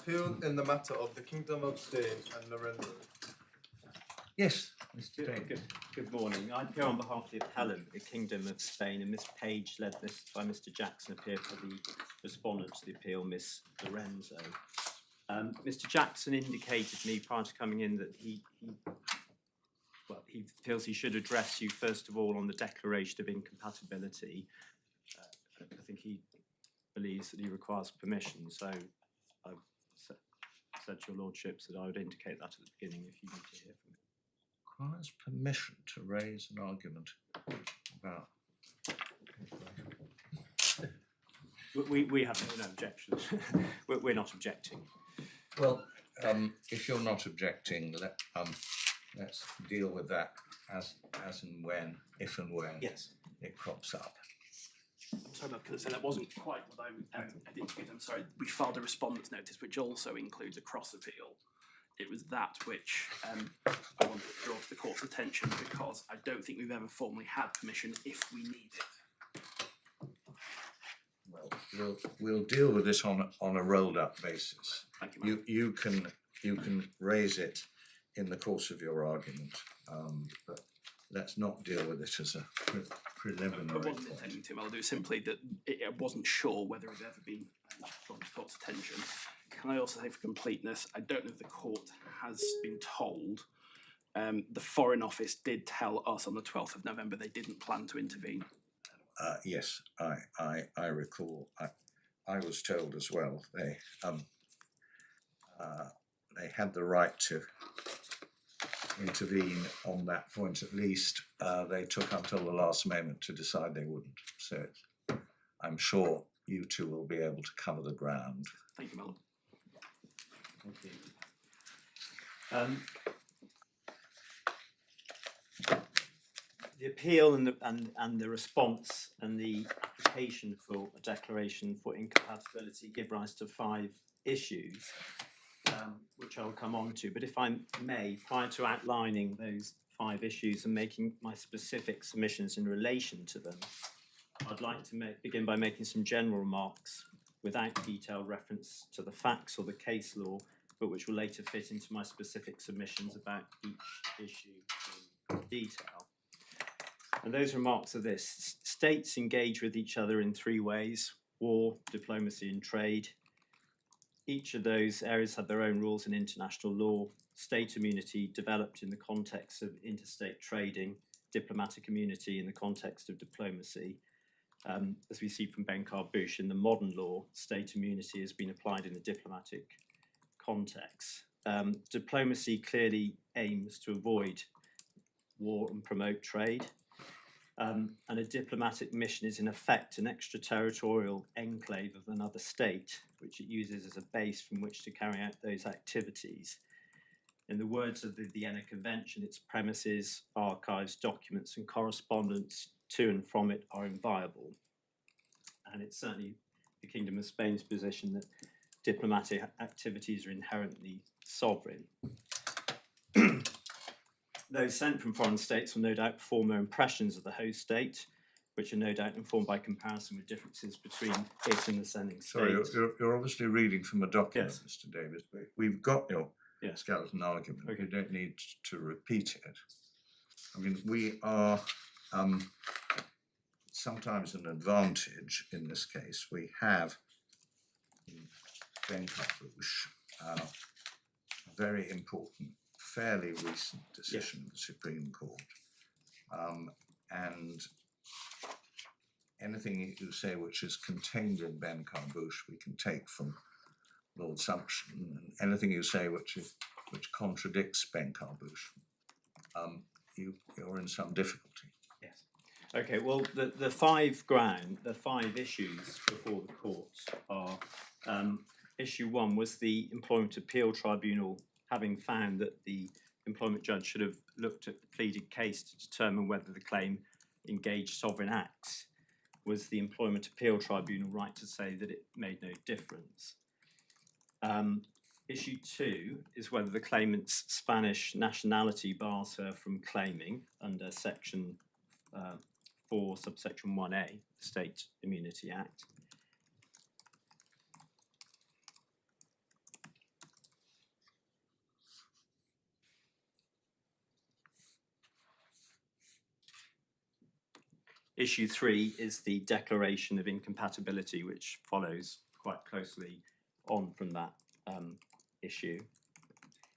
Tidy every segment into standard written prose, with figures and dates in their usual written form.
appeal in the matter of the Kingdom of Spain and Lorenzo. Yes, Mr. Davis. Good morning. I appear on behalf of the appellant, the Kingdom of Spain, and Miss Page, led this by Mr. Jackson, appeared for the respondent to the appeal, Miss Lorenzo. Mr. Jackson indicated to me prior to coming in that he feels he should address you first of all on the declaration of incompatibility. I think he believes that he requires permission, so I said to your lordships that I would indicate that at the beginning if you need to hear from me. Requires permission to raise an argument about. We have no objections. We're not objecting. Well, if you're not objecting, let's deal with that as and when, if and when Yes. it crops up. Sorry, because that wasn't quite what I didn't get. I'm sorry. We filed a respondent's notice, which also includes a cross appeal. It was that which I wanted to draw to the court's attention because I don't think we've ever formally had permission if we need it. Well, we'll deal with this on a rolled up basis. Thank you, You can raise it in the course of your argument, but let's not deal with it as a preliminary. I wasn't intending to. I'll do simply that I wasn't sure whether it had ever been drawn to the court's attention. Can I also say for completeness, I don't know if the court has been told. The Foreign Office did tell us on the 12th of November they didn't plan to intervene. Yes, I recall. I was told as well. They had the right to intervene on that point. At least they took until the last moment to decide they wouldn't. So I'm sure you two will be able to cover the ground. Thank you, Madam. Thank you. The appeal and the response and the application for a declaration for incompatibility give rise to 5 issues, which I'll come on to. But if I may, prior to outlining those 5 issues and making my specific submissions in relation to them, I'd like to begin by making some general remarks without detailed reference to the facts or the case law, but which will later fit into my specific submissions about each issue in detail. And those remarks are this: states engage with each other in 3 ways: war, diplomacy and trade. Each of those areas have their own rules in international law. State immunity developed in the context of interstate trading, diplomatic immunity in the context of diplomacy. As we see from Benkar-Bush, in the modern law, state immunity has been applied in the diplomatic context. Diplomacy clearly aims to avoid war and promote trade. And a diplomatic mission is in effect an extraterritorial enclave of another state, which it uses as a base from which to carry out those activities. In the words of the Vienna Convention, its premises, archives, documents and correspondence to and from it are inviolable. And it's certainly the Kingdom of Spain's position that diplomatic activities are inherently sovereign. Those sent from foreign states will no doubt form their impressions of the host state, which are no doubt informed by comparison with differences between it and the sending state. Sorry, you're obviously reading from a document, Yes. Mr. Davis, but we've got your Yes. skeleton argument. Okay. You don't need to repeat it. I mean, we are sometimes an advantage in this case. We have in Benkar-Bush a very important, fairly recent decision of the Supreme Court, and anything you say which is contained in Benkar-Bush we can take from Lord Sumption, and anything you say which contradicts Benkar-Bush, you're in some difficulty. Yes. Okay. Well, the 5 issues before the court are: issue 1 was the Employment Appeals Tribunal having found that the employment judge should have looked at the pleaded case to determine whether the claim engaged sovereign acts. Was the Employment Appeals Tribunal right to say that it made no difference? Issue 2 is whether the claimant's Spanish nationality bars her from claiming under Section 4, subsection 1A, State Immunity Act. Issue 3 is the declaration of incompatibility, which follows quite closely on from that issue.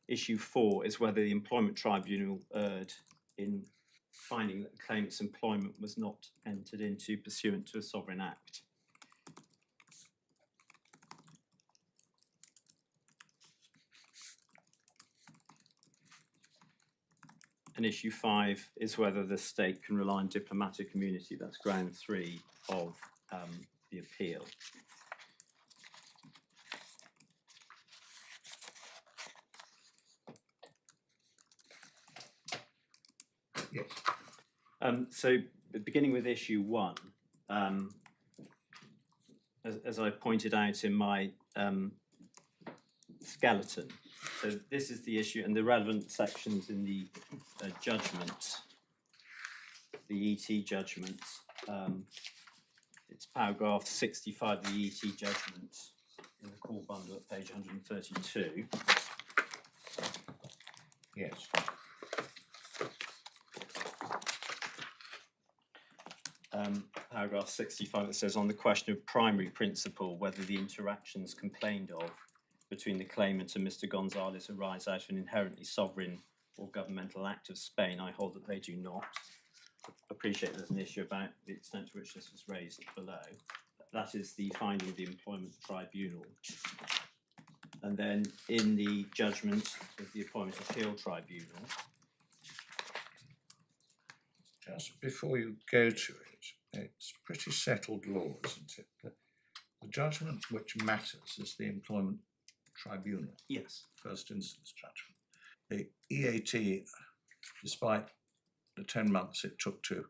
Issue 4 is whether the Employment Tribunal erred in finding that the claimant's employment was not entered into pursuant to a sovereign act. And issue 5 is whether the state can rely on diplomatic immunity. That's ground 3 of the appeal. Yes. So beginning with issue 1, as I pointed out in my skeleton, so this is the issue, and the relevant sections in the judgment, the ET judgment. It's paragraph 65 of the ET judgment in the call bundle at page 132. Yes. Paragraph 65, it says, on the question of primary principle, whether the interactions complained of between the claimant and Mr. Gonzalez arise out of an inherently sovereign or governmental act of Spain, I hold that they do not. Appreciate there's an issue about the extent to which this was raised below. That is the finding of the Employment Tribunal. And then in the judgment of the Employment Appeal Tribunal. Just before you go to it, it's pretty settled law, isn't it? The judgment which matters is the Employment Tribunal, Yes. first instance judgment. The EAT, despite the 10 months it took to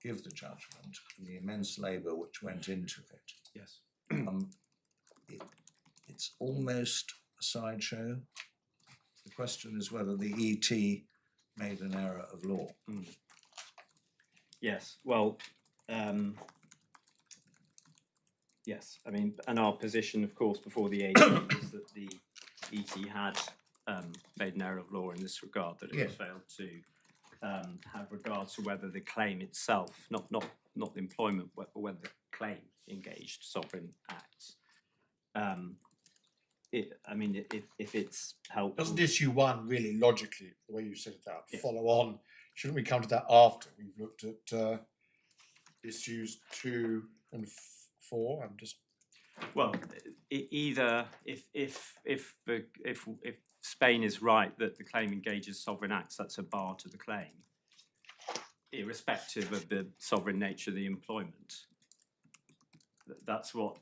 give the judgment and the immense labour which went into it, Yes. it's almost a sideshow. The question is whether the ET made an error of law. Yes, well, yes, I mean, and our position, of course, before the AG is that the ET had made an error of law in this regard, that it Yes. failed to have regard to whether the claim itself, not the employment, but whether the claim engaged sovereign acts. I mean, if it's helpful. Doesn't issue 1 really logically, the way you set it out, Yeah. follow on? Shouldn't we come to that after we've looked at issues 2 and 4? I'm just Well, either if Spain is right that the claim engages sovereign acts, that's a bar to the claim, irrespective of the sovereign nature of the employment. That's what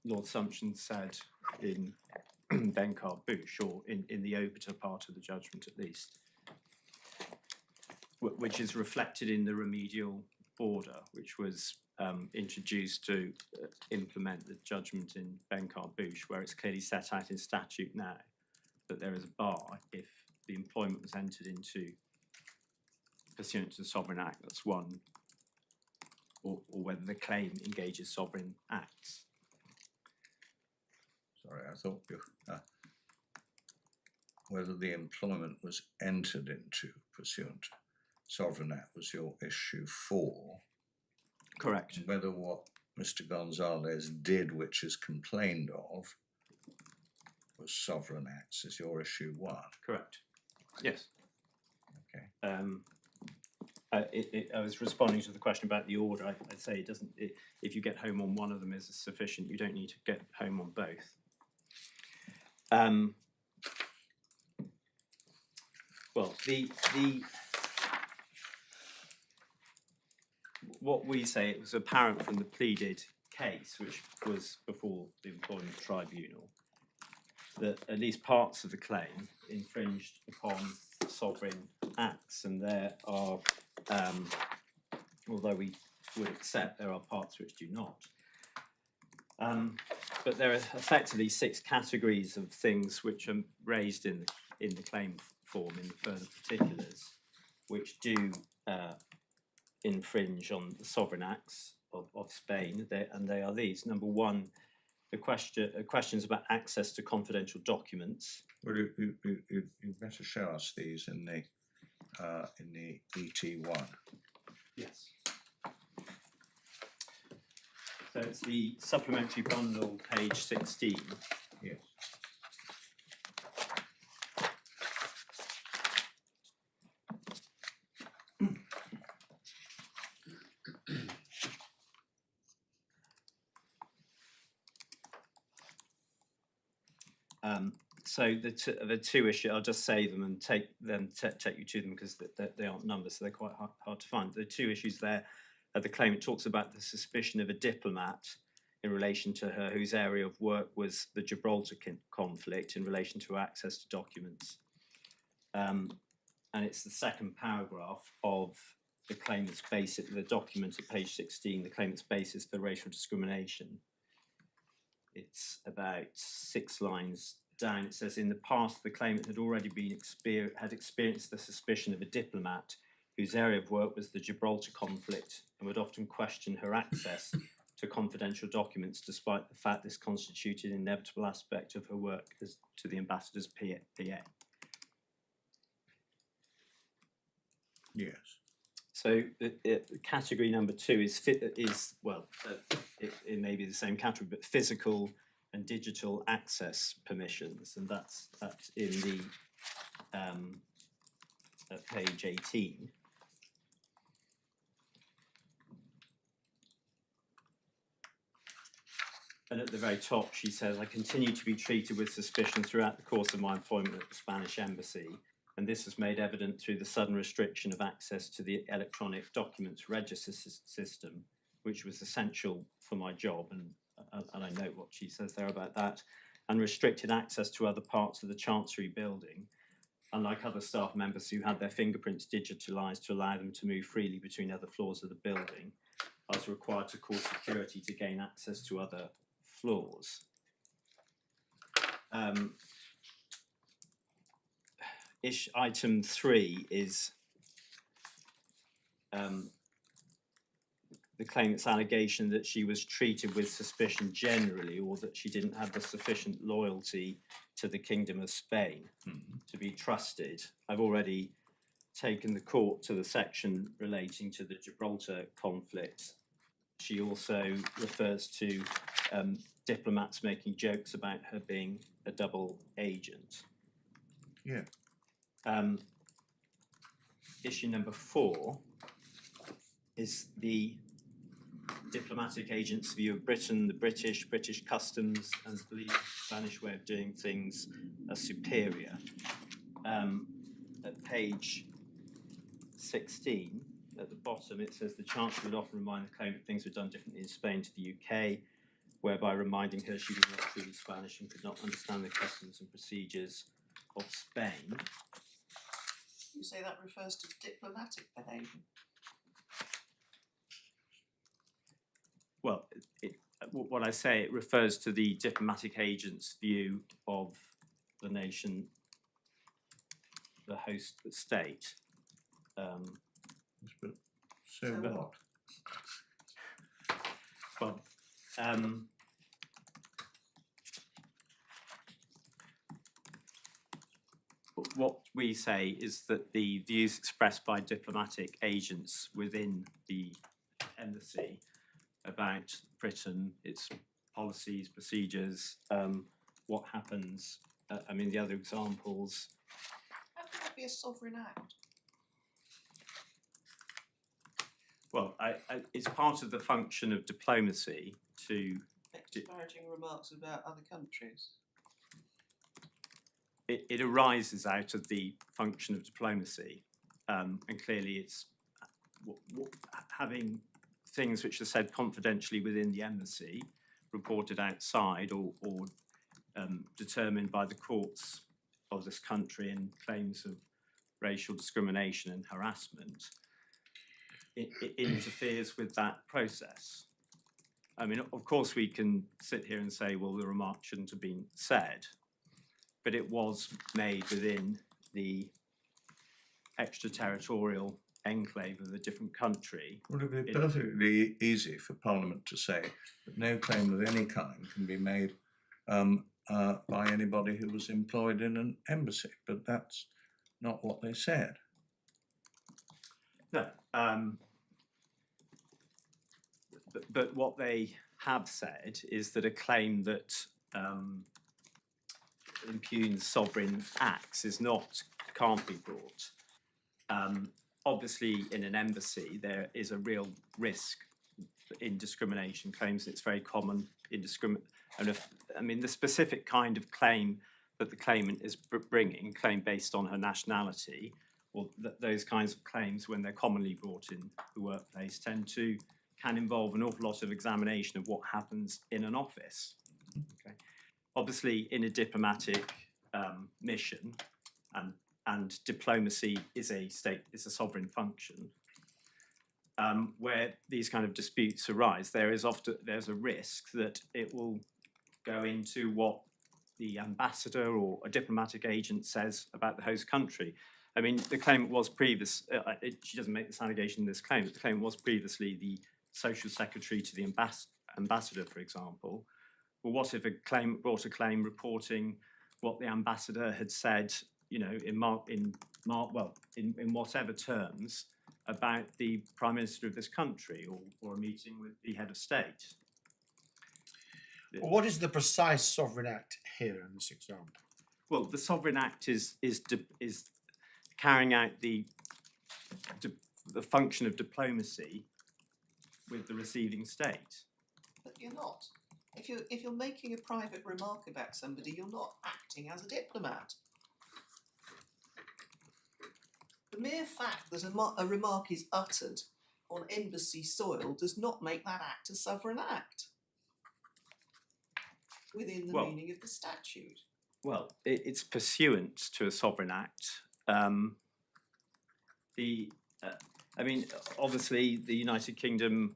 Lord Sumption said in Benkar Bush, or in the obiter part of the judgment at least, which is reflected in the remedial order, which was introduced to implement the judgment in Benkar Bush, where it's clearly set out in statute now that there is a bar if the employment was entered into pursuant to the Sovereign Act, that's one, or whether the claim engages sovereign acts. Sorry, I thought you, whether the employment was entered into pursuant to Sovereign Act was your issue 4. Correct. Whether what Mr. Gonzalez did, which is complained of, was sovereign acts, is your issue 1. Correct. Yes. Okay. I was responding to the question about the order. I'd say it doesn't. If you get home on one of them, is sufficient. You don't need to get home on both. Well, what we say, it was apparent from the pleaded case, which was before the Employment Tribunal, that at least parts of the claim infringed upon sovereign acts, and there are, although we would accept there are parts which do not. But there are effectively 6 categories of things which are raised in the claim form in the further particulars, which do infringe on the sovereign acts of Spain, and they are these. Number 1, the questions about access to confidential documents. Well, you better show us these in the in the ET1. Yes. So it's the supplementary bundle, page 16. Yes. So the two issues, I'll just say them and take you to them because they aren't numbers, so they're quite hard to find. The two issues there, the claimant talks about the suspicion of a diplomat in relation to her whose area of work was the Gibraltar conflict in relation to access to documents. And it's the second paragraph of the claimant's basis, the document at page 16, the claimant's basis for racial discrimination. It's about 6 lines down. It says, in the past, the claimant had already experienced the suspicion of a diplomat whose area of work was the Gibraltar conflict and would often question her access to confidential documents, despite the fact this constituted an inevitable aspect of her work as to the ambassador's PA. Yes. So category number 2 is well, it may be the same category, but physical and digital access permissions, and that's in the at page 18. And at the very top, she says, I continue to be treated with suspicion throughout the course of my employment at the Spanish embassy, and this was made evident through the sudden restriction of access to the electronic documents register system, which was essential for my job, and I note what she says there about that, and restricted access to other parts of the Chancery building, unlike other staff members who had their fingerprints digitalised to allow them to move freely between other floors of the building. I was required to call security to gain access to other floors. Item 3 is the claimant's allegation that she was treated with suspicion generally, or that she didn't have the sufficient loyalty to the Kingdom of Spain to be trusted. I've already taken the court to the section relating to the Gibraltar conflict. She also refers to diplomats making jokes about her being a double agent. Yeah. Issue number 4 is the diplomatic agent's view of Britain, the British customs, and believe the Spanish way of doing things are superior. At page 16, at the bottom, it says the Chancellor would often remind the claimant things were done differently in Spain to the UK, whereby reminding her she was not truly Spanish and could not understand the customs and procedures of Spain. You say that refers to diplomatic behaviour? Well, what I say, it refers to the diplomatic agent's view of the nation, the host state. But so So what? Well, what we say is that the views expressed by diplomatic agents within the embassy about Britain, its policies, procedures, what happens. I mean, the other examples. how can that be a sovereign act? Well, it's part of the function of diplomacy to. Make disparaging remarks about other countries. It arises out of the function of diplomacy, and clearly it's having things which are said confidentially within the embassy, reported outside, or determined by the courts of this country in claims of racial discrimination and harassment. It interferes with that process. I mean, of course, we can sit here and say, well, the remark shouldn't have been said, but it was made within the extraterritorial enclave of a different country. Would it be perfectly easy for Parliament to say that no claim of any kind can be made by anybody who was employed in an embassy? But that's not what they said. No, but what they have said is that a claim that impugns sovereign acts can't be brought. Obviously, in an embassy, there is a real risk in discrimination claims. It's very common in the specific kind of claim that the claimant is bringing, claim based on her nationality, or those kinds of claims, when they're commonly brought in the workplace, can involve an awful lot of examination of what happens in an office. Okay. Obviously, in a diplomatic mission, and diplomacy is a sovereign function, where these kind of disputes arise, there's a risk that it will go into what the ambassador or a diplomatic agent says about the host country. I mean, the claimant was she doesn't make this allegation in this claim, but the claimant was previously the social secretary to the ambassador, for example. Well, what if a claimant brought a claim reporting what the ambassador had said, in whatever terms, about the Prime Minister of this country, or a meeting with the head of state? Well, what is the precise sovereign act here in this example? Well, the sovereign act is carrying out the function of diplomacy with the receiving state. But you're not. If you're making a private remark about somebody, you're not acting as a diplomat. The mere fact that a remark is uttered on embassy soil does not make that act a sovereign act within the meaning of the statute. Well, it's pursuant to a sovereign act. Obviously, the United Kingdom.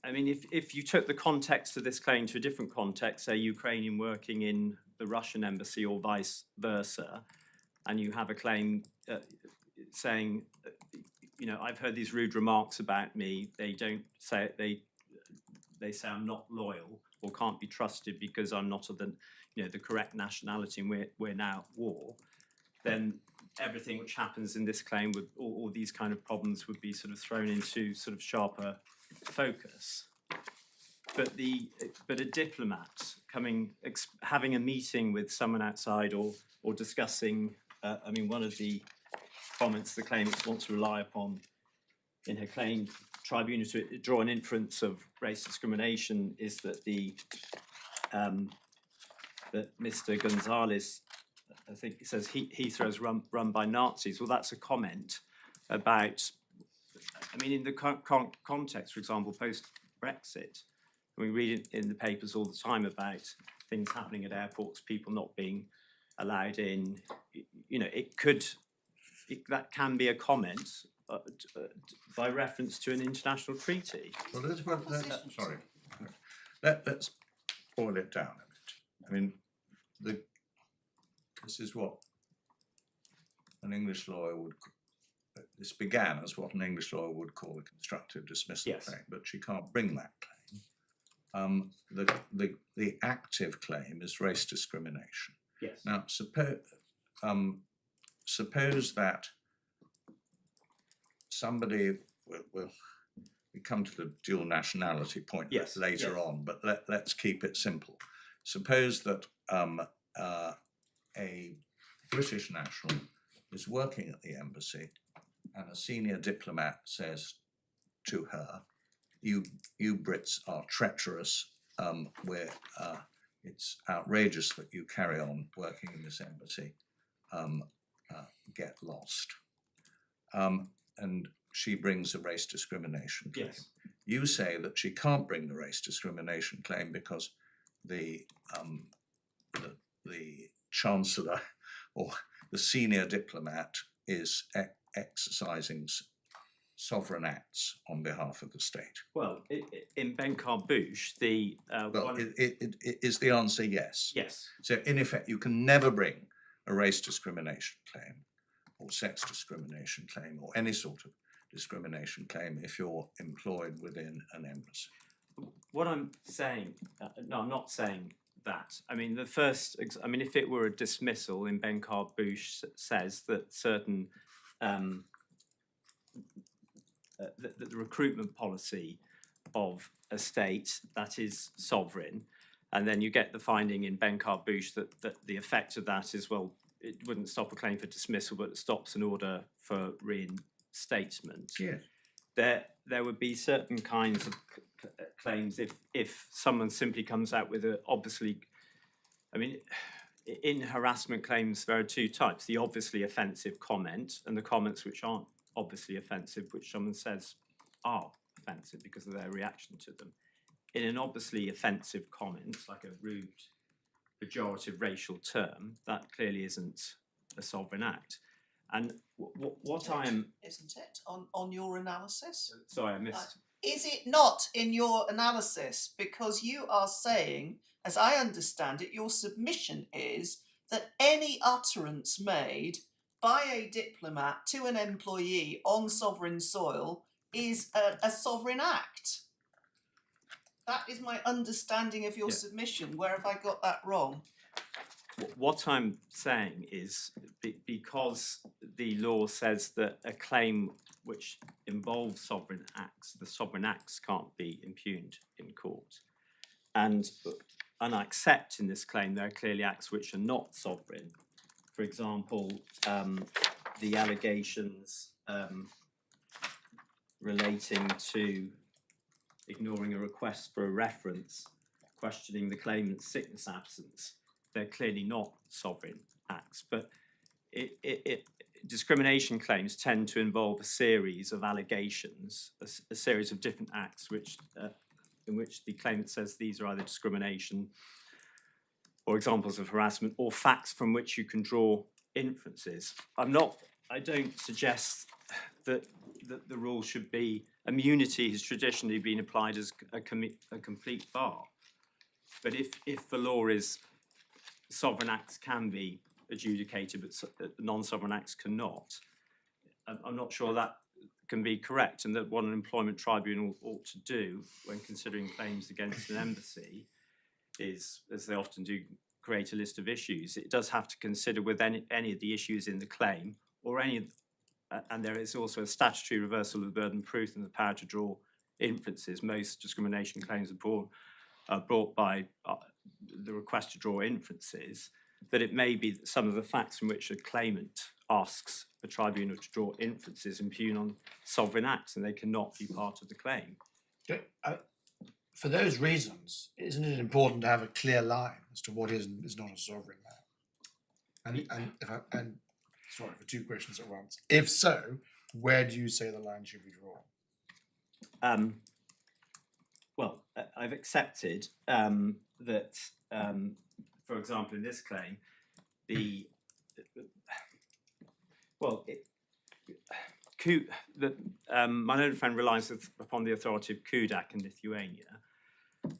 I mean, if you took the context of this claim to a different context, say Ukrainian working in the Russian embassy or vice versa, and you have a claim saying, I've heard these rude remarks about me. They don't say they say I'm not loyal or can't be trusted because I'm not of the correct nationality, and we're now at war. Then everything which happens in this claim would, all these kind of problems would be sort of thrown into sort of sharper focus. But a diplomat having a meeting with someone outside or discussing, one of the comments the claimant wants to rely upon in her claim tribunal to draw an inference of race discrimination is that that Mr. Gonzalez, I think it says Heathrow's run by Nazis. Well, that's a comment about. In the context, for example, post-Brexit, we read it in the papers all the time about things happening at airports, people not being allowed in. That can be a comment by reference to an international treaty. Well, let's boil it down a bit. This is what an English lawyer would. This began as what an English lawyer would call a constructive dismissal claim, but she can't bring that claim. The active claim is race discrimination. Yes. Now, suppose that somebody we come to the dual nationality point later on, but let's keep it simple. Suppose that a British national is working at the embassy, and a senior diplomat says to her, "You Brits are treacherous. It's outrageous that you carry on working in this embassy. Get lost." And she brings a race discrimination claim. Yes. You say that she can't bring the race discrimination claim because the chancellor or the senior diplomat is exercising sovereign acts on behalf of the state. Well, in Benkar-Bush, Is the answer yes? Yes. So in effect, you can never bring a race discrimination claim or sex discrimination claim or any sort of discrimination claim if you're employed within an embassy. What I'm saying, no, I'm not saying that. If it were a dismissal in Benkar-Bush says that certain the recruitment policy of a state that is sovereign, and then you get the finding in Benkar-Bush that the effect of that is, well, it wouldn't stop a claim for dismissal, but it stops an order for reinstatement. Yes. There would be certain kinds of claims if someone simply comes out with a obviously, I mean, in harassment claims there are two types: the obviously offensive comment and the comments which aren't obviously offensive, which someone says are offensive because of their reaction to them. In an obviously offensive comment, like a rude, pejorative racial term, that clearly isn't a sovereign act. And what I am... Isn't it, on your analysis? Sorry, I missed... Is it not in your analysis? Because you are saying, as I understand it, your submission is that any utterance made by a diplomat to an employee on sovereign soil is a sovereign act. That is my understanding of your submission. Where have I got that wrong? What I'm saying is because the law says that a claim which involves sovereign acts, the sovereign acts can't be impugned in court. And I accept in this claim there are clearly acts which are not sovereign. For example, the allegations relating to ignoring a request for a reference, questioning the claimant's sickness absence, they're clearly not sovereign acts. But discrimination claims tend to involve a series of allegations, a series of different acts which in which the claimant says these are either discrimination or examples of harassment or facts from which you can draw inferences. I don't suggest that the rule should be immunity has traditionally been applied as a complete bar. But if the law is sovereign acts can be adjudicated, but non-sovereign acts cannot, I'm not sure that can be correct, and that what an employment tribunal ought to do when considering claims against an embassy is, as they often do, create a list of issues. It does have to consider with any of the issues in the claim, or any, and there is also a statutory reversal of the burden of proof and the power to draw inferences. Most discrimination claims are brought by the request to draw inferences, that it may be that some of the facts from which a claimant asks a tribunal to draw inferences impugn on sovereign acts, and they cannot be part of the claim. For those reasons, isn't it important to have a clear line as to what is and is not a sovereign act? And sorry for two questions at once. If so, where do you say the line should be drawn? Well, I've accepted that, for example, in this claim, my learned friend relies upon the authority of Kudak in Lithuania,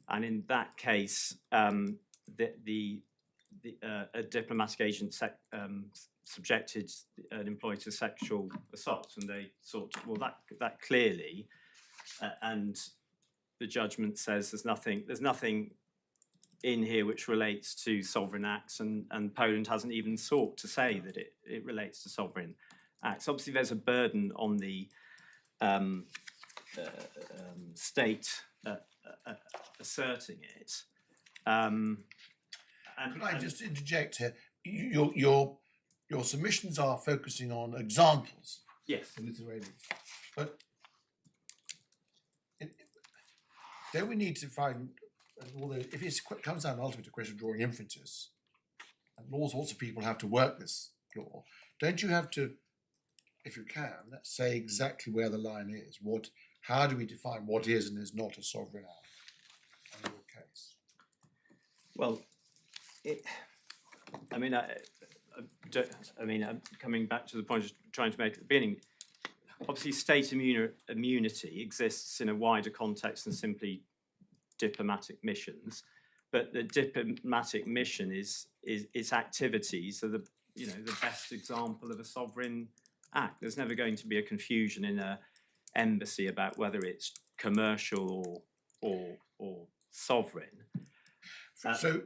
and in that case, a diplomatic agent subjected an employee to sexual assault, and they thought, well, that clearly, and the judgment says there's nothing in here which relates to sovereign acts, and Poland hasn't even sought to say that it relates to sovereign acts. Obviously, there's a burden on the state asserting it. Could I just interject here? Your submissions are focusing on examples. Yes. In Lithuania, but don't we need to find? Although if it comes down ultimately to a question of drawing inferences, and all sorts of people have to work this law, don't you have to, if you can, say exactly where the line is? How do we define what is and is not a sovereign act in your case? Well, I'm coming back to the point I was trying to make at the beginning. Obviously, state immunity exists in a wider context than simply diplomatic missions, but the diplomatic mission is its activities are the best example of a sovereign act. There's never going to be a confusion in an embassy about whether it's commercial or sovereign. So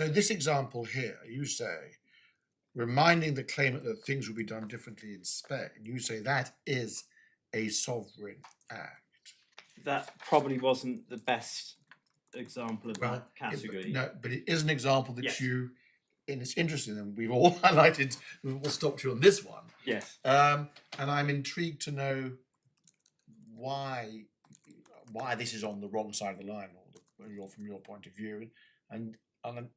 this example here, you say, reminding the claimant that things will be done differently in Spain, you say that is a sovereign act. That probably wasn't the best example of Well, that category. no, but it is an example that Yes. you, and it's interesting, and we've all highlighted, we've all stopped you on this one. Yes. And I'm intrigued to know why this is on the wrong side of the line, or from your point of view, and I'm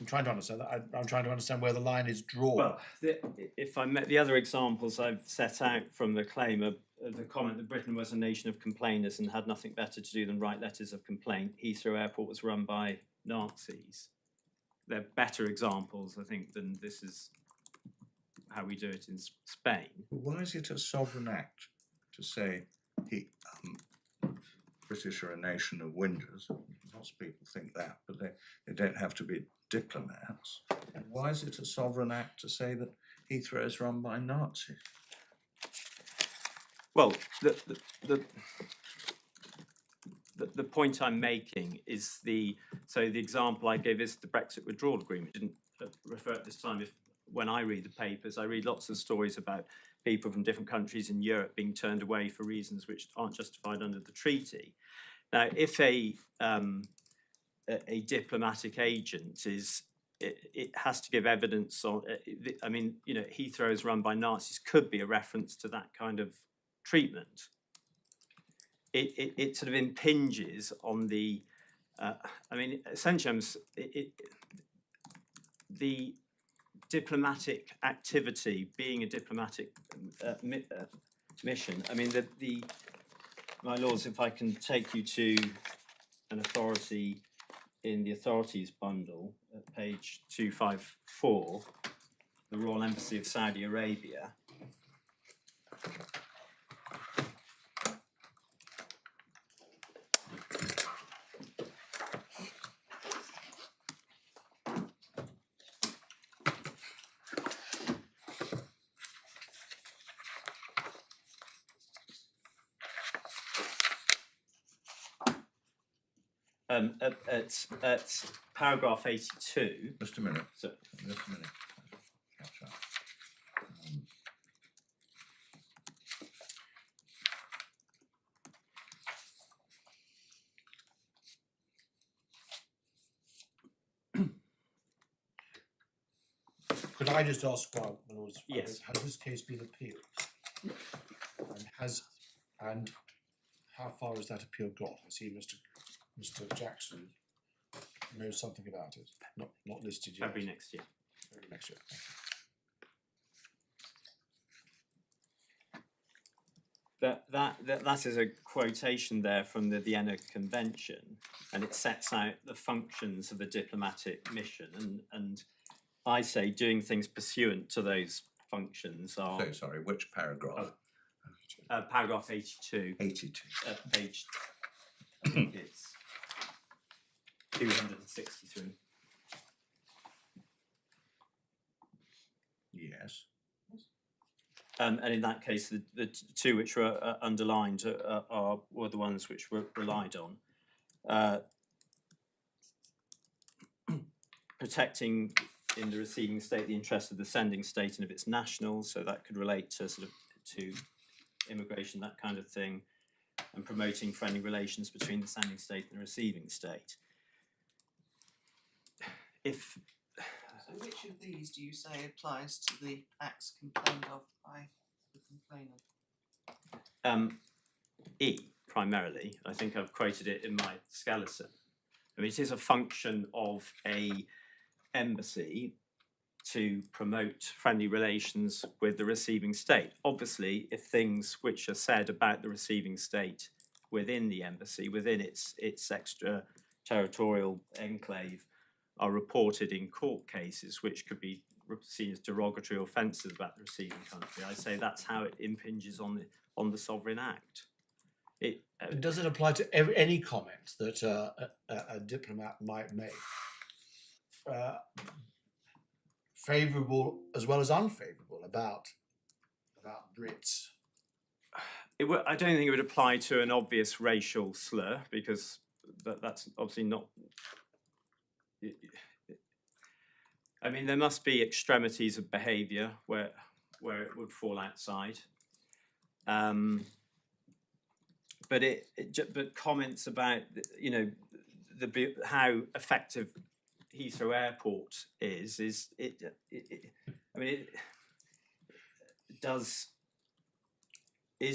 trying to understand that. I'm trying to understand where the line is drawn. Well, if I met the other examples I've set out from the claim of the comment that Britain was a nation of complainers and had nothing better to do than write letters of complaint. Heathrow Airport was run by Nazis. They're better examples, I think, than this is how we do it in Spain. Why is it a sovereign act to say British are a nation of whingers? Lots of people think that, but they don't have to be diplomats. And why is it a sovereign act to say that Heathrow is run by Nazis? Well, the point I'm making is the example I gave is the Brexit withdrawal agreement. Didn't refer at this time. When I read the papers, I read lots of stories about people from different countries in Europe being turned away for reasons which aren't justified under the treaty. Now, if a diplomatic agent it has to give evidence on. I mean, you know, Heathrow is run by Nazis could be a reference to that kind of treatment. It sort of impinges on the. I mean, essentially, the diplomatic activity being a diplomatic mission. I mean, my lords, if I can take you to an authority in the authorities bundle at page 254, the Royal Embassy of Saudi Arabia. At paragraph 82. Just a minute. So, Just a minute. Catch up. Could I just ask, my lords, Yes. has this case been appealed? And how far has that appeal got? I see Mr. Jackson knows something about it. Not listed yet. February next year. February next year. That is a quotation there from the Vienna Convention, and it sets out the functions of a diplomatic mission, and I say doing things pursuant to those functions are So sorry, which paragraph? paragraph 82, 82. page, I think it's 263. Yes. And in that case, the two which were underlined were the ones which were relied on. Protecting in the receiving state the interests of the sending state and of its nationals, so that could relate to to immigration, that kind of thing, and promoting friendly relations between the sending state and the receiving state. So which of these do you say applies to the acts complained of by the complainant? E, primarily. I think I've quoted it in my skeleton. I mean, it is a function of a embassy to promote friendly relations with the receiving state. Obviously, if things which are said about the receiving state within the embassy, within its extraterritorial enclave, are reported in court cases which could be seen as derogatory or offensive about the receiving country, I say that's how it impinges on the sovereign act. And does it apply to any comment that a diplomat might make, favourable as well as unfavourable about Brits? I don't think it would apply to an obvious racial slur, because that's obviously not. I mean, there must be extremities of behaviour where it would fall outside. But comments about how effective Heathrow Airport is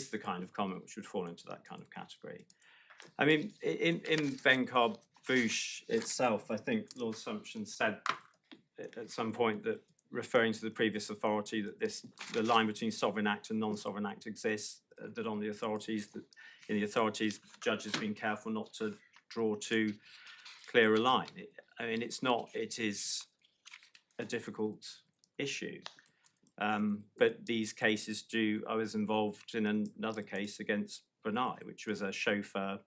the kind of comment which would fall into that kind of category. I mean, in Venkat Bush itself, I think Lord Sumption said at some point that, referring to the previous authority, that the line between sovereign act and non-sovereign act exists, that in the authorities, judges being careful not to draw too clear a line. It is a difficult issue. But these cases I was involved in another case against Brunei, which was a chauffeur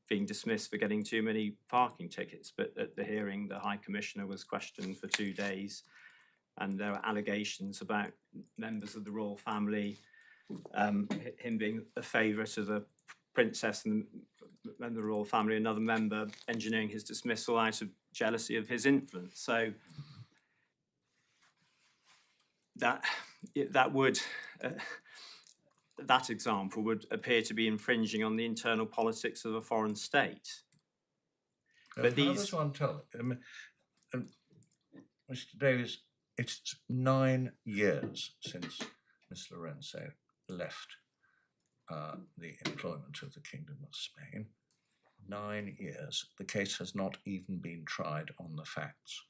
being dismissed for getting too many parking tickets. But at the hearing, the High Commissioner was questioned for 2 days, and there were allegations about members of the royal family, him being a favourite of the princess and member of the royal family, another member engineering his dismissal out of jealousy of his influence. So that example would appear to be infringing on the internal politics of a foreign state. But how does one tell? Mr. Davies, it's 9 years since Miss Lorenzo left the employment of the Kingdom of Spain. 9 years. The case has not even been tried on the facts.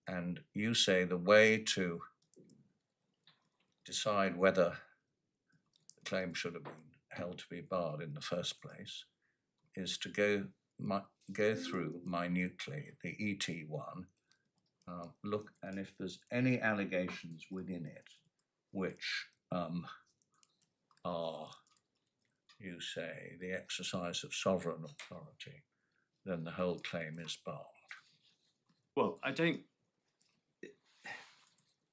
And you say the way to decide whether the claim should have been held to be barred in the first place is to go through minutely the ET1, look, and if there's any allegations within it which are, you say, the exercise of sovereign authority, then the whole claim is barred. Well, I don't.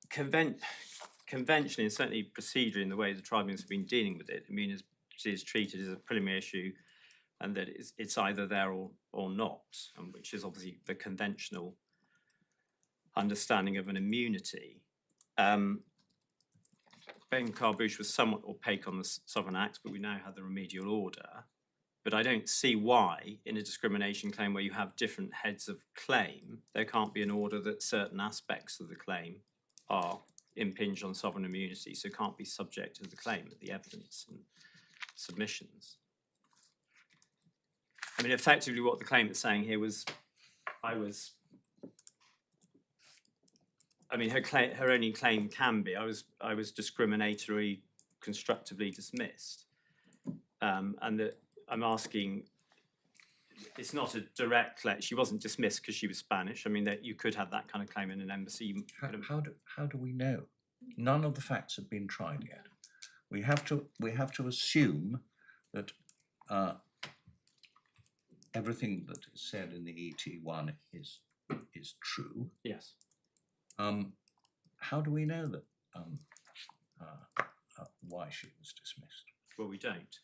Conventionally, and certainly procedurally, in the way the tribunals have been dealing with it, immunity is treated as a preliminary issue, and that it's either there or not, and which is obviously the conventional understanding of an immunity. Ben Carbush was somewhat opaque on the Sovereign Act, but we now have the remedial order. But I don't see why, in a discrimination claim where you have different heads of claim, there can't be an order that certain aspects of the claim impinge on sovereign immunity, so can't be subject to the claim of the evidence and submissions. I mean, effectively what the claimant's saying here was, her only claim can be, I was discriminatory, constructively dismissed. And that I'm asking, it's not a direct claim. She wasn't dismissed because she was Spanish. I mean, that you could have that kind of claim in an embassy. How do we know? None of the facts have been tried yet. We have to assume that everything that is said in the ET1 is true. Yes. How do we know that why she was dismissed? Well, we don't.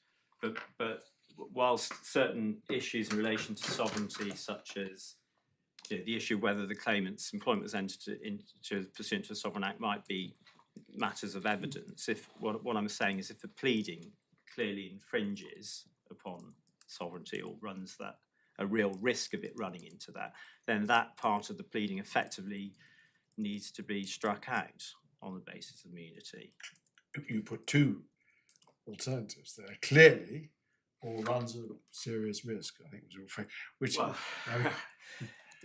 But whilst certain issues in relation to sovereignty, such as the issue of whether the claimant's employment was entered into pursuant to a sovereign act, might be matters of evidence. If what I'm saying is, if the pleading clearly infringes upon sovereignty or runs a real risk of it running into that, then that part of the pleading effectively needs to be struck out on the basis of immunity. You put two alternatives there. Clearly, or runs a serious risk, I think was your phrase. Which well,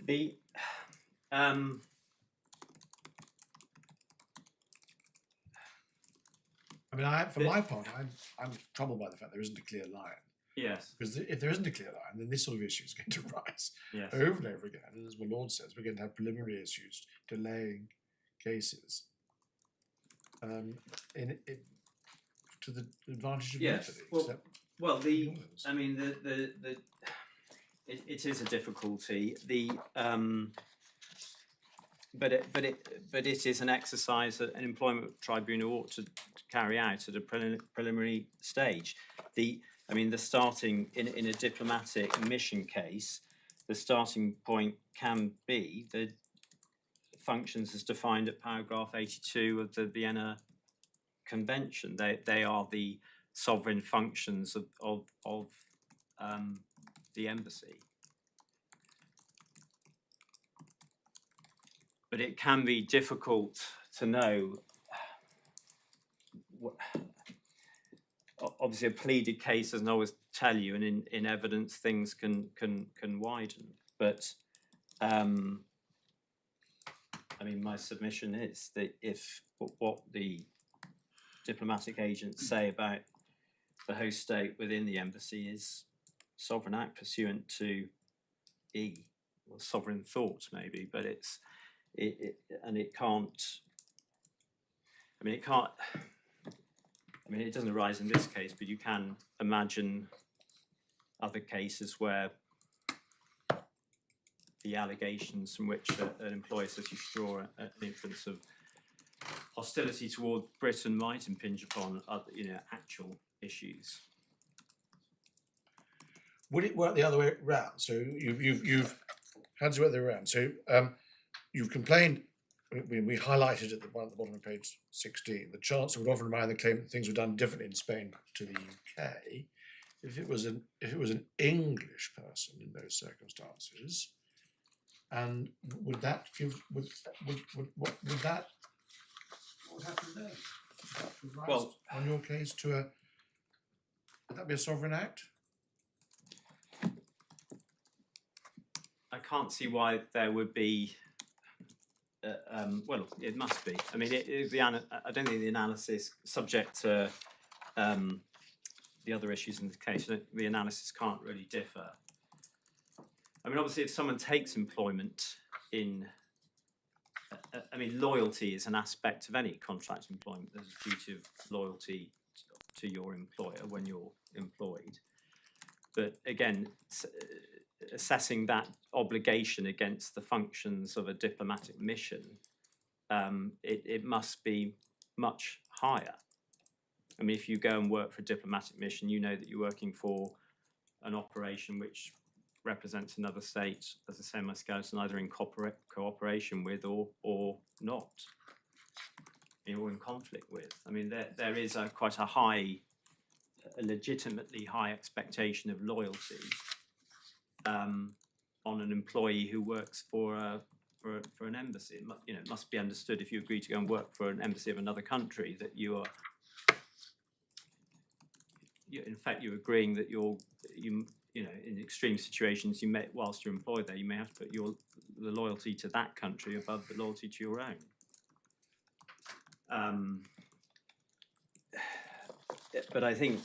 the I mean, for my part, I'm troubled by the fact there isn't a clear line. Yes. Because if there isn't a clear line, then this sort of issue is going to rise Yes. over and over again. And as my Lord says, we're going to have preliminary issues delaying cases. To the advantage of Yes. everybody. Well, yours. I mean, it is a difficulty. But it is an exercise that an employment tribunal ought to carry out at a preliminary stage. The starting in a diplomatic mission case, the starting point can be the functions as defined at paragraph 82 of the Vienna Convention. They are the sovereign functions of the embassy. But it can be difficult to know. Obviously, a pleaded case doesn't always tell you, and in evidence things can widen. But I mean, my submission is that if what the diplomatic agents say about the host state within the embassy is sovereign act pursuant to E, or sovereign thought maybe, but it can't. I mean, it can't. I mean, it doesn't arise in this case, but you can imagine other cases where the allegations from which an employer says you should draw an inference of hostility toward Britain might impinge upon other, actual issues. Would it work the other way around? So you've how does it work the other way around? So you've complained. We highlighted at the one at the bottom of page 16. The chancellor would often remind the claimant that things were done differently in Spain to the UK. If it was an English person in those circumstances, and would that give would that what would happen then? That would rise Well, on your case to a would that be a sovereign act? I can't see why there would be. Well, it must be. I mean, I don't think the analysis subject to the other issues in the case. The analysis can't really differ. I mean, obviously, if someone takes employment in, I mean, loyalty is an aspect of any contract employment. There's a duty of loyalty to your employer when you're employed. But again, assessing that obligation against the functions of a diplomatic mission, it must be much higher. I mean, if you go and work for a diplomatic mission, you know that you're working for an operation which represents another state, as I say in my skeleton, either in cooperation with or not, or in conflict with. I mean, there is quite a legitimately high expectation of loyalty on an employee who works for an embassy. It must be understood, if you agree to go and work for an embassy of another country, that you're in fact you're agreeing that in extreme situations whilst you're employed there, you may have to put the loyalty to that country above the loyalty to your own. But I think,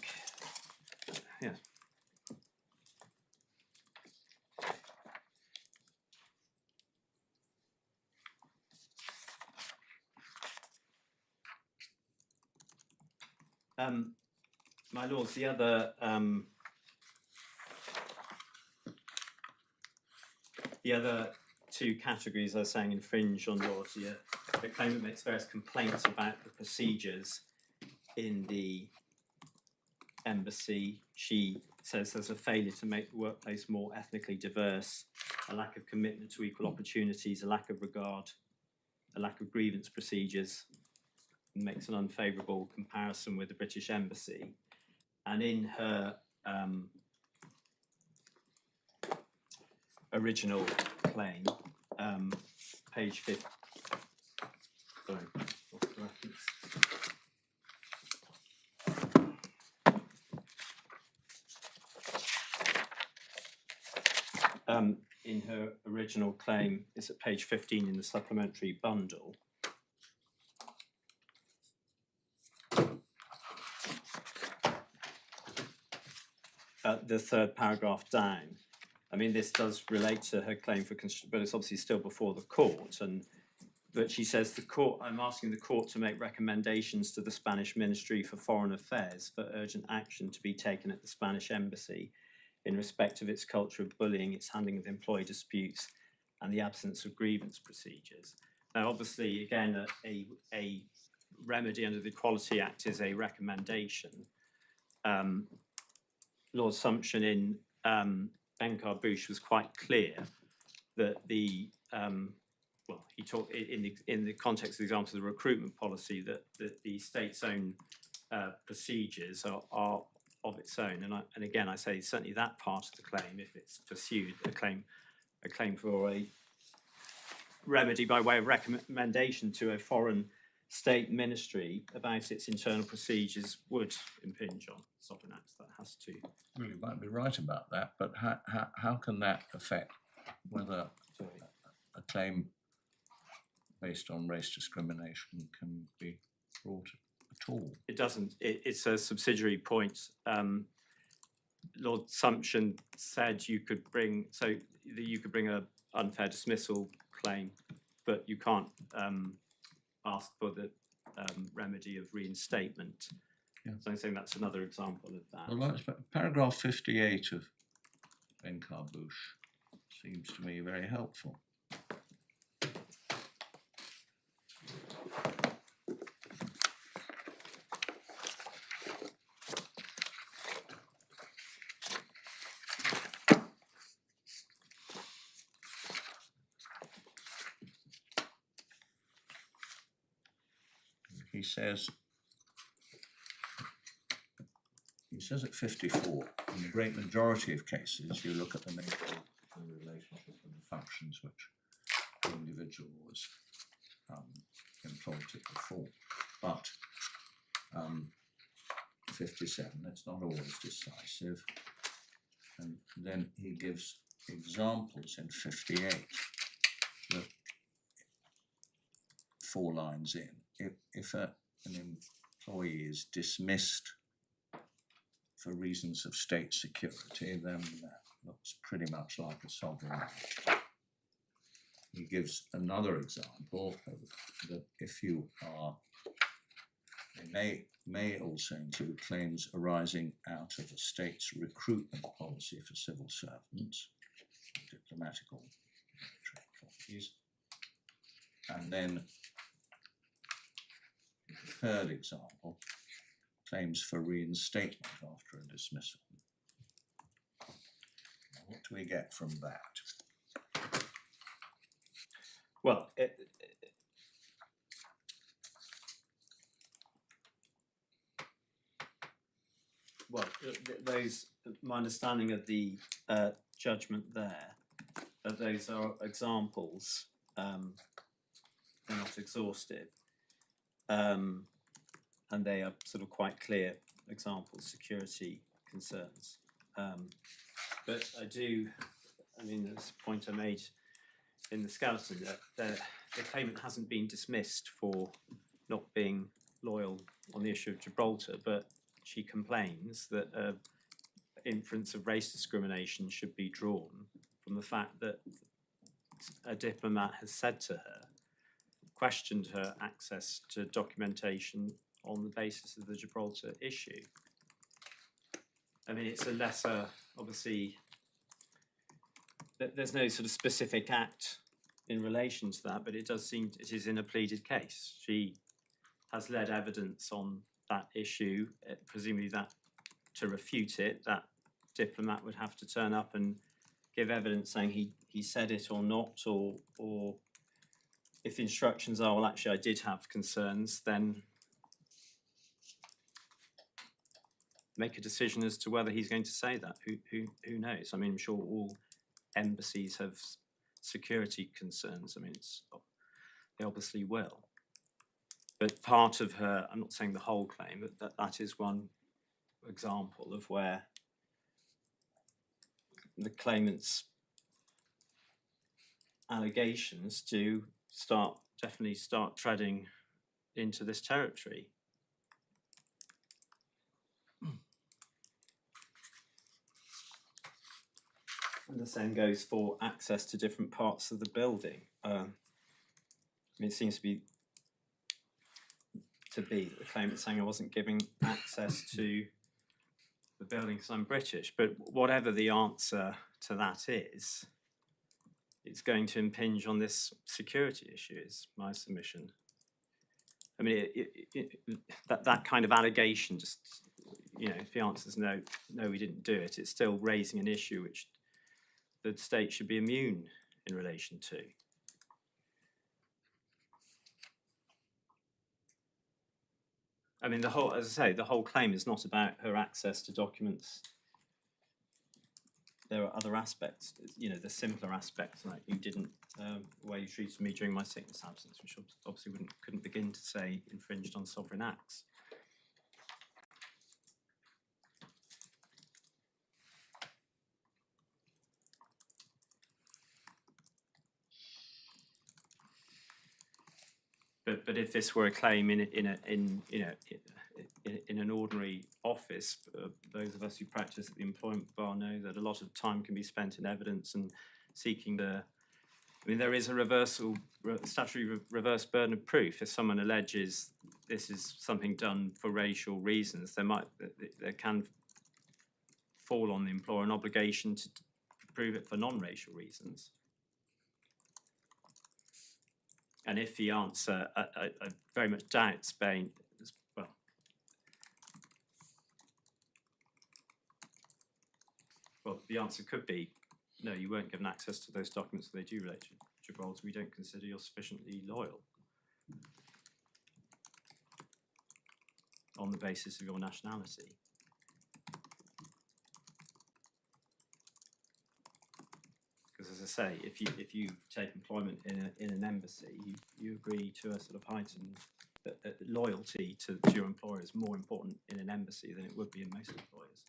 yeah. My lords, the other two categories I was saying infringe on loyalty. The claimant makes various complaints about the procedures in the embassy. She says there's a failure to make the workplace more ethnically diverse, a lack of commitment to equal opportunities, a lack of regard, a lack of grievance procedures, and makes an unfavourable comparison with the British Embassy. And in her original claim, page 50, sorry, what's the reference? In her original claim, it's at page 15 in the supplementary bundle. The third paragraph down. I mean, this does relate to her claim for, but it's obviously still before the court. But she says I'm asking the court to make recommendations to the Spanish Ministry for Foreign Affairs for urgent action to be taken at the Spanish Embassy in respect of its culture of bullying, its handling of employee disputes, and the absence of grievance procedures. Now, obviously, again, a remedy under the Equality Act is a recommendation. Lord Sumption in Benkar-Bush was quite clear that he talked in the context of the example of the recruitment policy that the state's own procedures are of its own, and again I say certainly that part of the claim, if it's pursued, a claim for a remedy by way of recommendation to a foreign state ministry about its internal procedures would impinge on sovereign acts. That has to. Well, you might be right about that, but how can that affect whether a claim based on race discrimination can be brought at all? It doesn't. It's a subsidiary point. Lord Sumption said you could bring a unfair dismissal claim, but you can't ask for the remedy of reinstatement. Yeah. So I'm saying that's another example of that. Well, paragraph 58 of Benkarbouche seems to me very helpful. He says at 54, in the great majority of cases, you look at the nature of the relationship and the functions which the individual was employed to perform. But 57, it's not always decisive. And then he gives examples in 58, that 4 lines in. If an employee is dismissed for reasons of state security, then that looks pretty much like a sovereign act. He gives another example that if you are, they may also include claims arising out of a state's recruitment policy for civil servants, diplomatic or military employees. And then the third example, claims for reinstatement after a dismissal. Now, what do we get from that? Well, those, my understanding of the judgment there, that those are examples, they're not exhaustive, and they are sort of quite clear examples, security concerns. But I mean, this point I made in the skeleton, that the claimant hasn't been dismissed for not being loyal on the issue of Gibraltar, but she complains that inference of race discrimination should be drawn from the fact that a diplomat has said to her, questioned her access to documentation on the basis of the Gibraltar issue. I mean, it's a lesser, obviously, there's no sort of specific act in relation to that, but it does seem it is in a pleaded case. She has led evidence on that issue, presumably that to refute it, that diplomat would have to turn up and give evidence saying he said it or not, or if the instructions are, well, actually I did have concerns, then make a decision as to whether he's going to say that. Who knows? I mean, I'm sure all embassies have security concerns. I mean, they obviously will. But part of her, I'm not saying the whole claim, but that is one example of where the claimant's allegations do definitely start treading into this territory. And the same goes for access to different parts of the building. I mean, it seems to be the claimant saying I wasn't giving access to the building because I'm British, but whatever the answer to that is, it's going to impinge on this security issue, is my submission. I mean, that kind of allegation, just, you know, if the answer is no, we didn't do it, it's still raising an issue which the state should be immune in relation to. I mean, the whole, as I say, the whole claim is not about her access to documents. There are other aspects, you know, the simpler aspects, like you didn't, the way you treated me during my sickness absence, which obviously couldn't begin to say infringed on sovereign acts. But if this were a claim in an ordinary office, those of us who practice at the employment bar know that a lot of time can be spent in evidence and seeking the. I mean, there is a statutory reverse burden of proof. If someone alleges this is something done for racial reasons, there can fall on the employer an obligation to prove it for non-racial reasons. And if the answer, I very much doubt Spain, well, the answer could be, no, you weren't given access to those documents, so they do relate to Gibraltar. We don't consider you're sufficiently loyal on the basis of your nationality. Because, as I say, if you take employment in an embassy, you agree to a sort of heightened loyalty to your employer is more important in an embassy than it would be in most employers.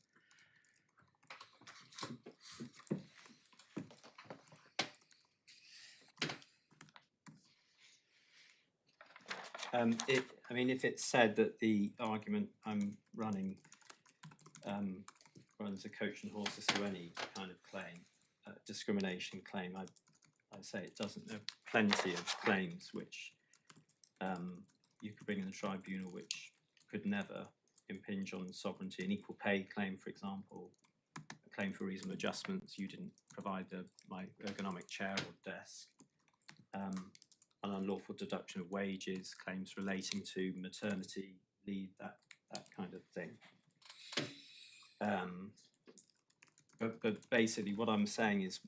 I mean, if it's said that the argument I'm running runs a coach and horses to any kind of claim, discrimination claim, I'd say it doesn't. There are plenty of claims which you could bring in the tribunal which could never impinge on sovereignty. An equal pay claim, for example, a claim for reasonable adjustments. You didn't provide my ergonomic chair or desk. An unlawful deduction of wages, claims relating to maternity leave, that kind of thing. But basically, what I'm saying is,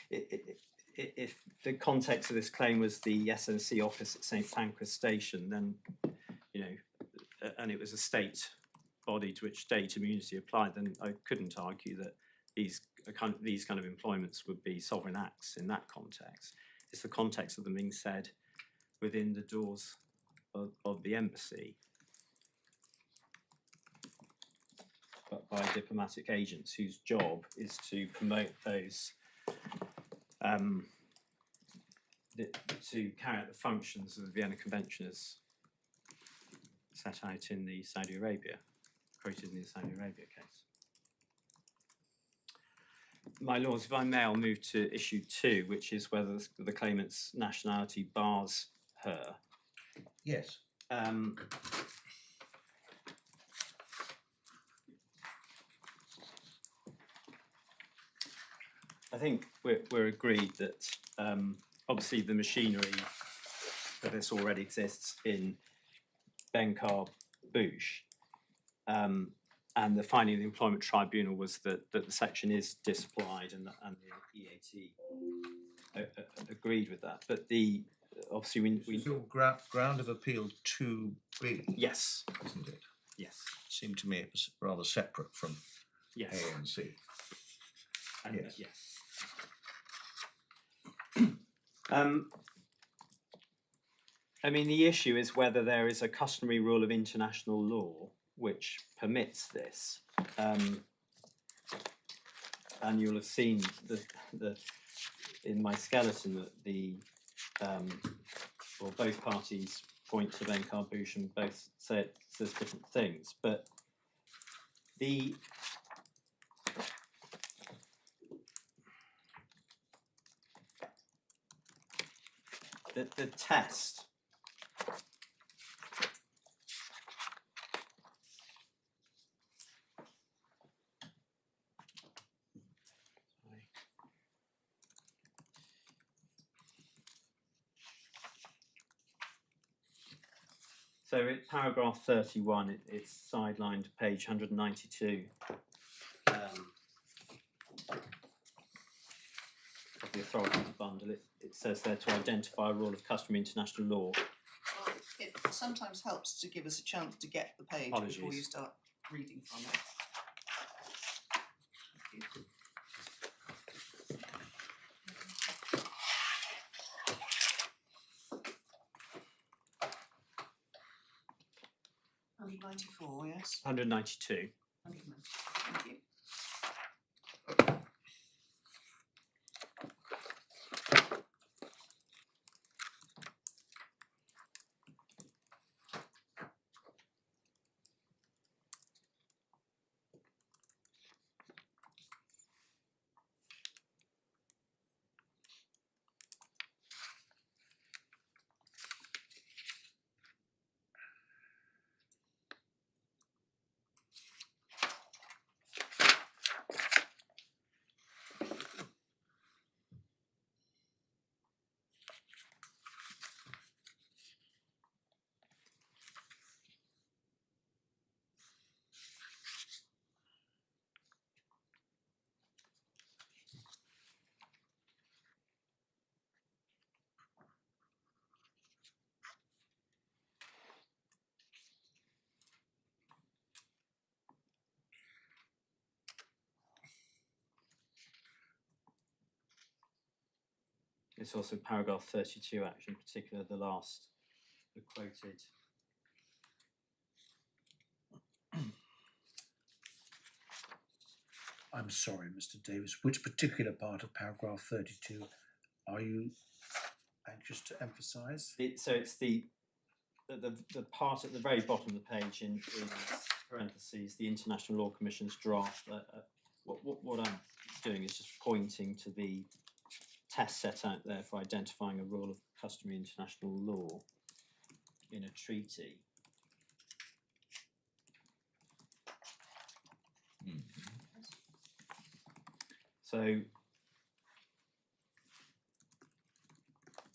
if the context of this claim was the SNC office at St Pancras Station, then and it was a state body to which state immunity applied, then I couldn't argue that these kind of employments would be sovereign acts in that context. It's the context of them being said within the doors of the embassy, but by diplomatic agents whose job is to promote those, to carry out the functions of the Vienna Convention as set out in the Saudi Arabia, quoted in the Saudi Arabia case. My lords, if I may, I'll move to issue 2, which is whether the claimant's nationality bars her. Yes. I think we're agreed that obviously the machinery for this already exists in Benkar Bush. And the finding of the Employment Tribunal was that the section is disapplied, and the EAT agreed with that. But obviously we So ground of appeal 2B. Yes. Isn't it? Yes. Seemed to me it was rather separate from Yes. A and C. And, Yes. Yes. I mean, the issue is whether there is a customary rule of international law which permits this, and you'll have seen in my skeleton that both parties point to Benkar Bush and both say it says different things, but the test. So it's paragraph 31, it's sidelined page 192 of the authorities bundle. It says there to identify a rule of customary international law It sometimes helps to give us a chance to get the page before you Apologies. start reading from it. Thank you. £194, yes? 192. 190. Thank you. It's also paragraph 32, actually, in particular, the last, the quoted. I'm sorry, Mr. Davis, which particular part of paragraph 32 are you anxious to emphasise? So it's the part at the very bottom of the page in parentheses, the International Law Commission's draft. What I'm doing is just pointing to the test set out there for identifying a rule of customary international law in a treaty. So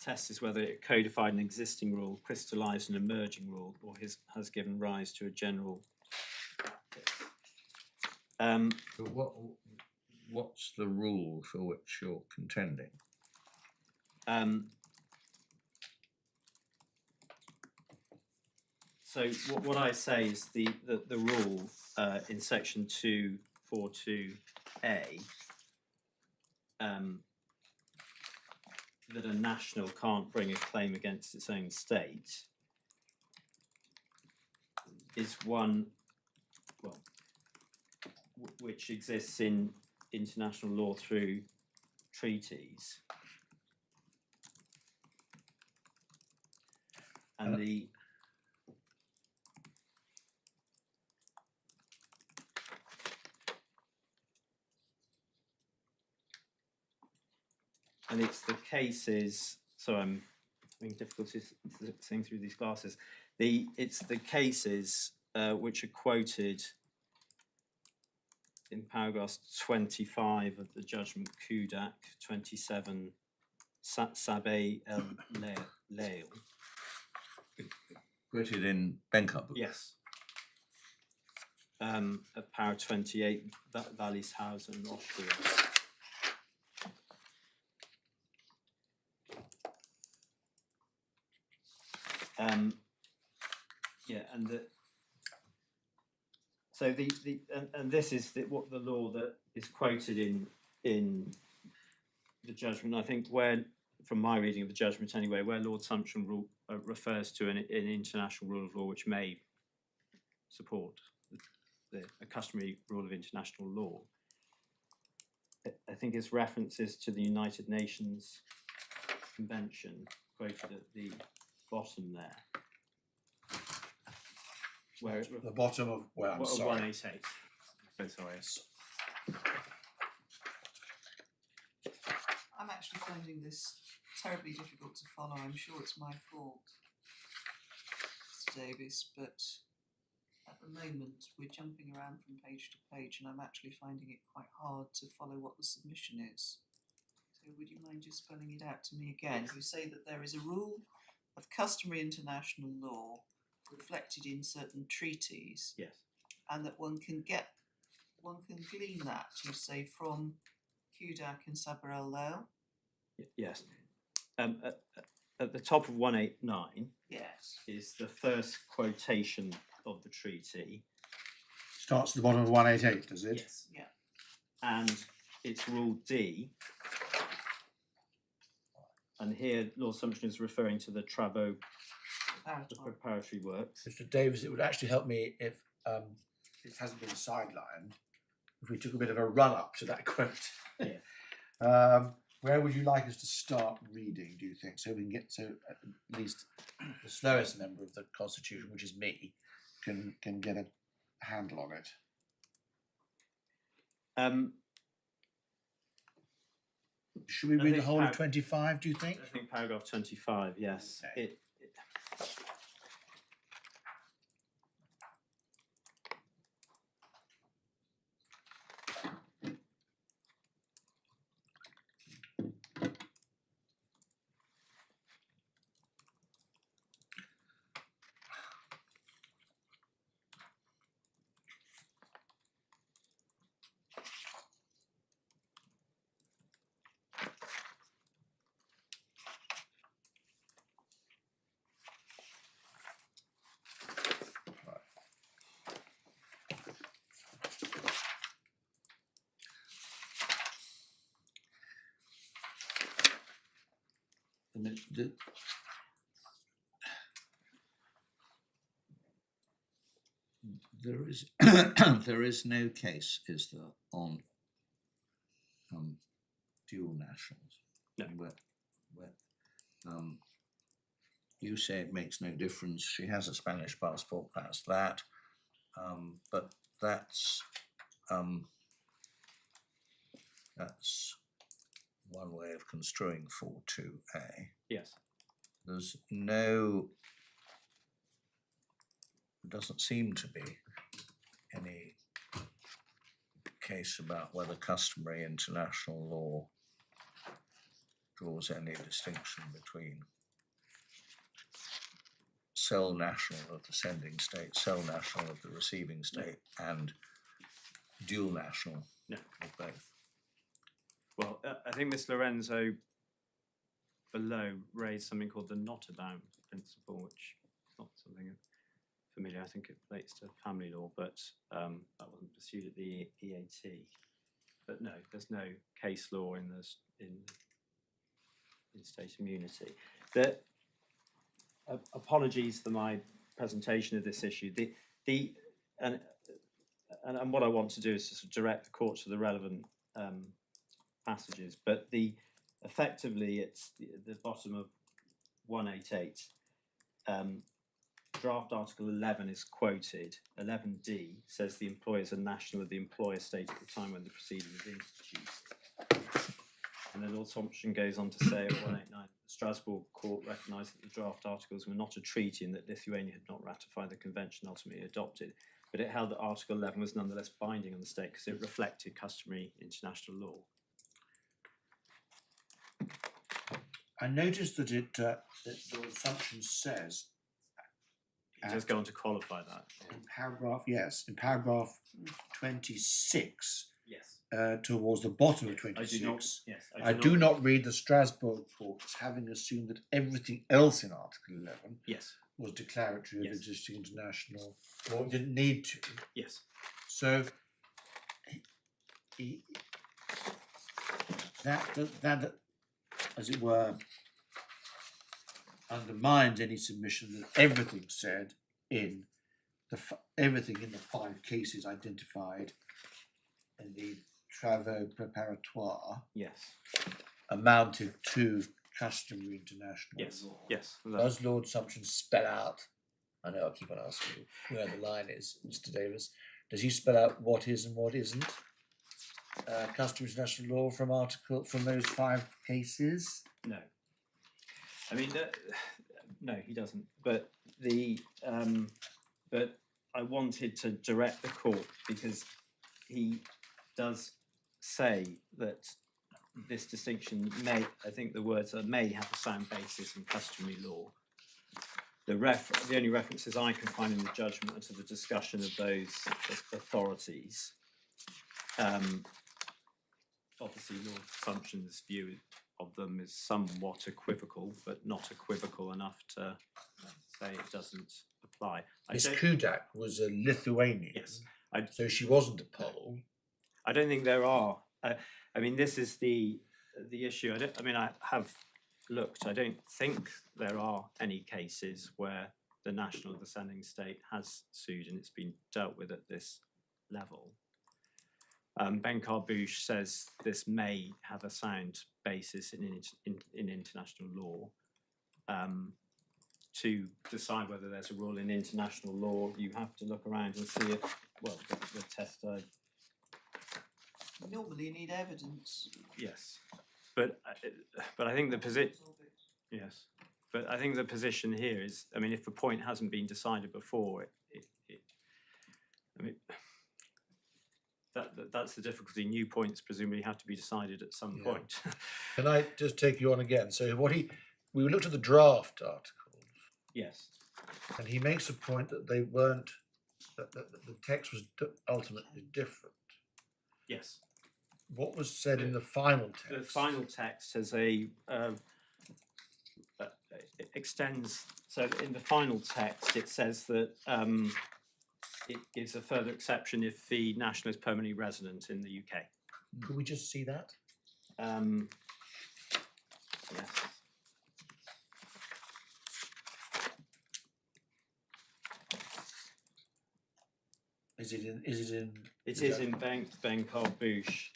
test is whether it codified an existing rule, crystallised an emerging rule, or has given rise to a general practice. But what's the rule for which you're contending? So what I say is the rule in section 242A that a national can't bring a claim against its own state is one, well, which exists in international law through treaties. And it's the cases, so I'm having difficulties seeing through these glasses. It's the cases which are quoted in paragraphs 25 of the judgment Kudak, 27 Sabe El Leil. Quoted in Benkabu? Yes. At para 28, Wallishausen, Austria. Yeah, and this is what the law that is quoted in the judgment. I think where, from my reading of the judgment anyway, where Lord Sumption rule refers to an international rule of law which may support a customary rule of international law. I think it's references to the United Nations Convention quoted at the bottom there. Where The bottom of, well, I'm sorry. 188. So sorry. I'm actually finding this terribly difficult to follow. I'm sure it's my fault, Mr. Davis, but at the moment we're jumping around from page to page and I'm actually finding it quite hard to follow what the submission is. So would you mind just spelling it out to me again? You say that there is a rule of customary international law reflected in certain treaties. Yes. And that one can glean that, you say, from Kudak and Saber El Leil. Yes. at the top of 189 Yes. is the first quotation of the treaty. Starts at the bottom of 188, does it? Yes. Yeah. And it's Rule D. And here, Lord Sumption is referring to the Travo, the preparatory works. Mr. Davis, it would actually help me if it hasn't been sidelined, if we took a bit of a run up to that quote. Yeah. Where would you like us to start reading, do you think? So we can get to at least the slowest member of the Constitution, which is me, can get a handle on it. Should we I read the think whole of 25, do you think? I think paragraph 25, yes. Okay. And There is there is no case, is there, on dual nationals? No. Where you say it makes no difference. She has a Spanish passport. That's that. But that's one way of construing 4.2a. Yes. There's no. There doesn't seem to be any case about whether customary international law draws any distinction between sole national of the sending state, sole national of the receiving state, and dual national of both. Well, I think Miss Lorenzo below raised something called the not about principle, which is not something familiar. I think it relates to family law, but that wasn't pursued at the EAT. But no, there's no case law in this in state immunity. Apologies for my presentation of this issue. And what I want to do is to sort of direct the court to the relevant passages. But effectively, it's the bottom of 188. Draft Article 11 is quoted. 11D says the employer is a national of the employer state at the time when the proceeding is instituted. And then Lord Thompson goes on to say at 189, the Strasbourg court recognised that the draft articles were not a treaty and that Lithuania had not ratified the convention ultimately adopted, but it held that Article 11 was nonetheless binding on the state because it reflected customary international law. I noticed that that the assumption says. Just go on to qualify that. In paragraph 26. Yes. Towards the bottom of 26. I do not read the Strasbourg court as having assumed that everything else in Article 11 was declaratory of existing international, or didn't need to. Yes. So that, as it were, undermines any submission that everything said in everything in the 5 cases identified in the Travaux Preparatoires amounted to customary international law. Yes. Does Lord Sumption spell out, I know I'll keep on asking you where the line is, Mr. Davis, does he spell out what is and what isn't customary international law from those 5 cases? No. I mean, no, he doesn't. But but I wanted to direct the court because he does say that this distinction may, I think the words are may have a sound basis in customary law. The only references I can find in the judgment are to the discussion of those authorities. Obviously, Lord Sumption's view of them is somewhat equivocal, but not equivocal enough to say it doesn't apply. Miss Kudak was a Lithuanian. Yes, So she wasn't a Pole. I don't think there are. I mean, this is the issue. I have looked. I don't think there are any cases where the national descending state has sued and it's been dealt with at this level. Ben Carbuche says this may have a sound basis in international law. To decide whether there's a rule in international law, you have to look around and see if, well, the test. Normally you need evidence. Yes, but I think the position. Yes, but I think the position here is, I mean, if a point hasn't been decided before, I mean, that's the difficulty. New points presumably have to be decided at some point. Can I just take you on again? So we looked at the draft articles, Yes. and he makes a point that they weren't, that the text was ultimately different. Yes. What was said in the final text? The final text has extends. So in the final text, it says that it gives a further exception if the national is permanently resident in the UK. Could we just see that? Yes. Is it in? It is in Ben Carbuche.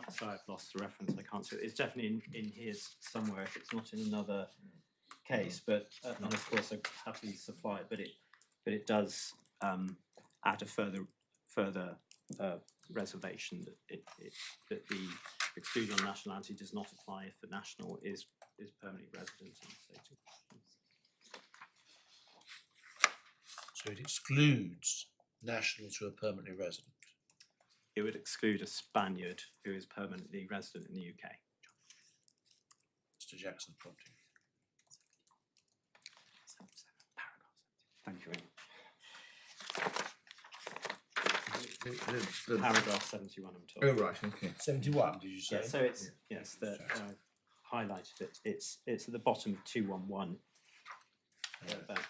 Sorry, I've lost the reference. I can't see it. It's definitely in here somewhere. If it's not in another case, but and of course I happily supply it. But it does add a further reservation that the exclusion on nationality does not apply if the national is permanently resident in the state of question. So it excludes nationals who are permanently resident. It would exclude a Spaniard who is permanently resident in the UK. Mr. Jackson prompting. Thank you. The Paragraph 71, I'm oh told. right, okay. 71, did you say? Yeah, so it's highlighted it. It's at the bottom of 211. About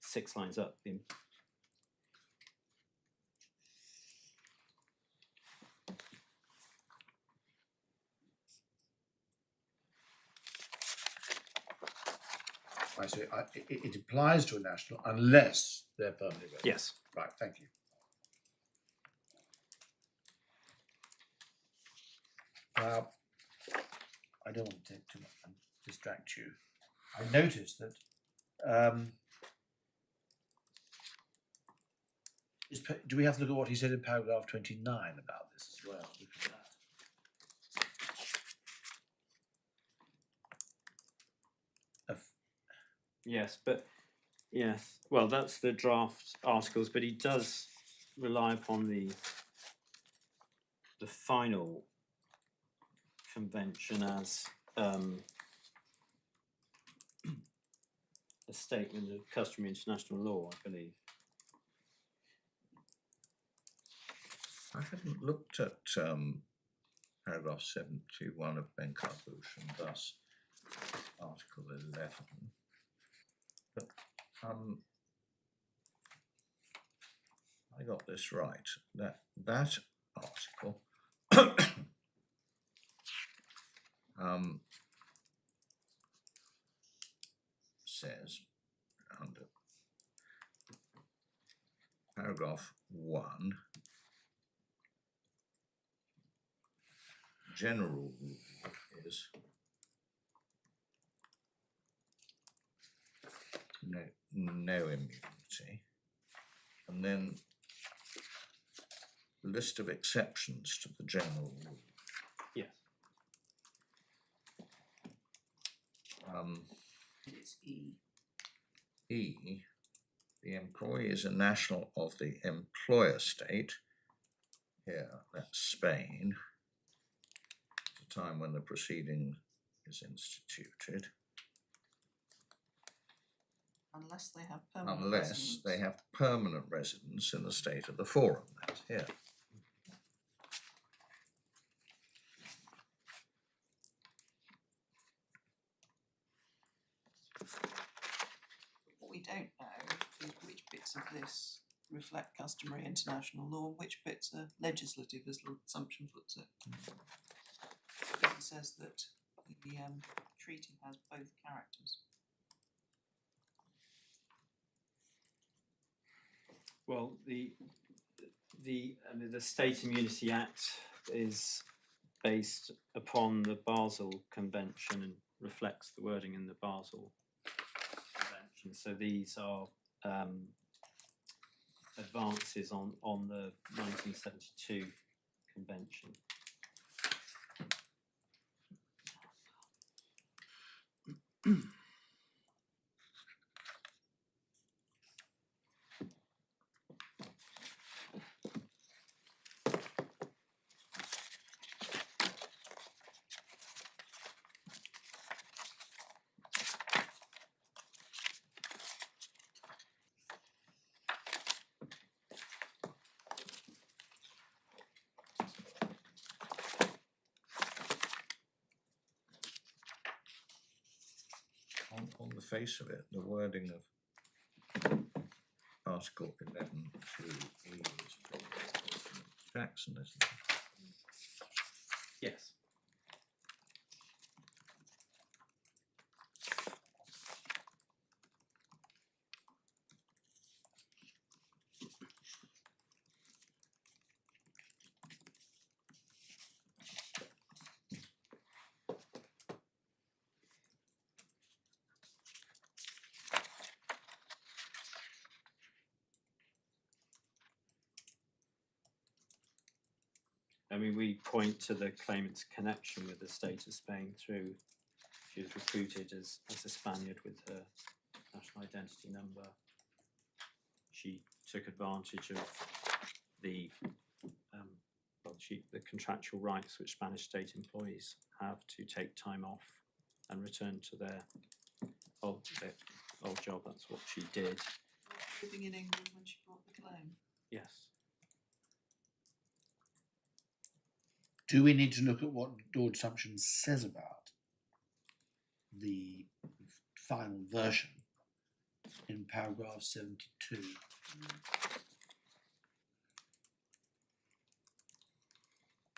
6 lines up. I say it applies to a national unless they're permanently resident. Yes. Right, thank you. Now, I don't want to take too much and distract you. I noticed that do we have to look at what he said in paragraph 29 about this as well? Look at that. Yes, but yes. Well, that's the draft articles, but he does rely upon the final convention as a statement of customary international law, I believe. I hadn't looked at paragraph 71 of Ben Carbuche and thus Article 11. But I got this right. That article says under paragraph 1, general rule is no immunity. And then list of exceptions to the general rule. Yes. It's E. E, the employee is a national of the employer state. Here, that's Spain. At the time when the proceeding is instituted. Unless they have permanent Unless residence. they have permanent residence in the state of the forum. That's here. What we don't know is which bits of this reflect customary international law and which bits are legislative, as the assumption puts it. It says that the treaty has both characters. Well, the State Immunity Act is based upon the Basel Convention and reflects the wording in the Basel Convention. So these are advances on the 1972 Convention. On the face of it, the wording of Article 11 to E is probably Jackson, isn't it? Yes. I mean, we point to the claimant's connection with the state of Spain through she was recruited as a Spaniard with her national identity number. She took advantage of the the contractual rights which Spanish state employees have to take time off and return to their old job. That's what she did. Living in England when she brought the claim. Yes. Do we need to look at what Lord Sumption says about the final version in paragraph 72?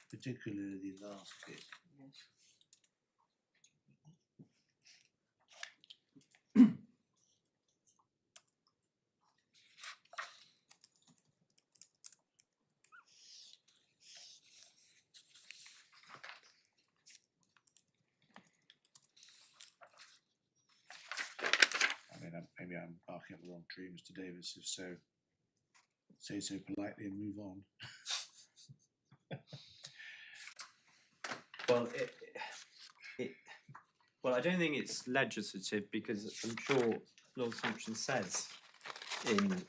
Particularly the last bit. Yes. I mean, maybe I'm barking up the wrong tree, Mr. Davis. If so, say so politely and move on. Well, well, I don't think it's legislative because I'm sure Lord Sumption says in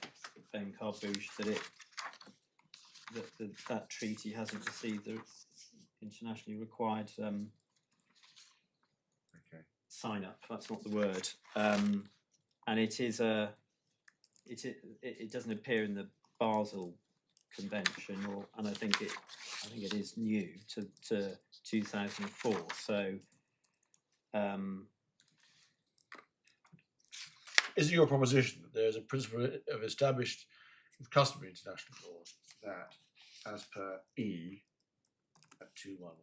Ben Carbuche that that treaty hasn't received the internationally required sign up. That's not the word, and it is it doesn't appear in the Basel Convention, and I think it is new to 2004. So. Is it your proposition that there is a principle of established customary international law that, as per E at 211?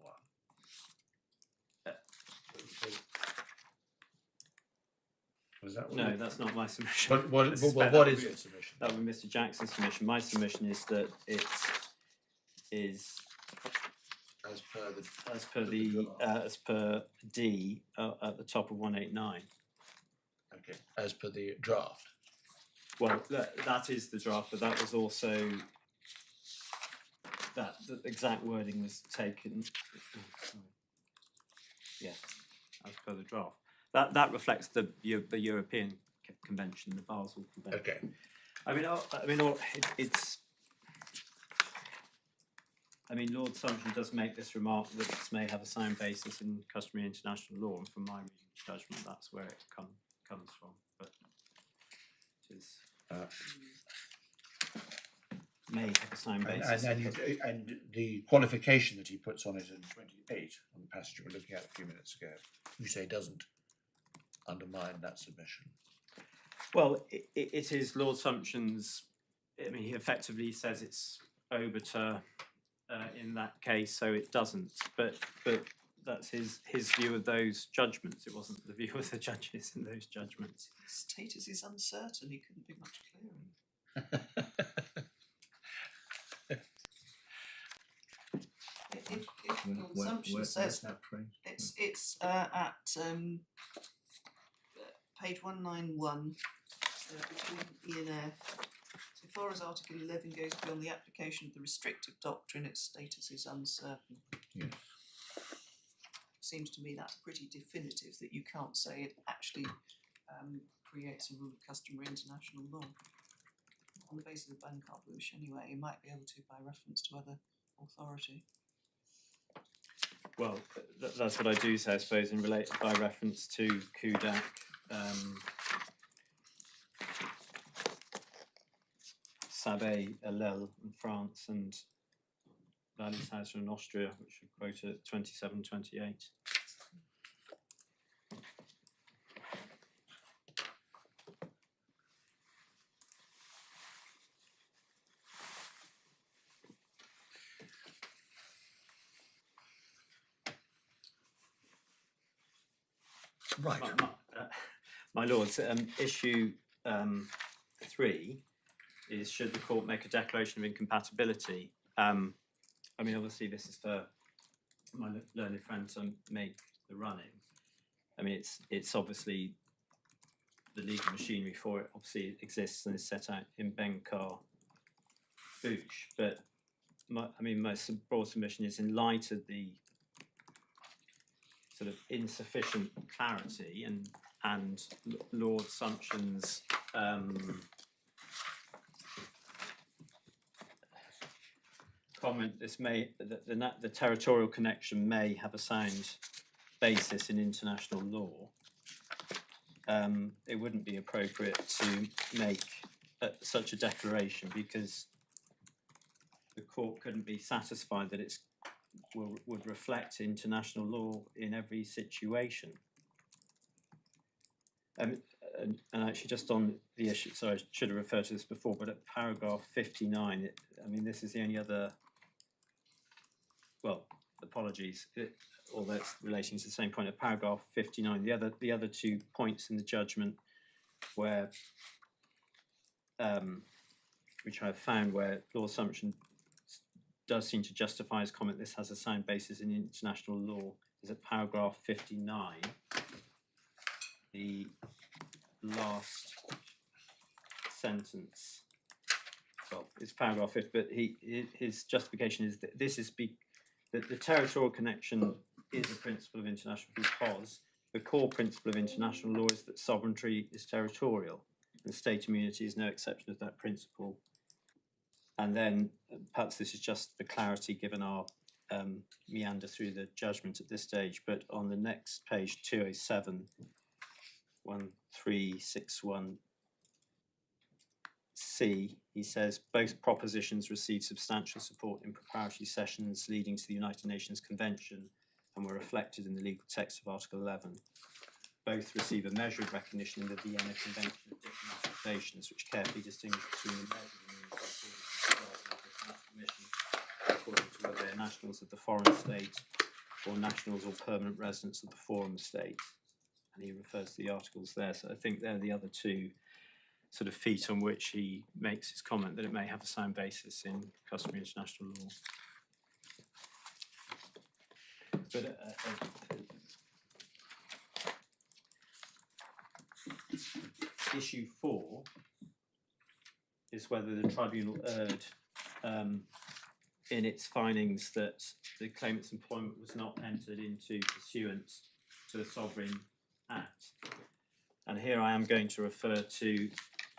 Was that what No, that's not my submission. What I suspect is that your submission? That would be Mr. Jackson's submission. My submission is that it is As per the as per D at the top of 189. Okay, as per the draft. Well, that is the draft, but that was also, that the exact wording was taken, yeah, as per the draft. That reflects the European Convention, the Basel Convention. Okay. Lord Sumption does make this remark that this may have a sound basis in customary international law, and from my reading of judgment, that's where it comes from. But it is may have a sound basis. And the qualification that he puts on it in 28 on the passage we were looking at a few minutes ago, you say doesn't undermine that submission. Well, it is Lord Sumption's. I mean, he effectively says it's obiter in that case, so it doesn't. But that's his view of those judgments. It wasn't the view of the judges in those judgments. Status is uncertain. He couldn't be much clearer. If Lord Sumption says that phrase? it's at page 191 between E and F. So far as Article 11 goes beyond the application of the restrictive doctrine, its status is uncertain. Yes. Seems to me that's pretty definitive that you can't say it actually creates a rule of customary international law. On the basis of ban carte anyway, you might be able to by reference to other authority. Well, that's what I do say, I suppose, in by reference to Kudak, Sabé, Allel in France, and Walishauser in Austria, which are quoted at 2728. Right. My lords, issue 3 is, should the court make a declaration of incompatibility? I mean, obviously this is for my learned friend to make the running. I mean, it's obviously the legal machinery for it obviously exists and is set out in Benkar Bouch, but my broad submission is, in light of the sort of insufficient clarity and Lord Sumption's comment, the territorial connection may have a sound basis in international law. It wouldn't be appropriate to make such a declaration, because the court couldn't be satisfied that it's would reflect international law in every situation. And actually, just on the issue, sorry, I should have referred to this before, but at paragraph 59, I mean, this is the only other, well, apologies, although it's relating to the same point. At paragraph 59, the other 2 points in the judgment where, which I've found, where Lord Sumption does seem to justify his comment, this has a sound basis in international law, is at paragraph 59. The last sentence, well, it's paragraph 50, but his justification is that this is that the territorial connection is a principle of international, because the core principle of international law is that sovereignty is territorial, and state immunity is no exception of that principle. And then perhaps this is just for clarity given our meander through the judgment at this stage, but on the next page, 207, 1361C, he says both propositions received substantial support in preparatory sessions leading to the United Nations Convention and were reflected in the legal text of Article 11. Both receive a measure of recognition in the Vienna Convention of Diplomatic Relations, which carefully distinguishes between the measure and according to whether they're nationals of the foreign state or nationals or permanent residents of the forum state. And he refers to the articles there. So I think they're the other 2 sort of feet on which he makes his comment that it may have a sound basis in customary international law. But issue 4 is whether the tribunal erred in its findings that the claimant's employment was not entered into pursuant to the Sovereign Act. And here I am going to refer to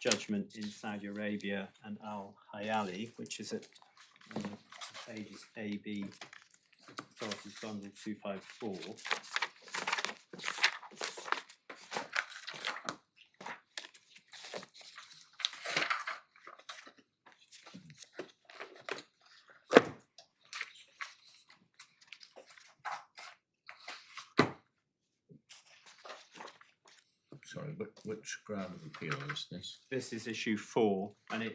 judgment in Saudi Arabia and Al-Hayali, which is at pages AB, Authorities Bundle 254. Sorry, which ground of appeal is this? This is issue 4, and I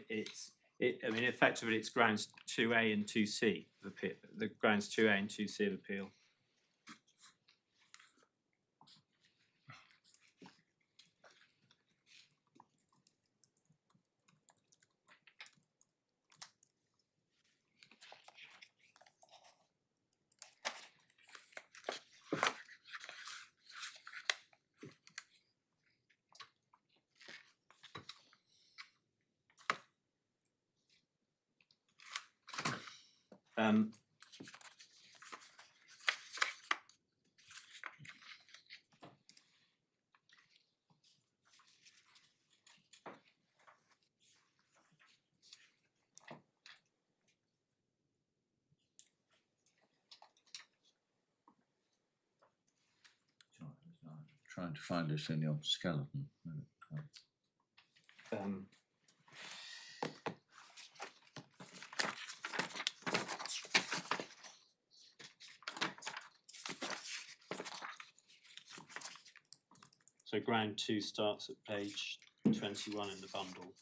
mean, effectively, it's grounds 2A and 2C of appeal. The grounds 2A and 2C of appeal. Trying to find this in your skeleton. So ground 2 starts at page 21 in the bundle,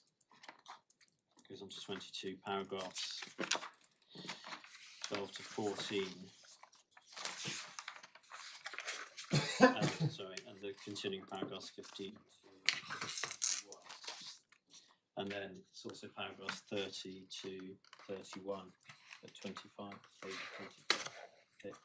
goes on to 22, paragraphs 12 to 14. And the continuing paragraphs 15 to 21. And then it's also paragraphs 30 to 31 at 25, page 25.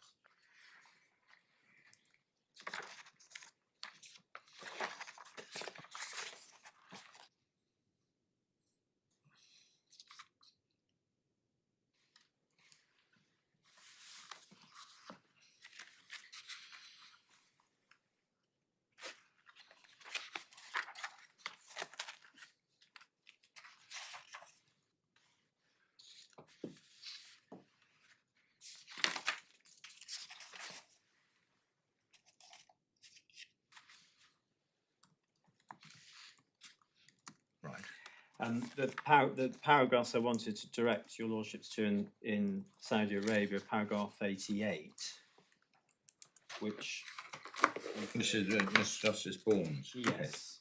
The paragraphs I wanted to direct your lordships to in Saudi Arabia, paragraph 88, which... This is Miss Justice Bourne's. Yes.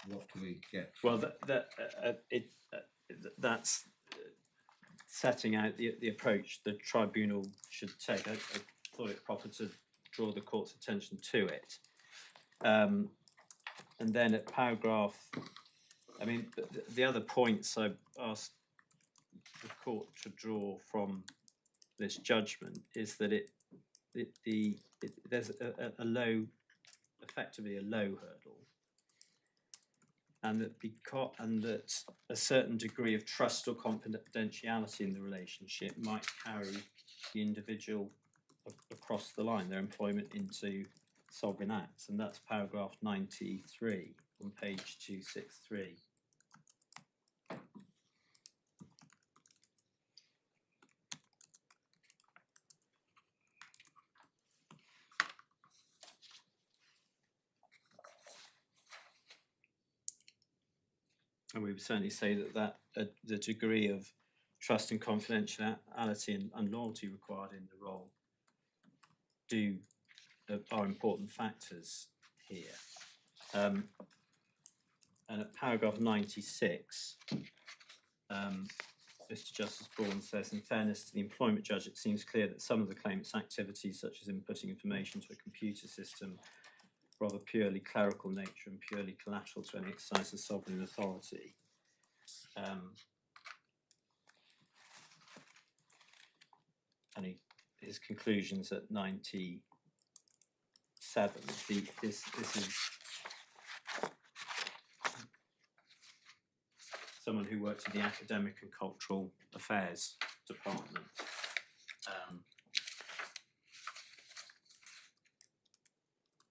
What do we get? Well, that's setting out the approach the tribunal should take. I thought it proper to draw the court's attention to it. And then at paragraph, I mean, the other points I asked the court to draw from this judgment is that there's a low, effectively a low hurdle, and that a certain degree of trust or confidentiality in the relationship might carry the individual across the line, their employment into sovereign acts, and that's paragraph 93 on page 263. And we would certainly say that the degree of trust and confidentiality and loyalty required in the role are important factors here. And at paragraph 96, Mr. Justice Bourne says, in fairness to the employment judge, it seems clear that some of the claimant's activities, such as inputting information to a computer system, are of a purely clerical nature and purely collateral to any exercise of sovereign authority. And his conclusions at 97. This is someone who worked in the Academic and Cultural Affairs Department.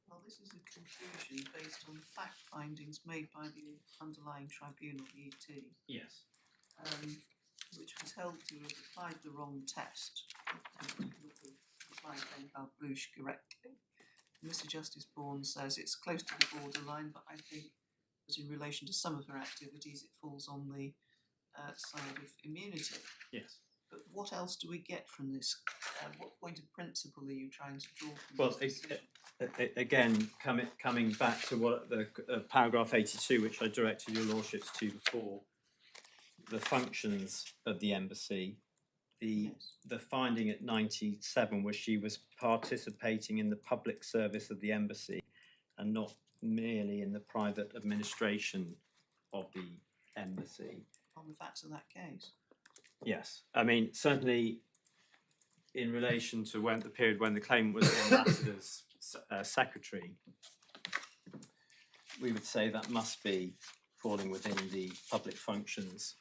Well, this is a conclusion based on fact findings made by the underlying tribunal, the ET, Yes. which was held to have applied the wrong test, applied Bengal-Bush correctly. Mr. Justice Bourne says it's close to the borderline, but I think that in relation to some of her activities, it falls on the side of immunity. Yes. But what else do we get from this? What point of principle are you trying to draw from Well, this decision? again, coming back to what the paragraph 82, which I directed your lordships to before, the functions of the embassy, the finding at 97 was she was participating in the public service of the embassy and not merely in the private administration of the embassy. On the facts of that case. Yes, I mean, certainly in relation to the period when the claimant was the ambassador's secretary, we would say that must be falling within the public functions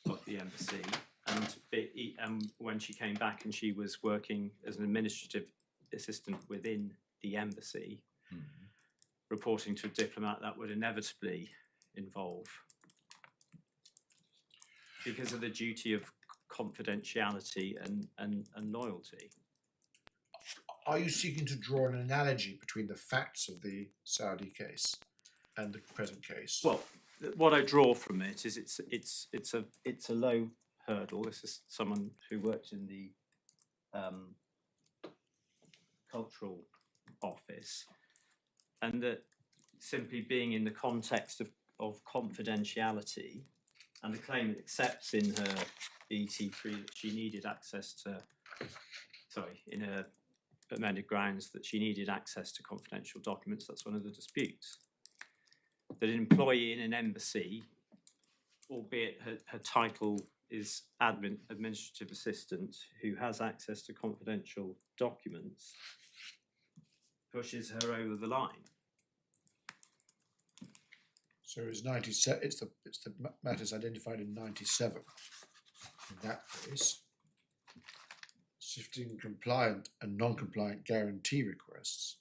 of the embassy. And when she came back and she was working as an administrative assistant within the embassy, reporting to a diplomat, that would inevitably involve, because of the duty of confidentiality and loyalty. Are you seeking to draw an analogy between the facts of the Saudi case and the present case? Well, what I draw from it is it's a low hurdle. This is someone who worked in the cultural office, and that simply being in the context of confidentiality, and the claimant accepts in her ET3 that she needed access to, in her amended grounds that she needed access to confidential documents. That's one of the disputes. That an employee in an embassy, albeit her title is administrative assistant, who has access to confidential documents, pushes her over the line. So it's 97. It's the matters identified in 97. In that case, sifting compliant and non-compliant guarantee requests,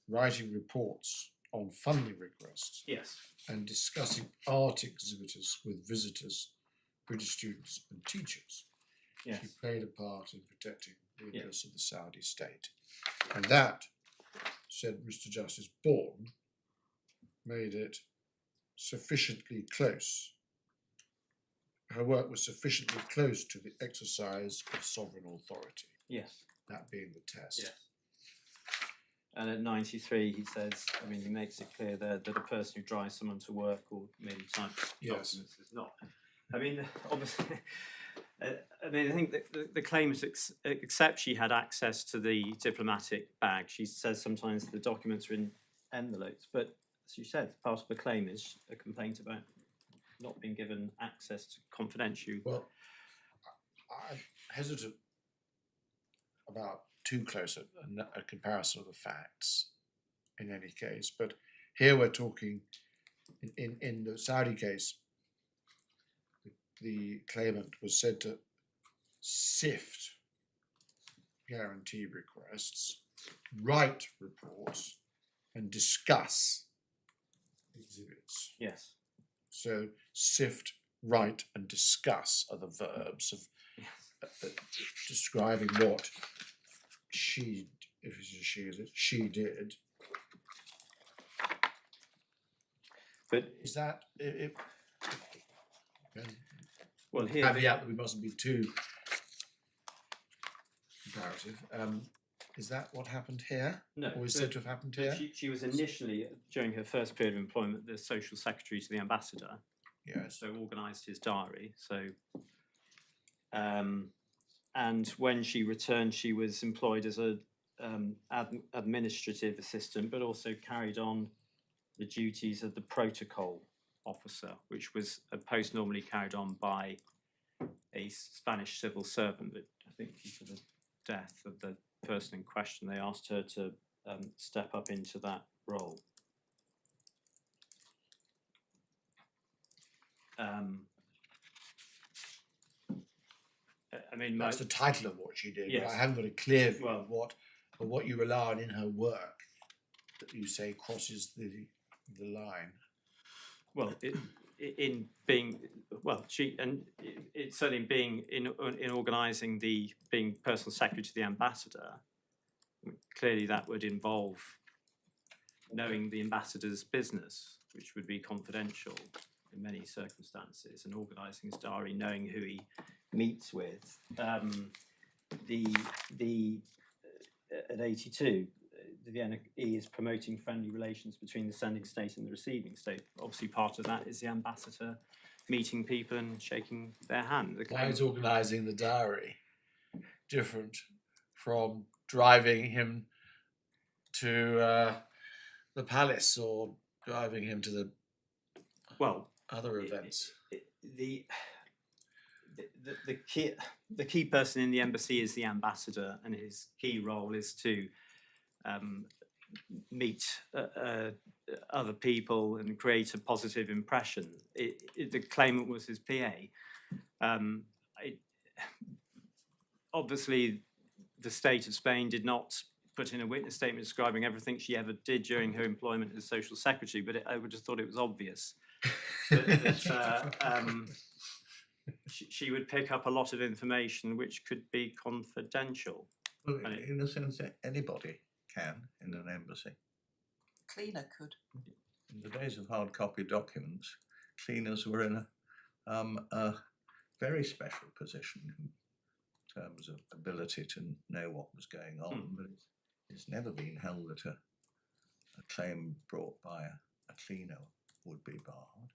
writing reports on funding requests, Yes. and discussing art exhibitors with visitors, British students and teachers. Yes. She played a part in protecting the interests of the Saudi state. And that, said Mr. Justice Bourne, made it sufficiently close. Her work was sufficiently close to the exercise of sovereign authority, Yes. that being the test. Yes. And at 93, he says, I mean, he makes it clear there that a person who drives someone to work or merely types Yes. documents is not. I mean, obviously, I think that the claimant accepts she had access to the diplomatic bag. She says sometimes the documents are in envelopes, but as you said, part of the claim is a complaint about not being given access to confidential. Well, I'm hesitant about too close a comparison of the facts in any case, but here we're talking, in the Saudi case, the claimant was said to sift guarantee requests, write reports, and discuss exhibits. Yes. So sift, write, and discuss are the verbs of describing what she did. But Is that Well, here, Caveat that we mustn't be too comparative. Is that what happened here? no, Or is so- said to have happened so here? she was initially, during her first period of employment, the social secretary to the ambassador, Yes. so organised his diary. So, and when she returned, she was employed as a administrative assistant, but also carried on the duties of the protocol officer, which was a post normally carried on by a Spanish civil servant. But I think due to the death of the person in question, they asked her to step up into that role. I mean, That's the title of what she did. But Yes. I haven't got a clear view Well- of what you rely on in her work that you say crosses the line. well, in being she and it's certainly being in organising the being personal secretary to the ambassador. Clearly, that would involve knowing the ambassador's business, which would be confidential in many circumstances, and organising his diary, knowing who he meets with. At 82, the NE is promoting friendly relations between the sending state and the receiving state. Obviously, part of that is the ambassador meeting people and shaking their hand. The Why claim- is organising the diary different from driving him to the palace or driving him to the well, other events? the key person in the embassy is the ambassador, and his key role is to meet other people and create a positive impression. The claimant was his PA. Obviously, the state of Spain did not put in a witness statement describing everything she ever did during her employment as social secretary, but I would have thought it was obvious that she would pick up a lot of information which could be confidential. Well, And it- in a sense, anybody can in an embassy. Cleaner could. In the days of hard copy documents, cleaners were in a very special position in terms of ability to know what was going on, but it's never been held that a claim brought by a cleaner would be barred.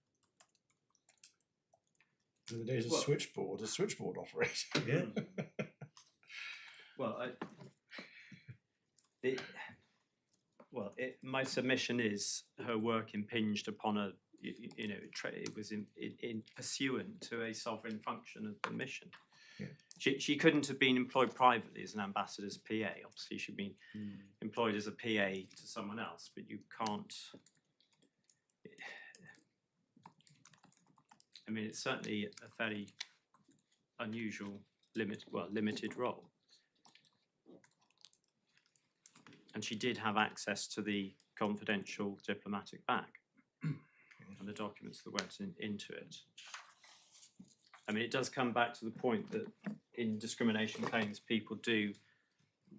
In the days of Well- switchboard, a switchboard operator. Yeah. Well, my submission is her work impinged upon it was in pursuant to a sovereign function of the mission. Yeah. She couldn't have been employed privately as an ambassador's PA. Obviously, she'd been employed as a PA to someone else, but you can't. I mean, it's certainly a fairly unusual, limited role. And she did have access to the confidential diplomatic bag and the documents that went into it. I mean, it does come back to the point that in discrimination claims, people do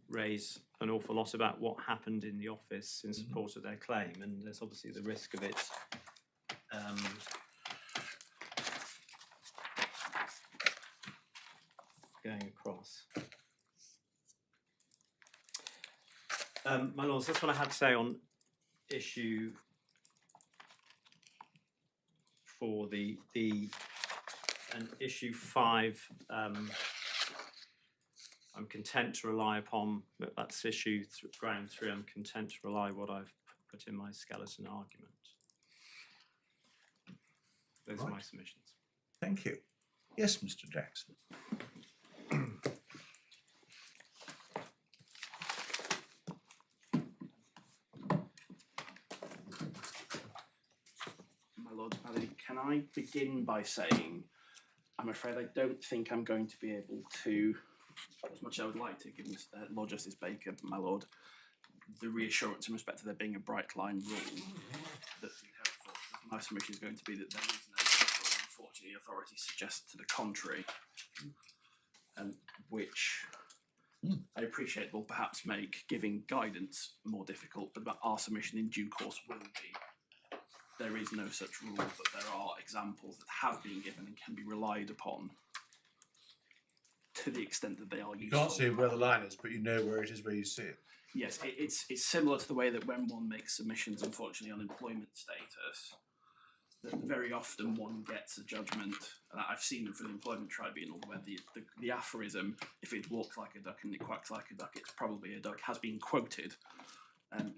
raise an awful lot about what happened in the office in support of their claim, and there's obviously the risk of it going across. My lords, that's what I had to say on issue for and issue 5. I'm content to rely upon, but that's issue ground 3. I'm content to rely what I've put in my skeleton argument. Those are my submissions. Thank you. Yes, Mr. Jackson. My Lord Paddy, can I begin by saying I'm afraid I don't think I'm going to be able to, as much as I would like to, give Lord Justice Baker, my Lord, the reassurance in respect to there being a bright line rule that my submission is going to be that there is no rule. Unfortunately, authorities suggest to the contrary, which I appreciate will perhaps make giving guidance more difficult, but our submission in due course will be there is no such rule, but there are examples that have been given and can be relied upon to the extent that they are You useful. can't see where the line is, but you know where it is where you see it. Yes, it's similar to the way that when one makes submissions, unfortunately, on employment status, that very often one gets a judgment, and I've seen it for the Employment Tribunal, where the aphorism, if it walks like a duck and it quacks like a duck, it's probably a duck, has been quoted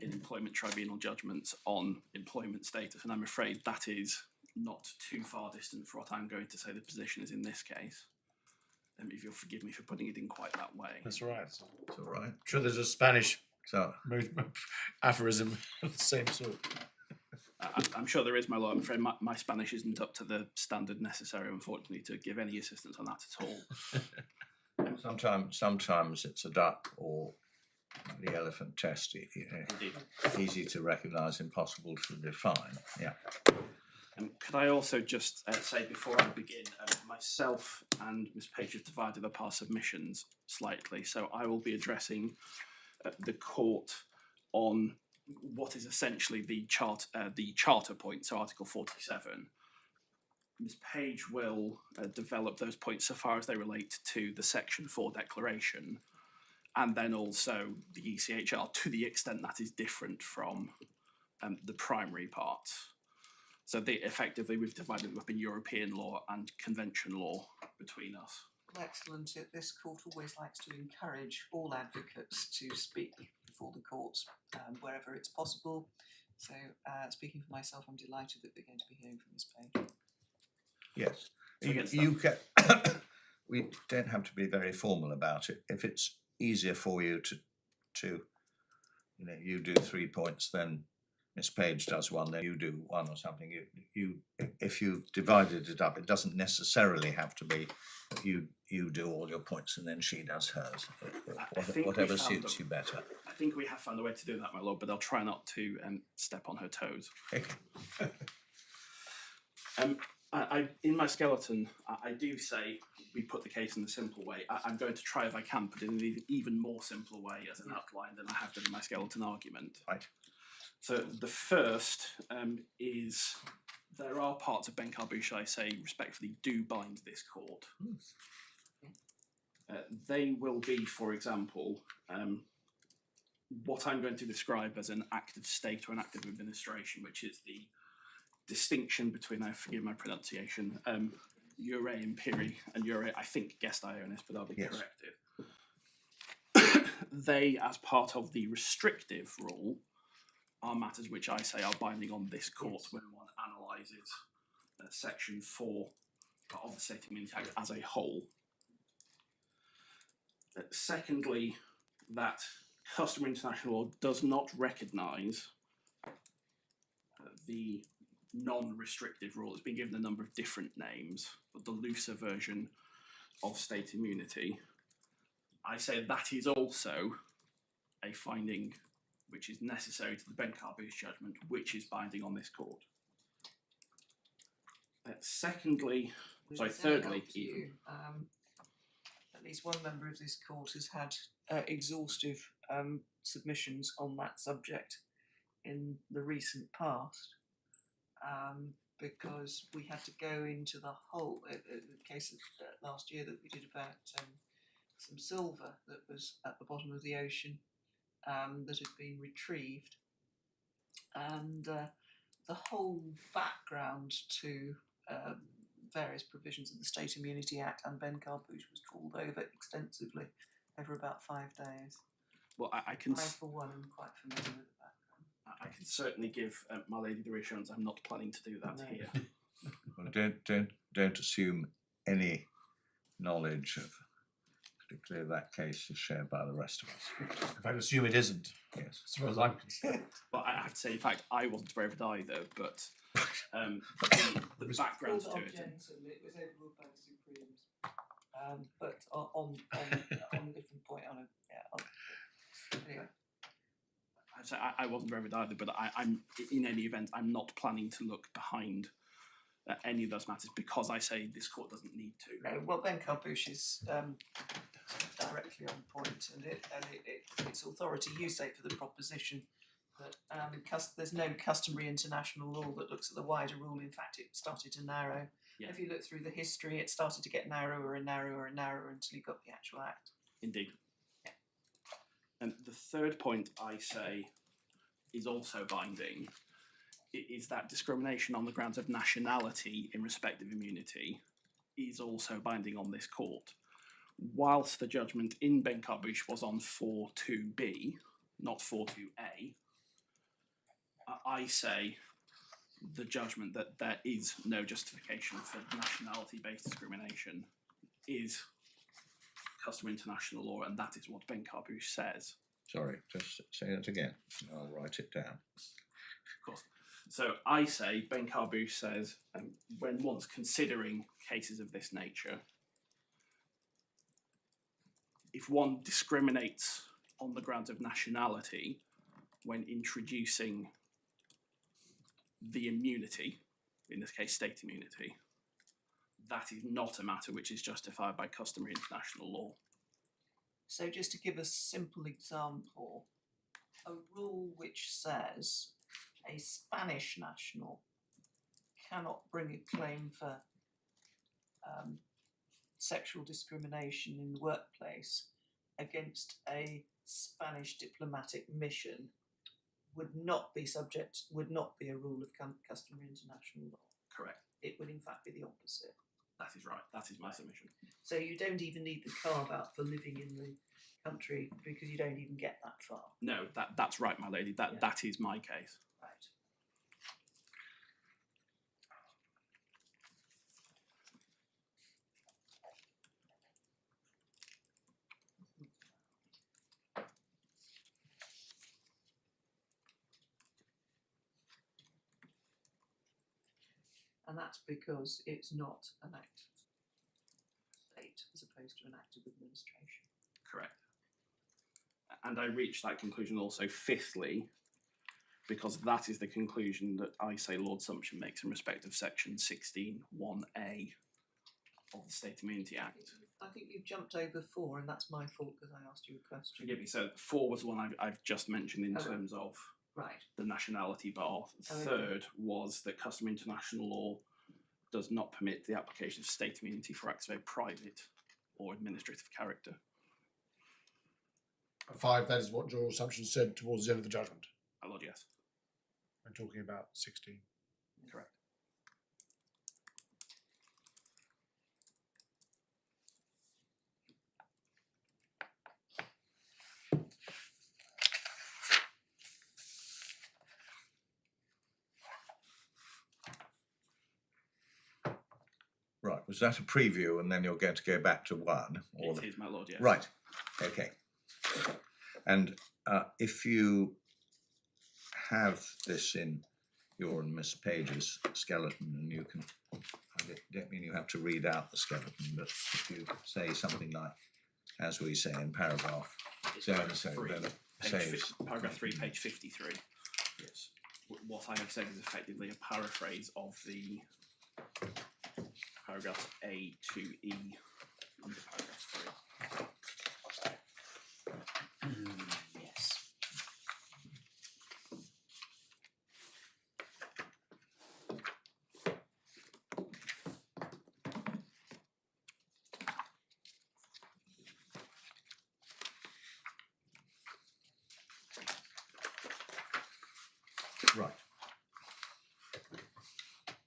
in Employment Tribunal judgments on employment status, and I'm afraid that is not too far distant for what I'm going to say the position is in this case. If you'll forgive me for putting it in quite that way. That's right. It's all right. I'm sure there's a Spanish So, aphorism of the same sort. I'm sure there is, my lord. I'm afraid my Spanish isn't up to the standard necessary, unfortunately, to give any assistance on that at all. sometimes it's a duck or the elephant test. Indeed. Easy to recognise, impossible to define. Yeah. Could I also just say before I begin, myself and Ms Page have divided up our submissions slightly, so I will be addressing the court on what is essentially the charter point, so Article 47. Ms Page will develop those points so far as they relate to the Section 4 declaration, and then also the ECHR to the extent that is different from the primary part. So effectively we've divided them up in European law and convention law between us. Excellent. This court always likes to encourage all advocates to speak before the courts wherever it's possible. So, speaking for myself, I'm delighted that we're going to be hearing from Ms Page. Yes. So against You can. We don't have to be very formal about it. If it's easier for you to you do 3 points, then Miss Page does one, then you do one or something. If you've divided it up, it doesn't necessarily have to be that you do all your points and then she does hers. Whatever suits you better. I think we have found a way to do that, my lord, but I'll try not to step on her toes. Okay. In my skeleton, I do say we put the case in the simple way. I'm going to try if I can put it in an even more simple way as an outline than I have done in my skeleton argument. Right. So the first is there are parts of Ben Carbuche I say respectfully do bind this court. They will be, for example, what I'm going to describe as an act of state or an act of administration, which is the distinction between, I forgive my pronunciation, Jure Imperi and Jure, I think, Gest Ionis, but I'll be corrected. They, as part of the restrictive rule, are matters which I say are binding on this court when one analyses Section 4 of the State Immunity Act as a whole. Secondly, that customary international law does not recognise the non-restrictive rule. It's been given a number of different names, but the looser version of state immunity. I say that is also a finding which is necessary to the Ben Carbuche judgment, which is binding on this court. Thirdly, at least one member of this court has had exhaustive submissions on that subject in the recent past, because we had to go into the whole the case of last year that we did about some silver that was at the bottom of the ocean that had been retrieved, and the whole background to various provisions of the State Immunity Act and Ben Carbuche was trawled over extensively over about 5 days. well, I can For one, am quite familiar with the background. I can certainly give my lady the reassurance I'm not planning to do that No. here. Well, don't assume any knowledge of particularly that case is shared by the rest of us. In fact, assume it isn't, Yes. as far as I'm concerned. But I have to say, in fact, I wasn't aware of it either, but the background to it. It was overruled by the Supremes, but on a different point. Anyway. So I wasn't aware of it either, but I'm in any event, I'm not planning to look behind any of those matters because I say this court doesn't need to. No, well, Ben Carbuche is directly on point, and its authority, you say, for the proposition that there's no customary international law that looks at the wider rule. In fact, it started to narrow. Yeah. If you look through the history, it started to get narrower and narrower and narrower until you got the actual act. Indeed. Yeah. And the third point I say is also binding. It is that discrimination on the grounds of nationality in respect of immunity is also binding on this court. Whilst the judgment in Ben Carbush was on 4.2b, not 4.2a, I say the judgment that there is no justification for nationality-based discrimination is customary international law, and that is what Ben Carbush says. Sorry, just say that again. I'll write it down. Of course. So I say Ben Carbush says, when one's considering cases of this nature, if one discriminates on the grounds of nationality when introducing the immunity, in this case state immunity, that is not a matter which is justified by customary international law. So just to give a simple example, a rule which says a Spanish national cannot bring a claim for sexual discrimination in the workplace against a Spanish diplomatic mission would not be a rule of customary international law. Correct. It would in fact be the opposite. That is right. That is my submission. So you don't even need the carve out for living in the country because you don't even get that far. No, that's right, my lady. That is my case. Right. And that's because it's not an act of state as opposed to an act of administration. Correct. And I reached that conclusion also fifthly, because that is the conclusion that I say Lord Sumption makes in respect of section 16(1)(a) of the State Immunity Act. I think you've jumped over 4, and that's my fault because I asked you a question. Forgive me, so 4 was the one I've just mentioned in Okay. terms of Right. the nationality bar. Okay. Third was that customary international law does not permit the application of state immunity for acts of a private or administrative character. 5, that is what your assumption said towards the end of the judgment. My lord, yes. I'm talking about 16. Correct. Right, was that a preview and then you're going to go back to 1? Or It is, my lord, yes. Right, okay. And if you have this in your and Miss Page's skeleton, and you can, I don't mean you have to read out the skeleton, but if you say something like, as we say in paragraph so and so, then it saves. Paragraph 3, page 53. Yes. What I have said is effectively a paraphrase of the paragraphs A to E under paragraph 3. Yes. Right.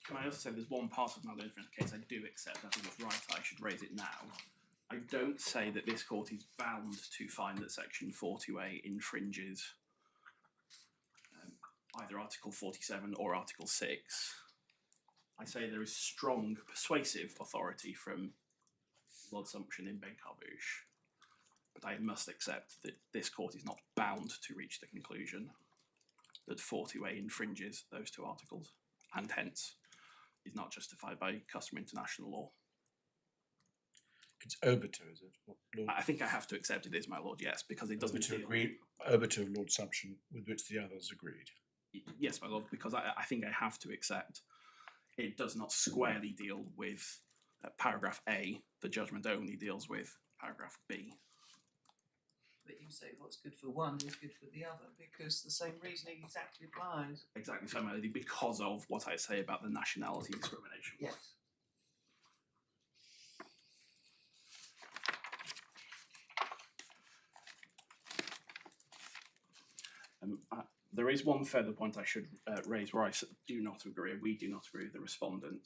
Can I also say there's one part of my different case I do accept, I think it's right I should raise it now. I don't say that this court is bound to find that section 42A infringes either Article 47 or Article 6. I say there is strong persuasive authority from Lord Sumption in Ben Carbush, but I must accept that this court is not bound to reach the conclusion that 42A infringes those 2 articles, and hence is not justified by customary international law. It's Oberto, is it? What Lord I think I have to accept it is, my lord, yes, because it doesn't Oberto deal... agreed? Oberto of Lord Sumption, with which the others agreed. Yes, my lord, because I think I have to accept it does not squarely deal with paragraph A. The judgment only deals with paragraph B. But you say what's good for one is good for the other because the same reasoning exactly applies. Exactly, so Melody, because of what I say about the nationality discrimination. Yes. There is one further point I should raise where I do not agree, we do not agree with the respondent.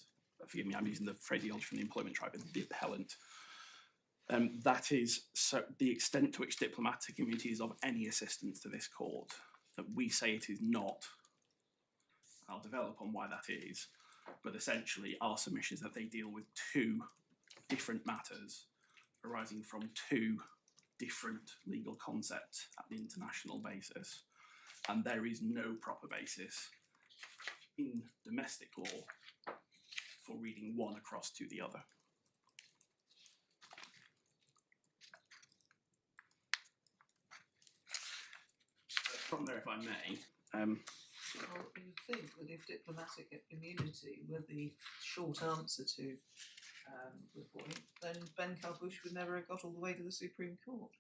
Forgive me, I'm using the phraseology from the Employment Tribunal, the appellant. That is so the extent to which diplomatic immunity is of any assistance to this court. That we say it is not. I'll develop on why that is, but essentially our submission is that they deal with two different matters arising from two different legal concepts at the international basis, and there is no proper basis in domestic law for reading one across to the other. From there, if I may, Well, you think that if diplomatic immunity were the short answer to the point, then Ben Carbush would never have got all the way to the Supreme Court.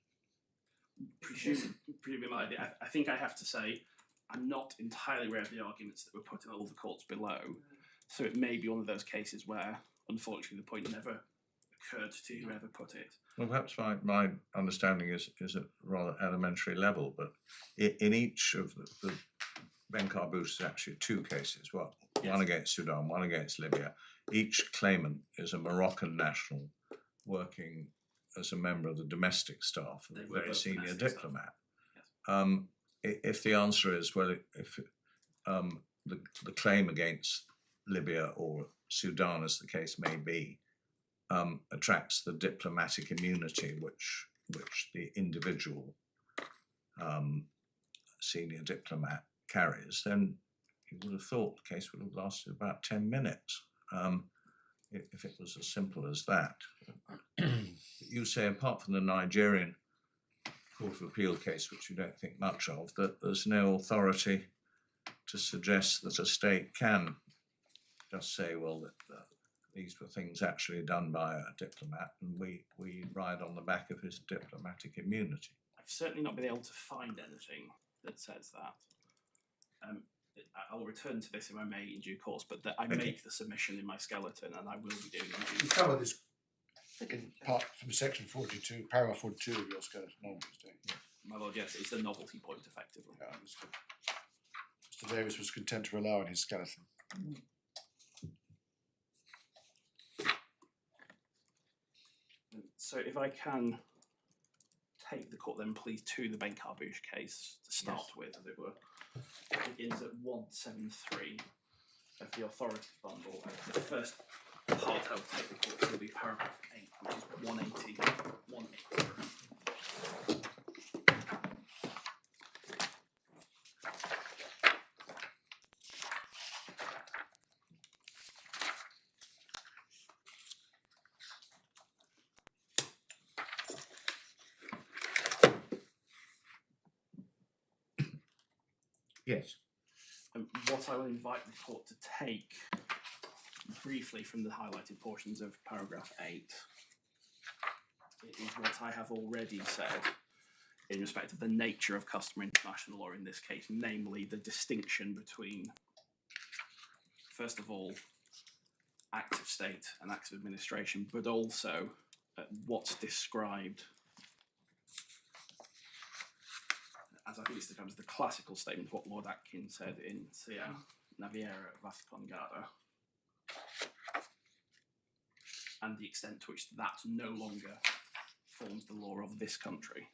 presumably, I think I have to say I'm not entirely aware of the arguments that were put in all the courts below. So it may be one of those cases where, unfortunately, the point never occurred to whoever put it. Well, perhaps my understanding is at rather elementary level, but in each of the Ben Carbush is actually two cases. Well, Yes. one against Sudan, one against Libya. Each claimant is a Moroccan national working as a member of the domestic staff of They a were very both senior domestic staff. diplomat. Yes. If the answer is, well, if the claim against Libya or Sudan, as the case may be, attracts the diplomatic immunity which the individual senior diplomat carries, then you would have thought the case would have lasted about 10 minutes if it was as simple as that. You say, apart from the Nigerian Court of Appeal case, which you don't think much of, that there's no authority to suggest that a state can just say, well, that these were things actually done by a diplomat, and we ride on the back of his diplomatic immunity. I've certainly not been able to find anything that says that. I'll return to this if I may in due course, but I make the submission in my skeleton, and I will be doing it. You cover this in part from section 42, paragraph 42 of your skeleton, don't you? My lord, yes, it's the novelty point, effectively. Yeah, understood. Mr. Davis was content to allow in his skeleton. So if I can take the court then please to the Ben Carbush case to start with, as it were. It begins at 173 of the authority bundle. The first part I will take the court to will be paragraph 8, which is 180. Yes. What I will invite the court to take briefly from the highlighted portions of paragraph 8 is what I have already said in respect of the nature of customary international law in this case, namely the distinction between, first of all, acts of state and acts of administration, but also what's described as I think it's the classical statement of what Lord Atkin said in Sia Naviera Vascongada, and the extent to which that no longer forms the law of this country.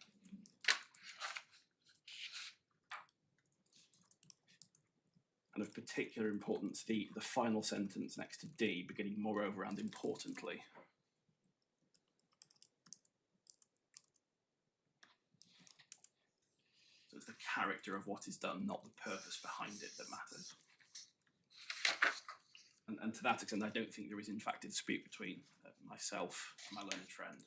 And of particular importance, the final sentence next to D, beginning moreover and importantly. So it's the character of what is done, not the purpose behind it, that matters. And to that extent, I don't think there is in fact a dispute between myself and my learned friend.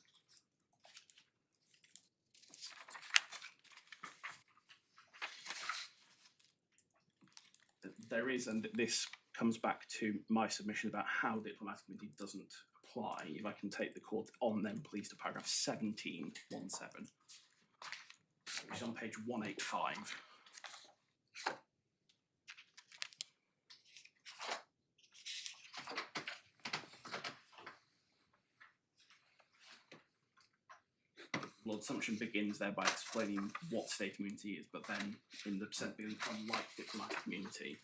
There is, and this comes back to my submission about how diplomatic immunity doesn't apply. If I can take the court on then, please, to paragraph 17(1)(7). which is on page 185. Lord Sumption begins there by explaining what state immunity is, but then in the percent being unlike diplomatic immunity,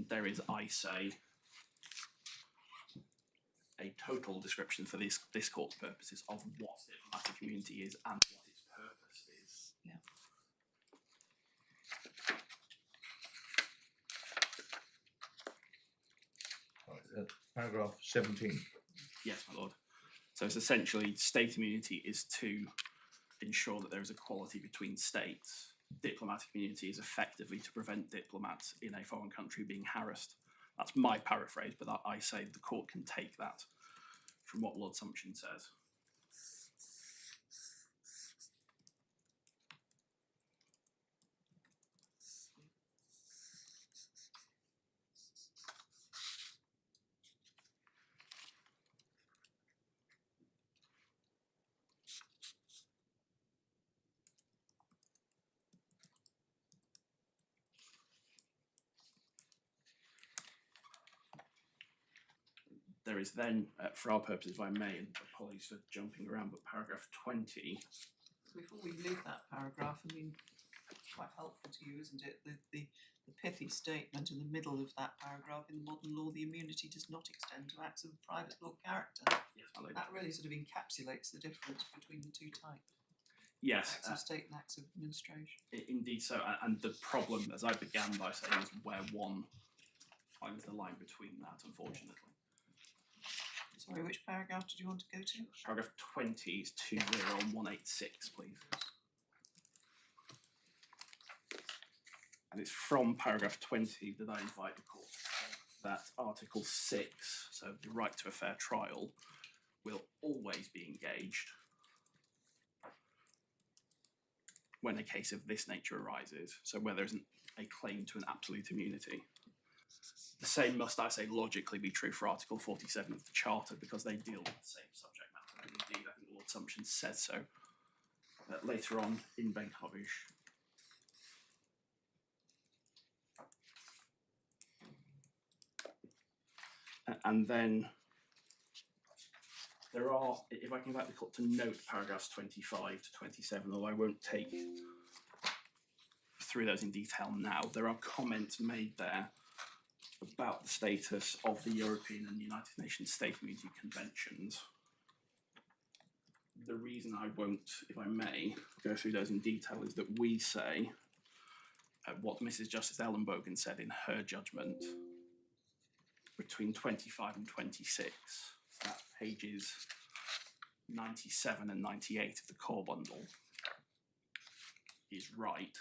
there is, I say, a total description for this court's purposes of what diplomatic immunity is and what its purpose is. Yeah. Right, paragraph 17. Yes, my lord. So it's essentially state immunity is to ensure that there is equality between states. Diplomatic immunity is effectively to prevent diplomats in a foreign country being harassed. That's my paraphrase, but I say the court can take that from what Lord Sumption says. There is then, for our purposes, if I may, and apologies for jumping around, but paragraph 20. Before we leave that paragraph, I mean, quite helpful to you, isn't it? The pithy statement in the middle of that paragraph: in the modern law, the immunity does not extend to acts of private law character. Yes, my lord. That really sort of encapsulates the difference between the two types: Yes, acts of state and acts of administration. indeed so. And the problem, as I began by saying, is where one finds the line between that, unfortunately. Sorry, which paragraph did you want to go to? Paragraph 20 is 20186, please. And it's from paragraph 20 that I invite the court to say that Article 6, so the right to a fair trial, will always be engaged when a case of this nature arises, so where there isn't a claim to an absolute immunity. The same must, I say, logically be true for Article 47 of the Charter, because they deal with the same subject matter. And indeed, I think Lord Sumption says so later on in Benkovic. And then there are, if I can invite the court to note paragraphs 25 to 27, although I won't take through those in detail now, there are comments made there about the status of the European and United Nations State Immunity Conventions. The reason I won't, if I may, go through those in detail is that we say what Mrs. Justice Ellenbogen said in her judgment between 25 and 26, at pages 97 and 98 of the core bundle, is right.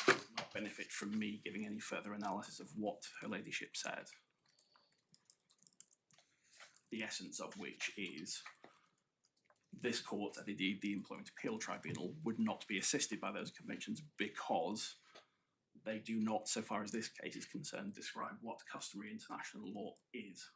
Not benefit from me giving any further analysis of what her ladyship said. The essence of which is this court, and indeed the Employment Appeals Tribunal, would not be assisted by those conventions because they do not, so far as this case is concerned, describe what customary international law is.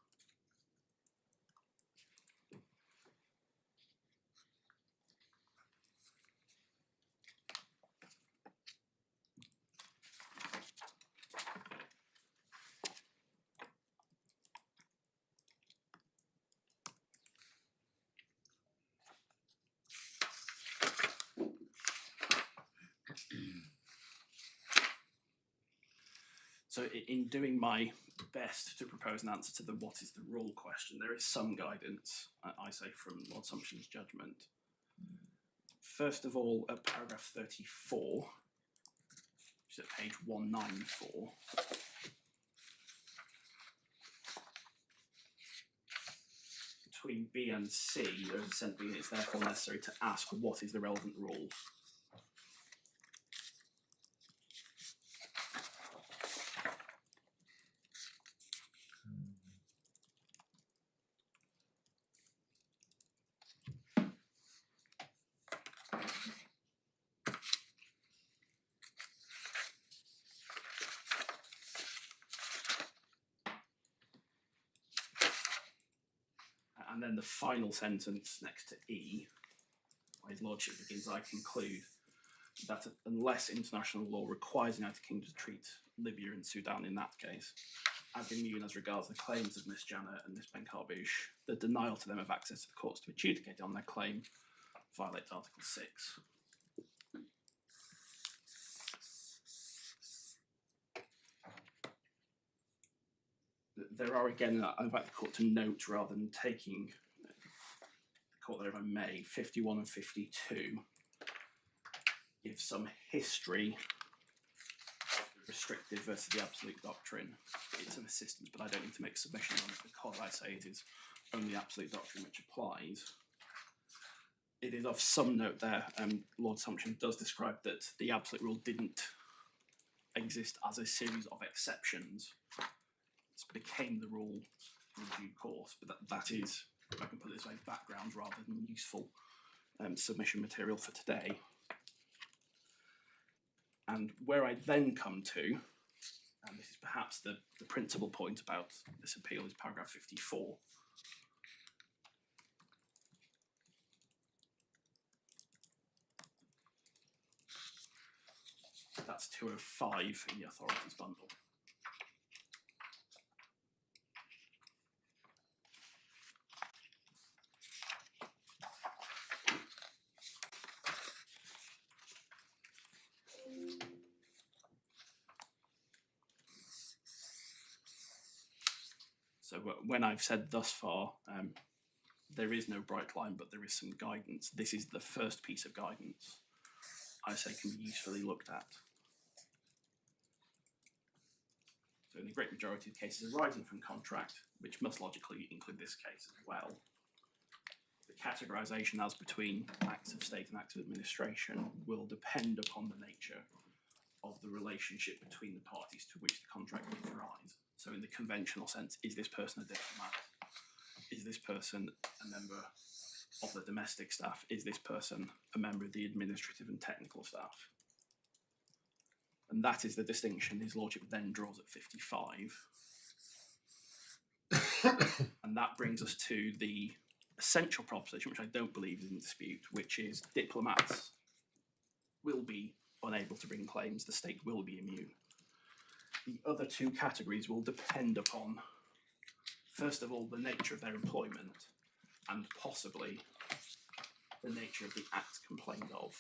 So in doing my best to propose an answer to the what is the rule question, there is some guidance, I say, from Lord Sumption's judgment. First of all, at paragraph 34, which is at page 194, between B and C, there is a sentence, it's therefore necessary to ask what is the relevant rule. And then the final sentence next to E His Lordship begins, I conclude that unless international law requires the United Kingdom to treat Libya and Sudan in that case as immune as regards the claims of Miss Jana and Miss Benkarbouche, the denial to them of access to the courts to adjudicate on their claim violates Article 6. There are, again, I invite the court to note, rather than taking the court there, if I may, 51 and 52 give some history of the restrictive versus the absolute doctrine. It's an assistance, but I don't need to make submission on it because I say it is only absolute doctrine which applies. It is of some note there, Lord Sumption does describe that the absolute rule didn't exist as a series of exceptions. It became the rule in due course, but that is, if I can put it this way, background rather than useful submission material for today. And where I then come to, and this is perhaps the principal point about this appeal, is paragraph 54. That's 205 in the authorities bundle. So when I've said thus far, there is no bright line, but there is some guidance. This is the first piece of guidance I say can be usefully looked at. So in the great majority of cases arising from contract, which must logically include this case as well, the categorisation as between acts of state and acts of administration will depend upon the nature of the relationship between the parties to which the contract gives rise. So in the conventional sense, is this person a diplomat? Is this person a member of the domestic staff? Is this person a member of the administrative and technical staff? And that is the distinction His Lordship then draws at 55. And that brings us to the essential proposition, which I don't believe is in dispute, which is diplomats will be unable to bring claims, the state will be immune. The other two categories will depend upon, first of all, the nature of their employment and possibly the nature of the act complained of.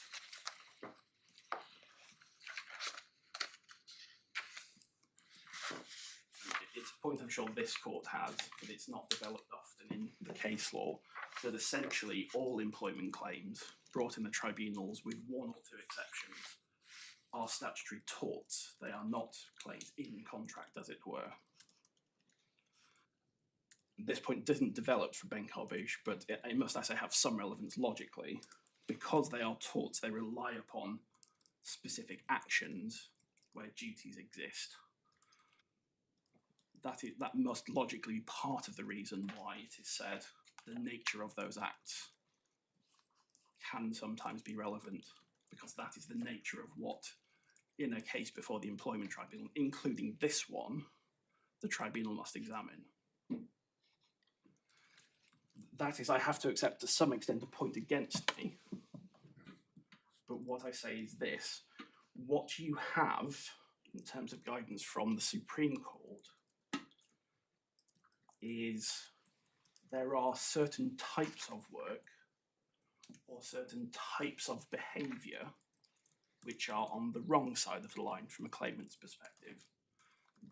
It's a point I'm sure this court has, but it's not developed often in the case law, that essentially all employment claims brought in the tribunals, with one or two exceptions, are statutory torts. They are not claims in contract, as it were. This point doesn't develop for Benkarbouche, but it must, I say, have some relevance logically. Because they are torts, they rely upon specific actions where duties exist. That must logically be part of the reason why it is said the nature of those acts can sometimes be relevant, because that is the nature of what, in a case before the Employment Tribunal, including this one, the tribunal must examine. That is, I have to accept to some extent a point against me, but what I say is this: what you have in terms of guidance from the Supreme Court is there are certain types of work or certain types of behaviour which are on the wrong side of the line from a claimant's perspective.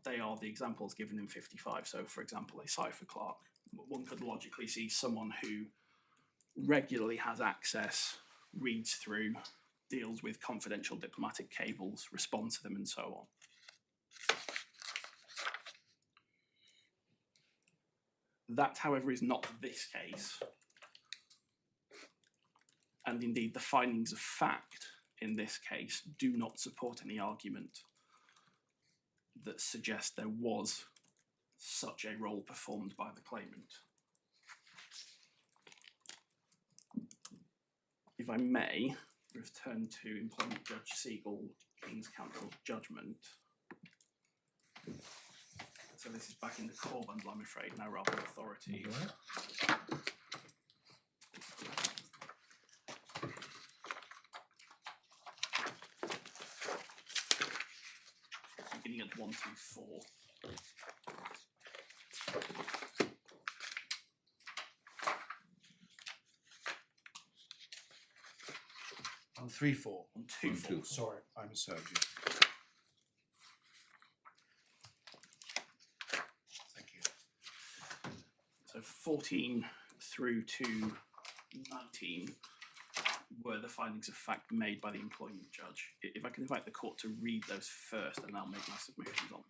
They are the examples given in 55. So, for example, a cipher clerk. One could logically see someone who regularly has access, reads through, deals with confidential diplomatic cables, responds to them, and so on. That, however, is not this case. And indeed, the findings of fact in this case do not support any argument that suggests there was such a role performed by the claimant. If I may return to Employment Judge Siegel, King's Counsel's judgment. So this is back in the core bundle, I'm afraid, now rather than authorities. page 124. On 3-4. On 2-4. Sorry, I misheard you. Thank you. So 14 through to 19 were the findings of fact made by the employment judge. If I can invite the court to read those first, and I'll make my submissions on them.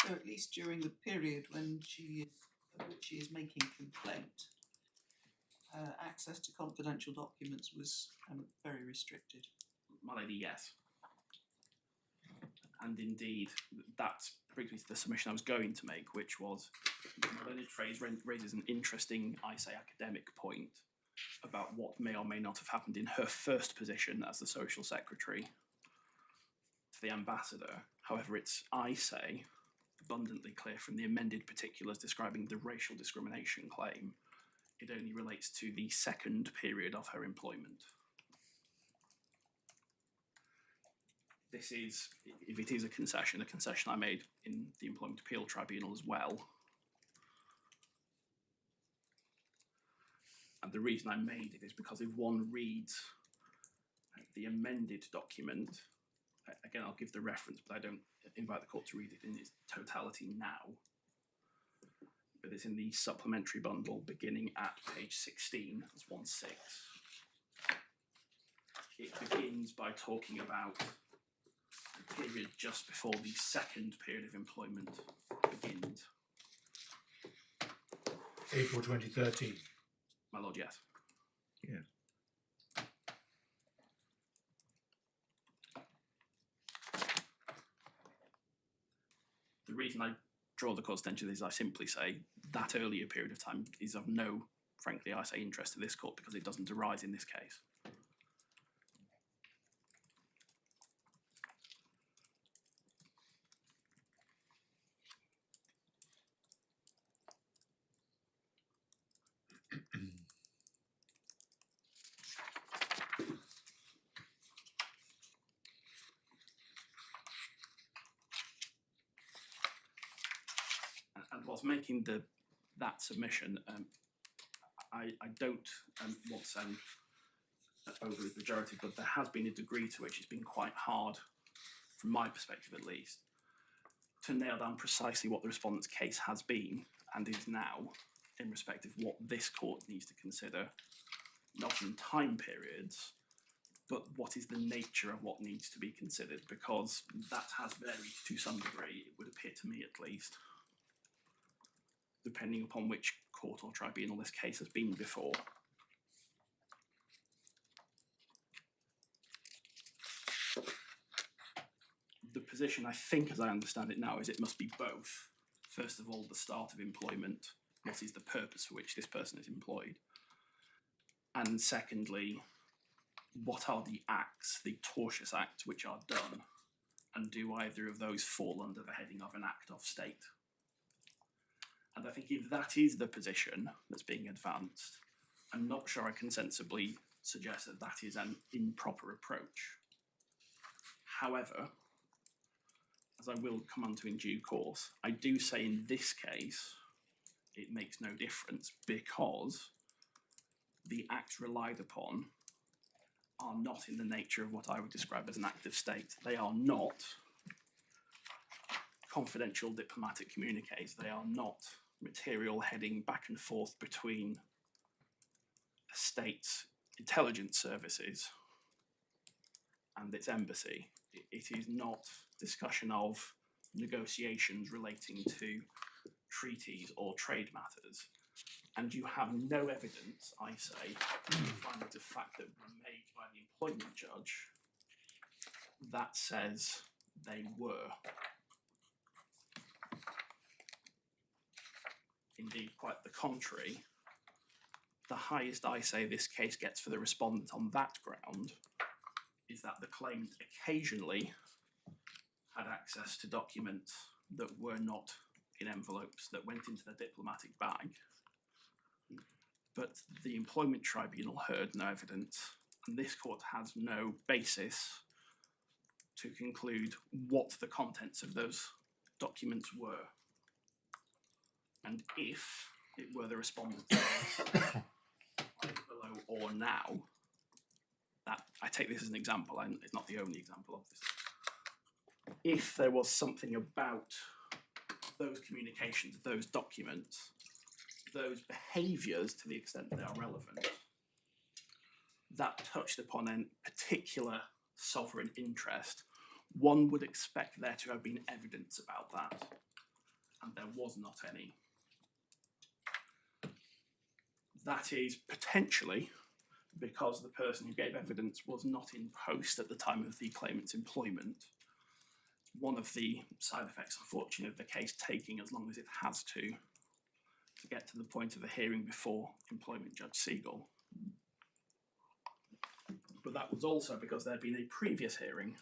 So at least during the period when at which she is making complaint, access to confidential documents was very restricted. My lady, yes. And indeed, that brings me to the submission I was going to make, which was the learned phrase raises an interesting, I say, academic point about what may or may not have happened in her first position as the social secretary to the ambassador. However, it's, I say, abundantly clear from the amended particulars describing the racial discrimination claim, it only relates to the second period of her employment. This is, if it is a concession I made in the Employment Appeals Tribunal as well. And the reason I made it is because if one reads the amended document, again, I'll give the reference, but I don't invite the court to read it in its totality now. But it's in the supplementary bundle beginning at page 16, that's 1-6. It begins by talking about the period just before the second period of employment begins. April 2013. My lord, yes. Yeah. The reason I draw the court's attention is I simply say that earlier period of time is of no, frankly, I say, interest to this court because it doesn't arise in this case. And whilst making that submission, I don't want to sound overly pejorative, but there has been a degree to which it's been quite hard, from my perspective at least, to nail down precisely what the respondent's case has been and is now in respect of what this court needs to consider, not in time periods, but what is the nature of what needs to be considered, because that has varied to some degree, it would appear to me at least, depending upon which court or tribunal this case has been before. The position, I think, as I understand it now, is it must be both. First of all, the start of employment, what is the purpose for which this person is employed? And secondly, what are the acts, the tortious acts which are done? And do either of those fall under the heading of an act of state? And I think if that is the position that's being advanced, I'm not sure I can sensibly suggest that that is an improper approach. However, as I will come on to in due course, I do say in this case, it makes no difference because the acts relied upon are not in the nature of what I would describe as an act of state. They are not confidential diplomatic communiques. They are not material heading back and forth between a state intelligence services and its embassy. It is not discussion of negotiations relating to treaties or trade matters. And you have no evidence, I say, findings of fact that were made by the employment judge that says they were. Indeed, quite the contrary. The highest I say this case gets for the respondent on that ground is that the claimant occasionally had access to documents that were not in envelopes that went into the diplomatic bag. But the employment tribunal heard no evidence, and this court has no basis to conclude what the contents of those documents were. And if it were the respondent either below or now, that I take this as an example, and it's not the only example of this. If there was something about those communications, those documents, those behaviours to the extent they are relevant, that touched upon a particular sovereign interest, one would expect there to have been evidence about that, and there was not any. That is potentially because the person who gave evidence was not in post at the time of the claimant's employment. One of the side effects, unfortunately, of the case taking as long as it has to get to the point of a hearing before Employment Judge Siegel. But that was also because there had been a previous hearing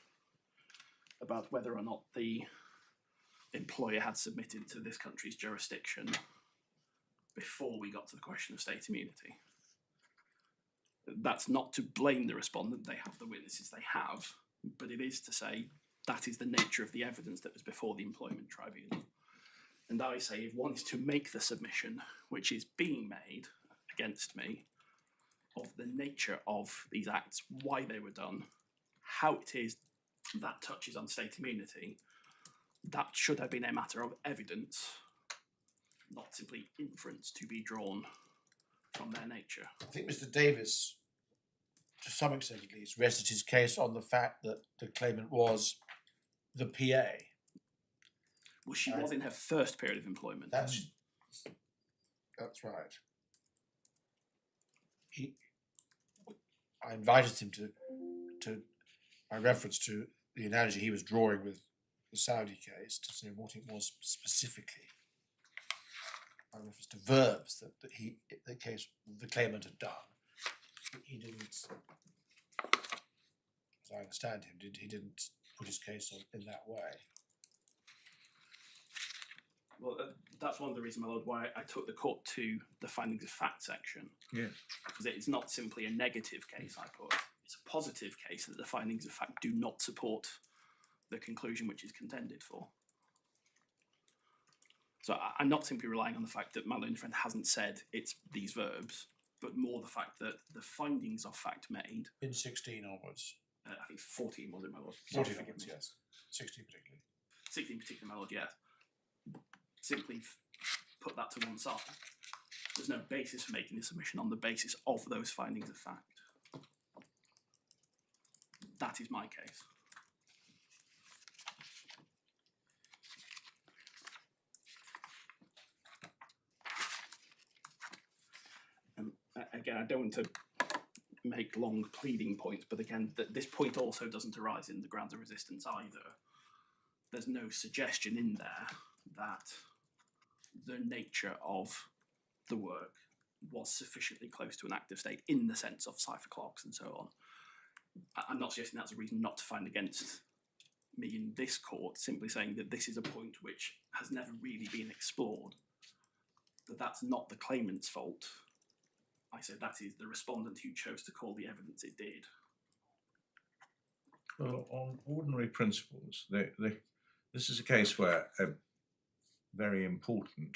about whether or not the employer had submitted to this country's jurisdiction before we got to the question of state immunity. That's not to blame the respondent, they have the witnesses they have, but it is to say that is the nature of the evidence that was before the employment tribunal. And I say if one is to make the submission, which is being made against me, of the nature of these acts, why they were done, how it is that touches on state immunity, that should have been a matter of evidence, not simply inference to be drawn from their nature. I think Mr. Davis, to some extent at least, rested his case on the fact that the claimant was the PA. Well, she was in her first period of employment. That's right. I invited him to by reference to the analogy he was drawing with the Saudi case, to say what it was specifically, by reference to verbs that the claimant had done. He didn't, as I understand him, he didn't put his case on in that way. Well, that's one of the reasons, my lord, why I took the court to the findings of fact section. Yeah. Because it's not simply a negative case I put, it's a positive case that the findings of fact do not support the conclusion which is contended for. So I'm not simply relying on the fact that my learned friend hasn't said it's these verbs, but more the fact that the findings of fact made. In 16 onwards. I think 14 was it, my lord? 14 Forgive onwards, me. yes. 16 particularly. 16 particular, my lord, yes. Simply put that to one side. There's no basis for making the submission on the basis of those findings of fact. That is my case. Again, I don't want to make long pleading points, but again, this point also doesn't arise in the grounds of resistance either. There's no suggestion in there that the nature of the work was sufficiently close to an active state in the sense of cipher clocks and so on. I'm not suggesting that's a reason not to find against me in this court, simply saying that this is a point which has never really been explored, that that's not the claimant's fault. I said that is the respondent who chose to call the evidence it did. Well, on ordinary principles, this is a case where a very important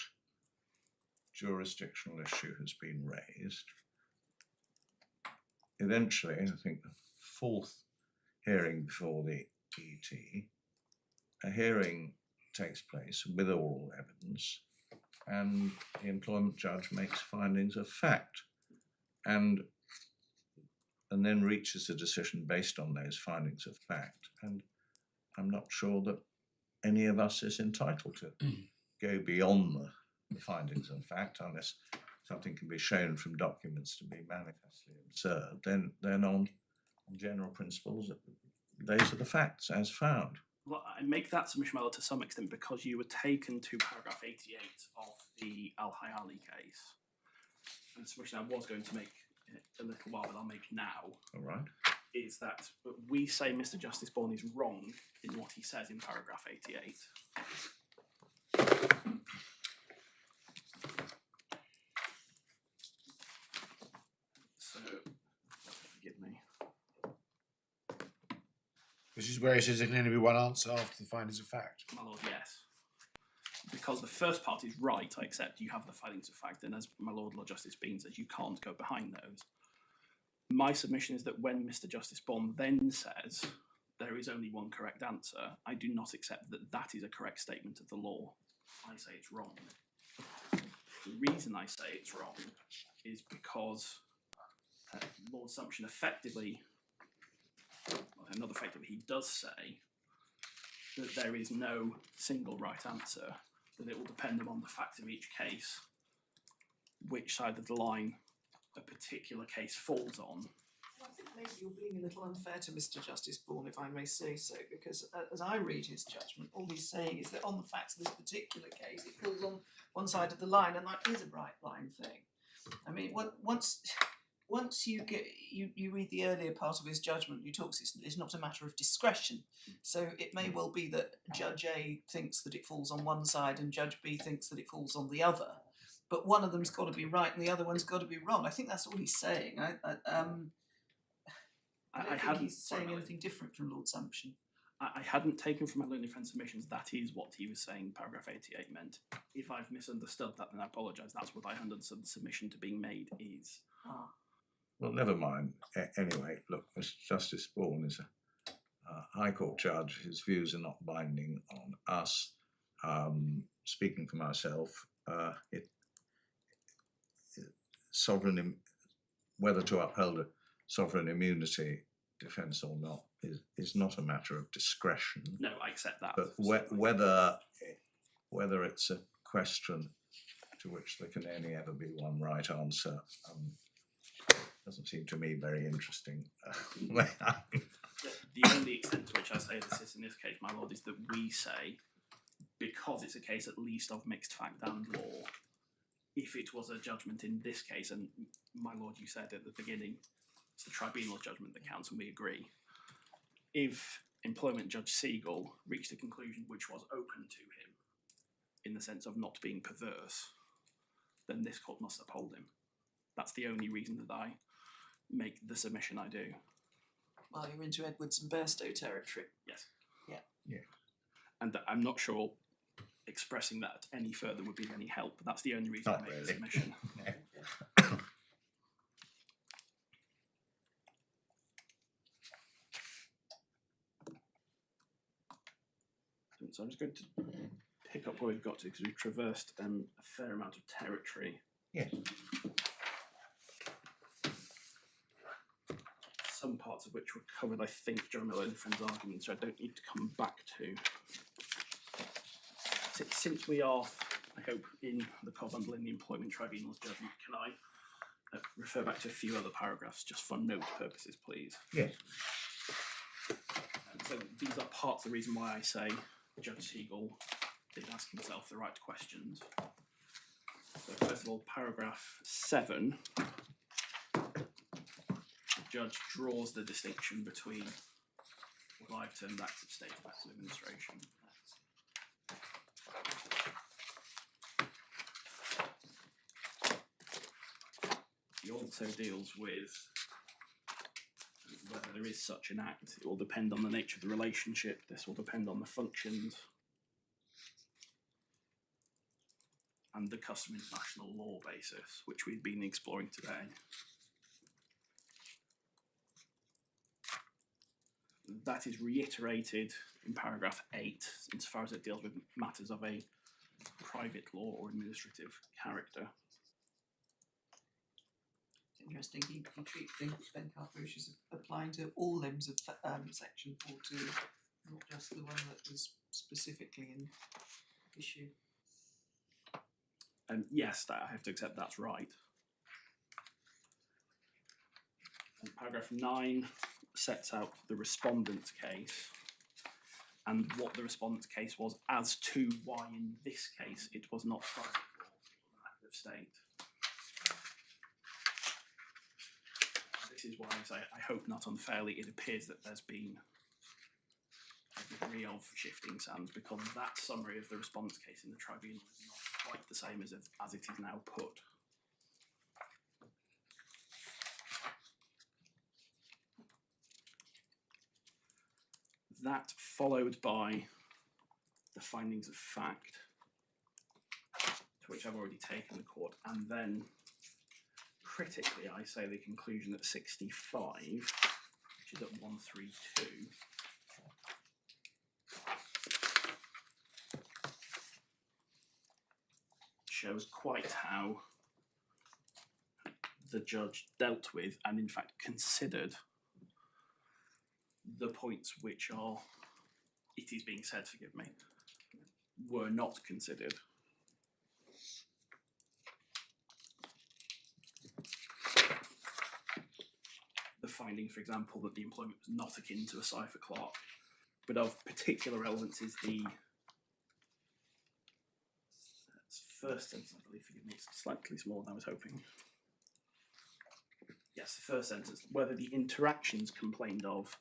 jurisdictional issue has been raised. Eventually, I think the fourth hearing before the ET, a hearing takes place with oral evidence, and the employment judge makes findings of fact. And and then reaches a decision based on those findings of fact. And I'm not sure that any of us is entitled to go beyond the findings of fact unless something can be shown from documents to be manifestly absurd. Then on general principles, those are the facts as found. Well, I make that submission, my lord, to some extent because you were taken to paragraph 88 of the Al-Hayali case. And the submission I was going to make a little while, but I'll make now, All right. is that we say Mr. Justice Bourne is wrong in what he says in paragraph 88. So, forgive me. This is where he says there can only be one answer after the findings of fact. My lord, yes. Because the first part is right, I accept you have the findings of fact, and as my lord, Lord Justice Bean says, you can't go behind those. My submission is that when Mr. Justice Bourne then says there is only one correct answer, I do not accept that that is a correct statement of the law. I say it's wrong. The reason I say it's wrong is because Lord Sumption effectively, well, not effectively, he does say that there is no single right answer, that it will depend upon the facts of each case, which side of the line a particular case falls on. I think maybe you're being a little unfair to Mr. Justice Bourne, if I may say so, because as I read his judgment, all he's saying is that on the facts of this particular case, it falls on one side of the line, and that is a bright line thing. I mean, once you get you read the earlier part of his judgment, he talks it's not a matter of discretion. So it may well be that Judge A thinks that it falls on one side and Judge B thinks that it falls on the other, but one of them's got to be right and the other one's got to be wrong. I think that's all he's saying. I don't think he's saying anything different from Lord Sumption. I hadn't taken from my learned friend submissions that is what he was saying paragraph 88 meant. If I've misunderstood that, then I apologise. That's what I understood the submission to being made is. Ah. Well, never mind. Anyway, look, Mr. Justice Bourne is a High Court judge. His views are not binding on us. Speaking for myself, whether to uphold a sovereign immunity defence or not is not a matter of discretion. No, I accept that. But whether it's a question to which there can only ever be one right answer doesn't seem to me very interesting. The only extent to which I say this is in this case, my lord, is that we say, because it's a case at least of mixed fact and law, if it was a judgment in this case, and my lord, you said at the beginning, it's the tribunal judgment that counts, and we agree. If Employment Judge Siegel reached a conclusion which was open to him, in the sense of not being perverse, then this court must uphold him. That's the only reason that I make the submission I do. Well, you're into Edwards and Bairstow territory. Yes. Yeah. And I'm not sure expressing that any further would be of any help, but that's the only reason Not I make really. the submission. So I'm just going to pick up where we've got to, because we've traversed a fair amount of territory. Yes. Some parts of which were covered, I think, during my learned friend's argument, so I don't need to come back to. Since we are, I hope, in the co-bundle in the Employment Tribunal's judgment, can I refer back to a few other paragraphs just for note purposes, please? Yes. So these are parts of the reason why I say Judge Siegel did ask himself the right questions. So first of all, paragraph 7, the judge draws the distinction between what I've termed acts of state and acts of administration. He also deals with whether there is such an act. It will depend on the nature of the relationship. This will depend on the functions and the custom international law basis, which we've been exploring today. That is reiterated in paragraph 8, insofar as it deals with matters of a private law or administrative character. Interesting. He treats Ben Carbush as applying to all limbs of Section 4.2, not just the one that was specifically in issue. Yes, I have to accept that's right. And paragraph 9 sets out the respondent's case and what the respondent's case was as to why in this case it was not private law or act of state. This is why I say, I hope not unfairly, it appears that there's been a degree of shifting sands, because that summary of the respondent's case in the tribunal is not quite the same as it is now put. That followed by the findings of fact, to which I've already taken the court, and then critically I say the conclusion at 65, which is at 132. Shows quite how the judge dealt with and in fact considered the points which are, it is being said, forgive me, were not considered. The finding, for example, that the employment was not akin to a cipher clerk, but of particular relevance is the first sentence, I believe, forgive me, it's slightly smaller than I was hoping. Yes, the first sentence, whether the interactions complained of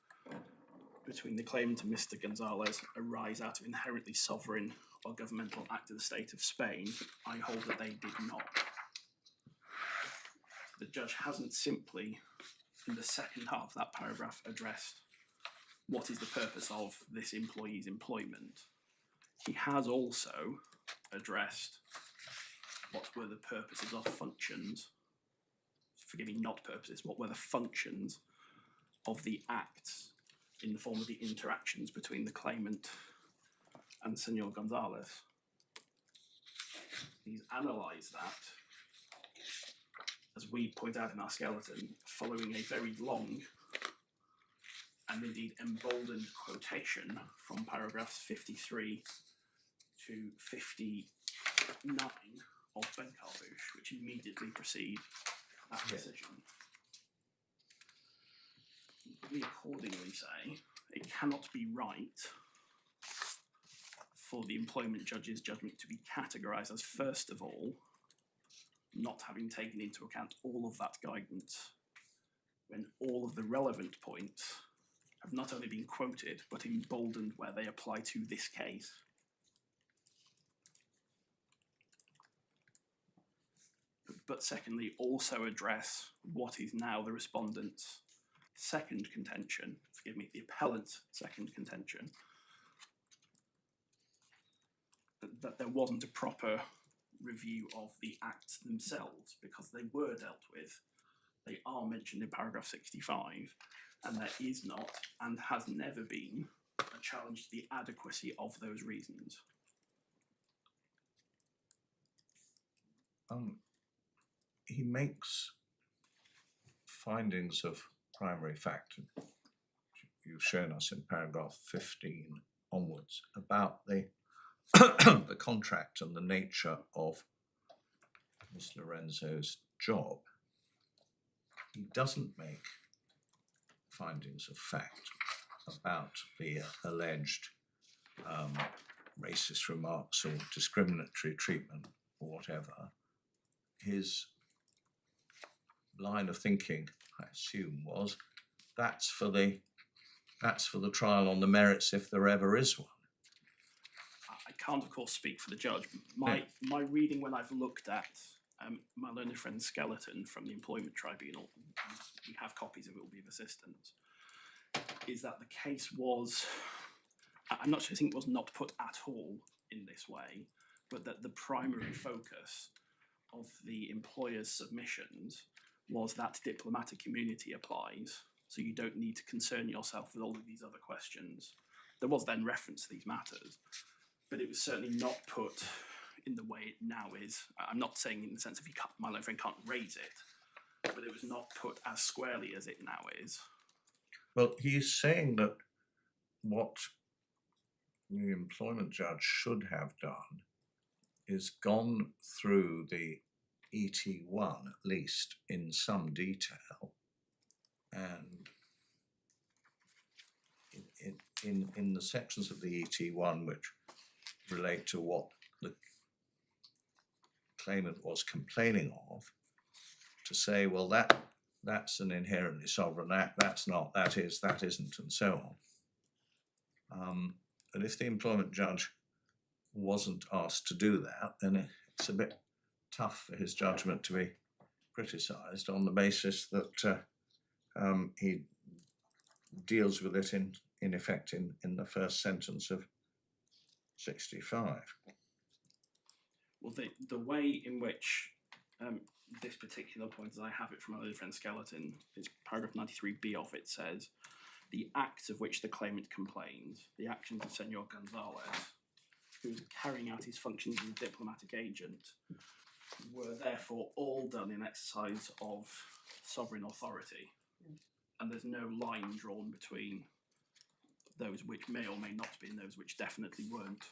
between the claimant and Mr. Gonzalez arise out of inherently sovereign or governmental act of the state of Spain, I hold that they did not. The judge hasn't simply, in the second half of that paragraph, addressed what is the purpose of this employee's employment. He has also addressed what were the purposes of functions, forgive me, not purposes, what were the functions of the acts in the form of the interactions between the claimant and Senor Gonzalez. He's analysed that, as we point out in our skeleton, following a very long and indeed emboldened quotation from paragraphs 53 to 59 of Ben Carbush, which immediately precede that decision. We accordingly say it cannot be right for the employment judge's judgment to be categorised as, first of all, not having taken into account all of that guidance, when all of the relevant points have not only been quoted, but emboldened where they apply to this case. But secondly, also address what is now the respondent's second contention, forgive me, the appellant's second contention, that there wasn't a proper review of the acts themselves, because they were dealt with. They are mentioned in paragraph 65, and there is not, and has never been, a challenge to the adequacy of those reasons. He makes findings of primary fact, you've shown us in paragraph 15 onwards, about the the contract and the nature of Ms. Lorenzo's job. He doesn't make findings of fact about the alleged racist remarks or discriminatory treatment or whatever. His line of thinking, I assume, was that's for the trial on the merits, if there ever is one. I can't, of course, speak for the judge. My reading, when I've looked at my learned friend's skeleton from the Employment Tribunal, we have copies of it, will be of assistance, is that the case was, I'm not sure, I think it was not put at all in this way, but that the primary focus of the employer's submissions was that diplomatic immunity applies, so you don't need to concern yourself with all of these other questions. There was then reference to these matters, but it was certainly not put in the way it now is. I'm not saying in the sense of my learned friend can't raise it, but it was not put as squarely as it now is. Well, he's saying that what the employment judge should have done is gone through the ET1 at least in some detail, and in the sections of the ET1 which relate to what the claimant was complaining of, to say, well, that's an inherently sovereign act, that's not, that is, that isn't, and so on. And if the employment judge wasn't asked to do that, then it's a bit tough for his judgment to be criticised on the basis that he deals with it in effect in the first sentence of 65. Well, the way in which this particular point, as I have it from my different skeleton, is paragraph 93B of it says, the acts of which the claimant complains, the actions of Senor Gonzalez, who was carrying out his functions as a diplomatic agent, were therefore all done in exercise of sovereign authority. And there's no line drawn between those which may or may not be and those which definitely weren't.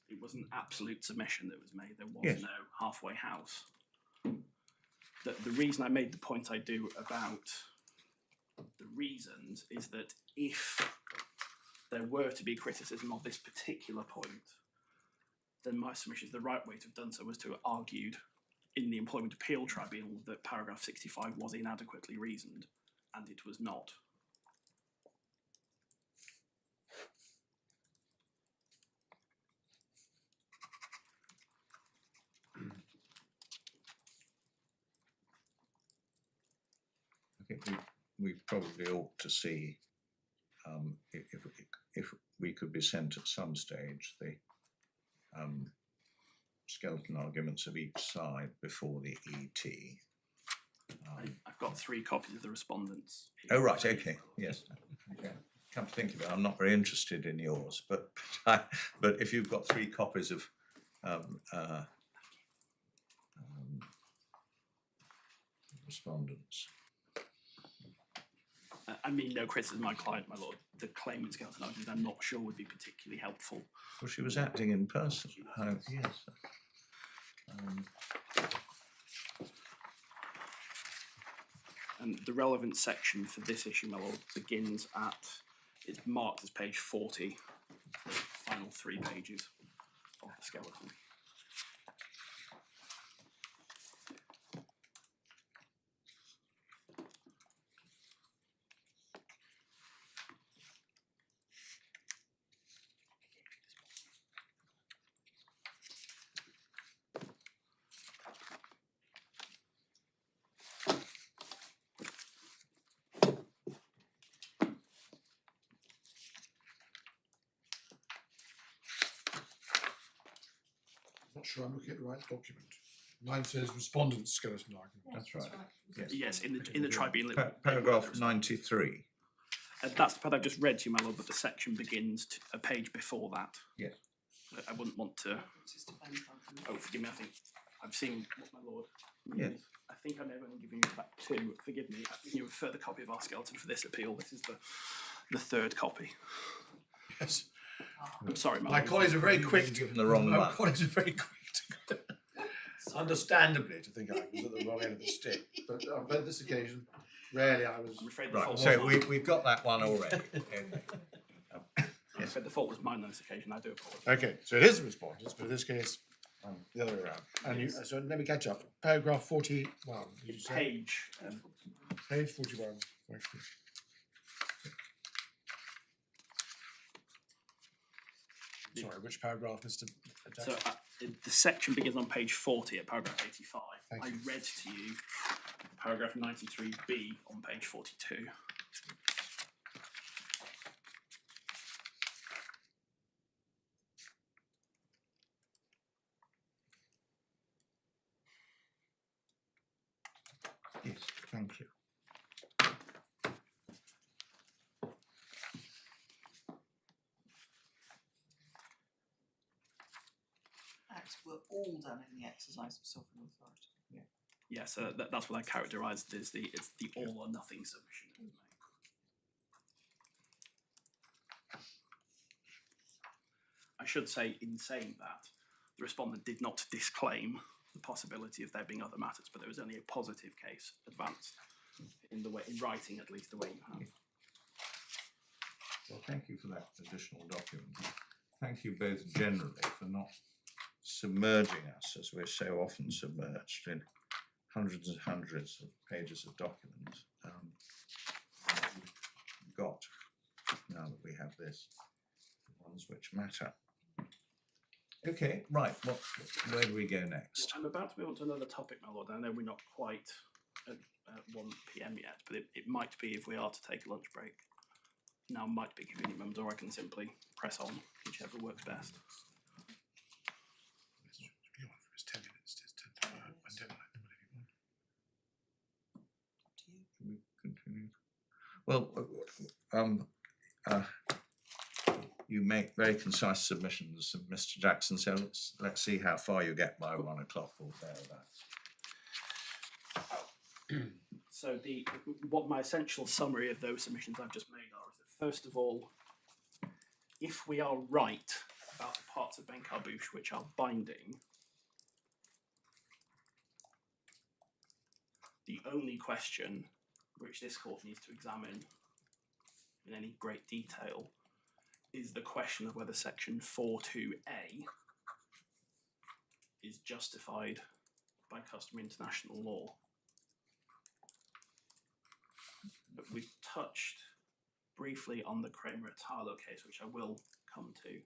It was an absolute submission that was made. There was no halfway house. The reason I made the point I do about the reasons is that if there were to be criticism of this particular point, then my submission is the right way to have done so was to have argued in the Employment Appeal Tribunal that paragraph 65 was inadequately reasoned, and it was not. I think we probably ought to see if we could be sent at some stage the skeleton arguments of each side before the ET. I've got 3 copies of the respondents. Oh right, okay, yes. Okay. Come to think of it, I'm not very interested in yours, but if you've got 3 copies of respondents. I mean, no criticism of my client, my lord. The claimant's skeleton argument, I'm not sure would be particularly helpful. Well, she was acting in person. Yes. And the relevant section for this issue, my lord, begins at, it's marked as page 40, the final 3 pages of the skeleton. Not sure I'm looking at the right document. Mine says respondent's skeleton argument. That's right. Yes. Yes, in the tribunal. Paragraph 93. That's the part I've just read to you, my lord, but the section begins a page before that. Yes. I wouldn't want to. Oh, forgive me. I think I've seen what my lord. Yes. I think I may have only given you back 2. Forgive me. I've given you a further copy of our skeleton for this appeal. This is the 3rd copy. Yes. I'm sorry, My lord. colleagues are very quick. Given the wrong My one. colleagues are very quick to understandably to think I was at the wrong end of the stick. But on this occasion, rarely I was. I'm afraid the Right, fault so was mine. we've got that one already. I'm afraid the fault was mine on this occasion. I do apologise. Okay, so it is the respondents, but in this case, the other way around. And you, so let me catch up. Paragraph 41. Did you say? Page. Page 41. Thank you. Sorry, which paragraph, Mr. So Jackson? the section begins on page 40 at paragraph 85. Thank I you. read to you paragraph 93B on page 42. Yes, thank you. Acts were all done in the exercise of sovereign authority. Yeah, so that's what I characterised as it's the all or nothing submission. that was made. I should say, in saying that, the respondent did not disclaim the possibility of there being other matters, but there was only a positive case advanced in writing, at least the way you have. Well, thank you for that additional document. Thank you both generally for not submerging us, as we're so often submerged in hundreds and hundreds of pages of documents. We've got, now that we have this, the ones which matter. Okay, right, where do we go next? I'm about to move on to another topic, my lord. I know we're not quite at 1 p.m. yet, but it might be if we are to take a lunch break. Now might be convenient moment, or I can simply press on, whichever works best. It's 10 minutes. It's 10 to 5. I don't like them, whatever you want. Can we continue? Well, you make very concise submissions, Mr. Jackson, so let's see how far you get by 1 o'clock or thereabouts. So what my essential summary of those submissions I've just made are is that, first of all, if we are right about the parts of Ben Carbouche which are binding, the only question which this court needs to examine in any great detail is the question of whether section 4.2a is justified by customary international law. But we've touched briefly on the Kramer et al. Case, which I will come to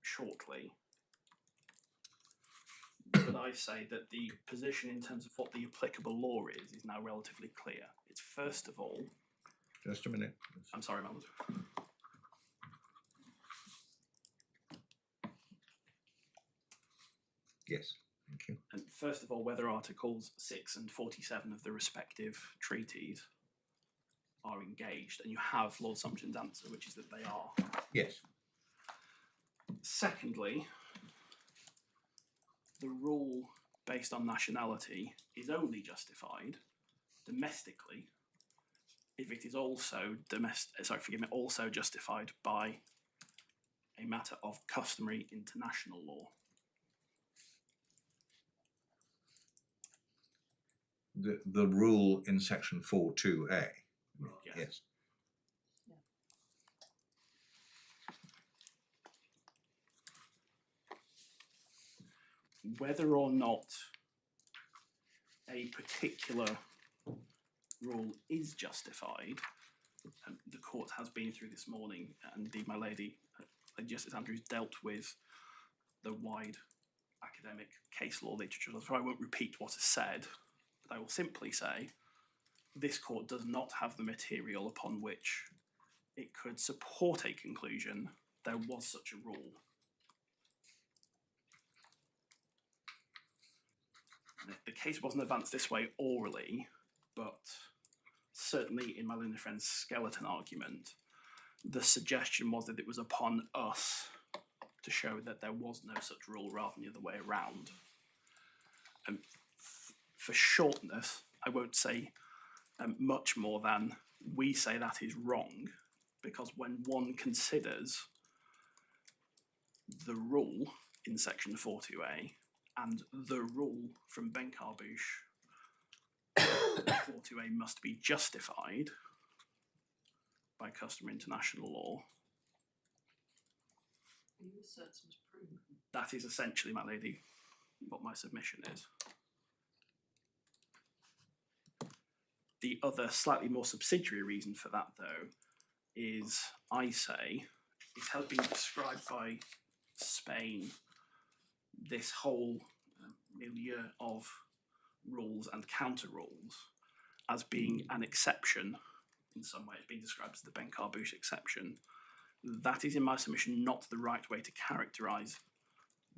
shortly. But I say that the position in terms of what the applicable law is now relatively clear. It's first of all... Just a minute. I'm sorry, Mel. Yes, thank you. And first of all, whether Articles 6 and 47 of the respective treaties are engaged, and you have Lord Sumption's answer, which is that they are. Yes. Secondly, the rule based on nationality is only justified domestically if it is also also justified by a matter of customary international law. The rule in section 4.2a. Yes. Whether or not a particular rule is justified, the court has been through this morning, and indeed my lady, Justice Andrews, dealt with the wide academic case law literature, so I won't repeat what is said, but I will simply say this court does not have the material upon which it could support a conclusion there was such a rule. The case wasn't advanced this way orally, but certainly in my learned friend's skeleton argument, the suggestion was that it was upon us to show that there was no such rule rather than the other way around. And for shortness, I won't say much more than we say that is wrong, because when one considers the rule in section 4.2a and the rule from Ben Carbouche, 4.2a must be justified by customary international law. That is essentially, my lady, what my submission is. The other slightly more subsidiary reason for that, though, is, I say, it has been described by Spain, this whole milieu of rules and counter rules, as being an exception in some way. It's been described as the Ben Carbouche exception. That is, in my submission, not the right way to characterise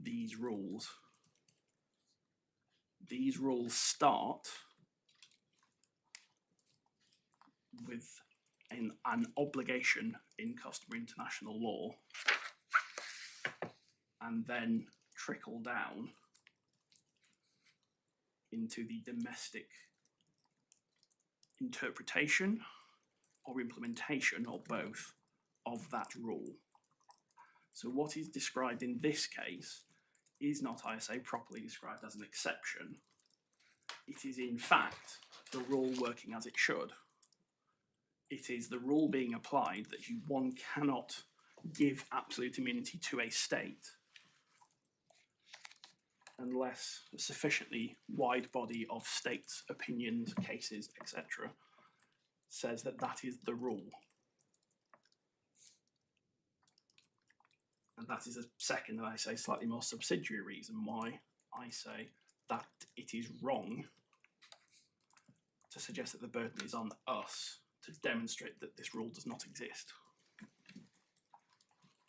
these rules. These rules start with an obligation in customary international law and then trickle down into the domestic interpretation or implementation, or both, of that rule. So what is described in this case is not, I say, properly described as an exception. It is in fact the rule working as it should. It is the rule being applied that one cannot give absolute immunity to a state unless a sufficiently wide body of states, opinions, cases, etc. says that that is the rule. And that is a second, and I say slightly more subsidiary reason why I say that it is wrong to suggest that the burden is on us to demonstrate that this rule does not exist.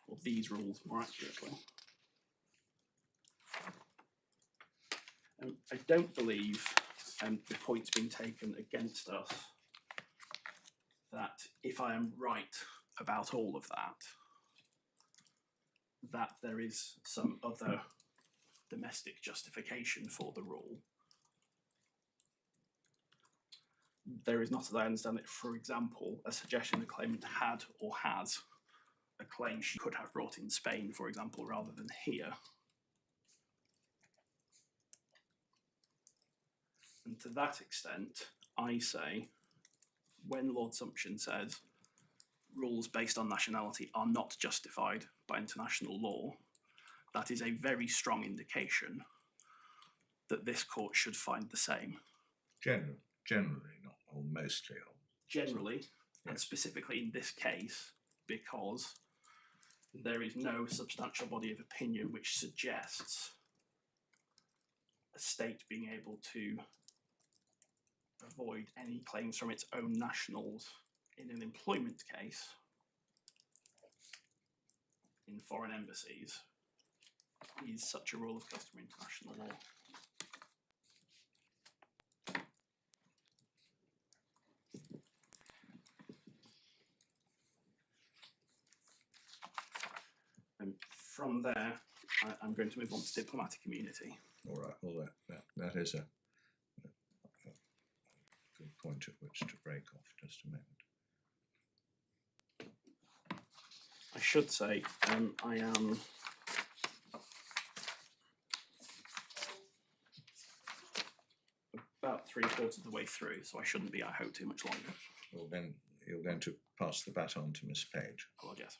Or these rules, more accurately. I don't believe the point's been taken against us that if I am right about all of that, that there is some other domestic justification for the rule. There is not, as I understand it, for example, a suggestion the claimant had or has a claim she could have brought in Spain, for example, rather than here. And to that extent, I say, when Lord Sumption says rules based on nationality are not justified by international law, that is a very strong indication that this court should find the same. Generally, not, or mostly. Or generally, and Yes. specifically in this case, because there is no substantial body of opinion which suggests a state being able to avoid any claims from its own nationals in an employment case in foreign embassies is such a rule of customary international law. And from there, I'm going to move on to diplomatic immunity. All right, well, that is a good point at which to break off just a moment. I should say I am about 3/4 of the way through, so I shouldn't be, I hope, too much longer. Well, then you're going to pass the baton to Miss Page. Apologize.